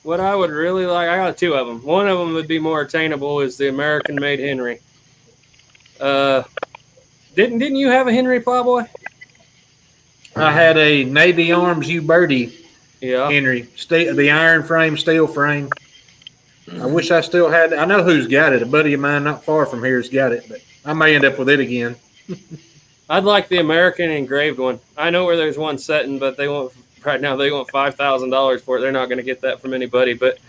What I would really like, I got two of them. One of them would be more attainable, is the American-made Henry. Didn't you have a Henry, Plowboy? I had a Navy Arms Uberti Henry, the iron frame, steel frame. I wish I still had it. I know who's got it. A buddy of mine not far from here has got it, but I may end up with it again. I'd like the American engraved one. I know where there's one setting, but they want $5,000 for it. They're not going to get that from anybody. But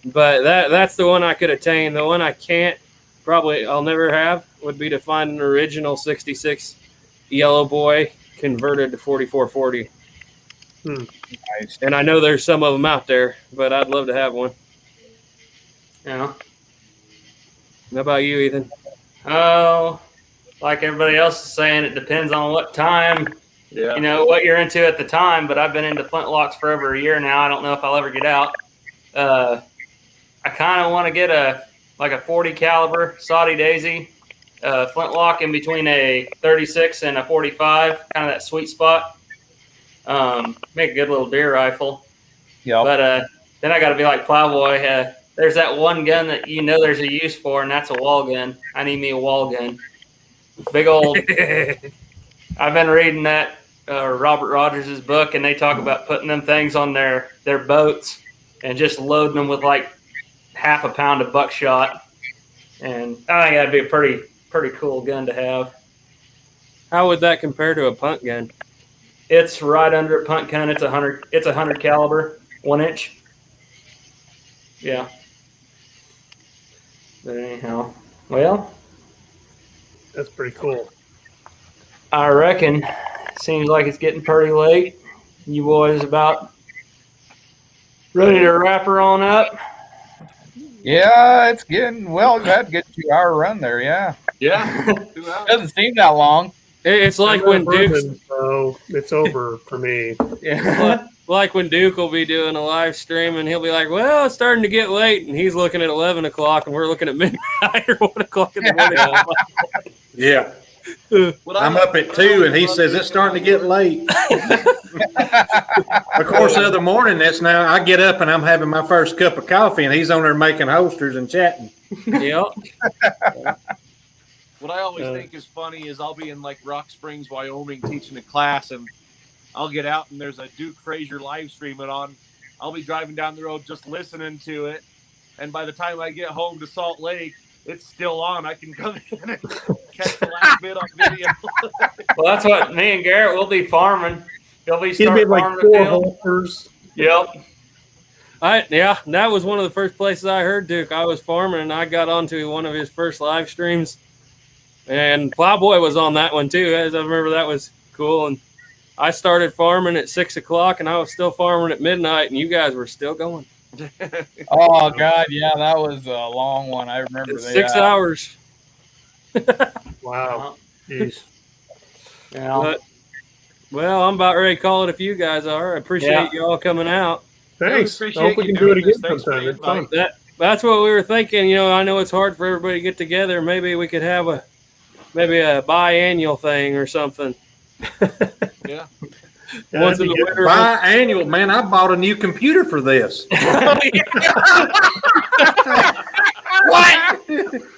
that's the one I could attain. The one I can't, probably I'll never have, would be to find an original 66 Yellow Boy converted to 4440. Nice. And I know there's some of them out there, but I'd love to have one. Yeah. How about you, Ethan? Oh, like everybody else is saying, it depends on what time, what you're into at the time. But I've been into flintlocks for over a year now. I don't know if I'll ever get out. I kind of want to get a 40 caliber Saudi Daisy flintlock in between a 36 and a 45, kind of that sweet spot. Make a good little deer rifle. Yeah. But then I got to be like Plowboy. There's that one gun that there's a use for, and that's a wall gun. I need me a wall gun. Big old. I've been reading that Robert Rogers' book, and they talk about putting them things on their boats and just loading them with like half a pound of buckshot. And I think that'd be a pretty cool gun to have. How would that compare to a punt gun? It's right under a punt gun. It's 100 caliber, 1 inch. Yeah. But anyhow, well, that's pretty cool. I reckon. Seems like it's getting pretty late. You boys about ready to wrap her on up? Yeah, it's getting well. We've had a good 2-hour run there. Yeah, Yeah. 2 hours. doesn't seem that long. It's like when Duke's so it's over for me. like when Duke will be doing a live stream and he'll be like, "Well, it's starting to get late," and he's looking at 11 o'clock, and we're looking at midnight or 1 o'clock in the morning. Yeah. I'm up at 2, and he says it's starting to get late. Of course, the other morning, that's now I get up and I'm having my first cup of coffee, and he's on there making holsters and chatting. Yep. What I always think is funny is I'll be in like Rock Springs, Wyoming, teaching a class, and I'll get out and there's a Duke Frazier live streaming on. I'll be driving down the road just listening to it, and by the time I get home to Salt Lake, it's still on. I can come in and catch the last bit on video. Well, that's what me and Garrett will be farming. He'll be He starting made like farming 4 the field. holsters. Yep. That was one of the first places I heard Duke. I was farming, and I got onto one of his first live streams, and Plowboy was on that one too. As I remember, that was cool. And I started farming at 6 o'clock, and I was still farming at midnight, and you guys were still going. Oh God, yeah, that was a long one. I remember that. 6 hours. Wow. Jeez. Yeah. But, well, I'm about ready to call it if you guys are. I appreciate you all coming out. Thanks. I appreciate hope we you can do it doing again this. Thanks for sometime. the It's fun. invite. That's what we were thinking. I know it's hard for everybody to get together. Maybe we could have a biannual thing or something. Yeah. Yeah, Once that'd in be the good. winter. Biannual, man, I bought a new computer for this. What?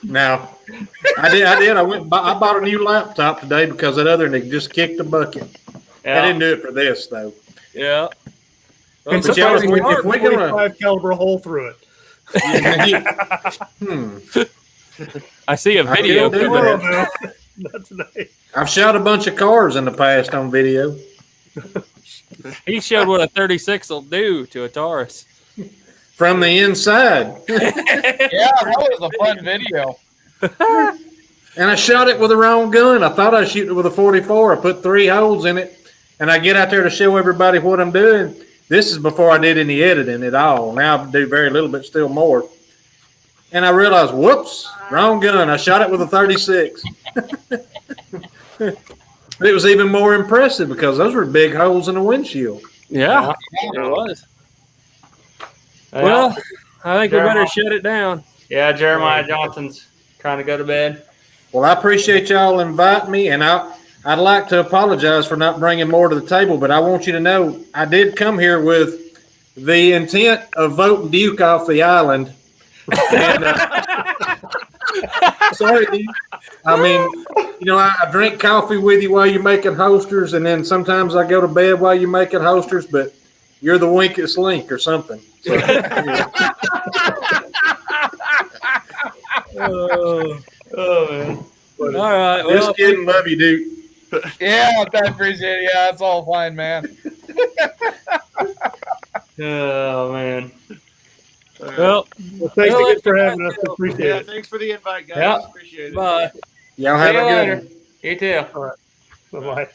No, I did. I bought a new laptop today because that other one had just kicked the bucket. I didn't do it for this though. Yeah. And But y'all, surprisingly, if we gonna, 45 caliber hole through it. I see a I video. will do coming that. up. Oh, no. Not tonight. I've shot a bunch of cars in the past on video. He showed what a 36 will do to a Taurus. From the inside. Yeah, that was a fun video. And I shot it with the wrong gun. I thought I was shooting it with a 44. I put 3 holes in it, and I get out there to show everybody what I'm doing. This is before I did any editing at all. Now I do very little, but still more. And I realized, whoops, wrong gun. I shot it with a 36. But it was even more impressive because those were big holes in the windshield. Yeah, it was. Well, I think we better shut it down. Yeah, Jeremiah Johnson's trying to go to bed. Well, I appreciate y'all inviting me, and I'd like to apologize for not bringing more to the table, but I want you to know I did come here with the intent of voting Duke off the island. And, sorry, Duke. I mean, I drink coffee with you while you're making holsters, and then sometimes I go to bed while you're making holsters, but you're the weakest link or something. So, Oh, man. All right. Well, just kidding. Love you, Duke. Yeah, I appreciate it. Yeah, it's all fine, man. Oh, man. well, Thanks again for having us. Appreciate Yeah, it. thanks for the invite, guys. Yeah. Appreciate it. bye. Y'all See have you a good later. one. You too. Bye-bye.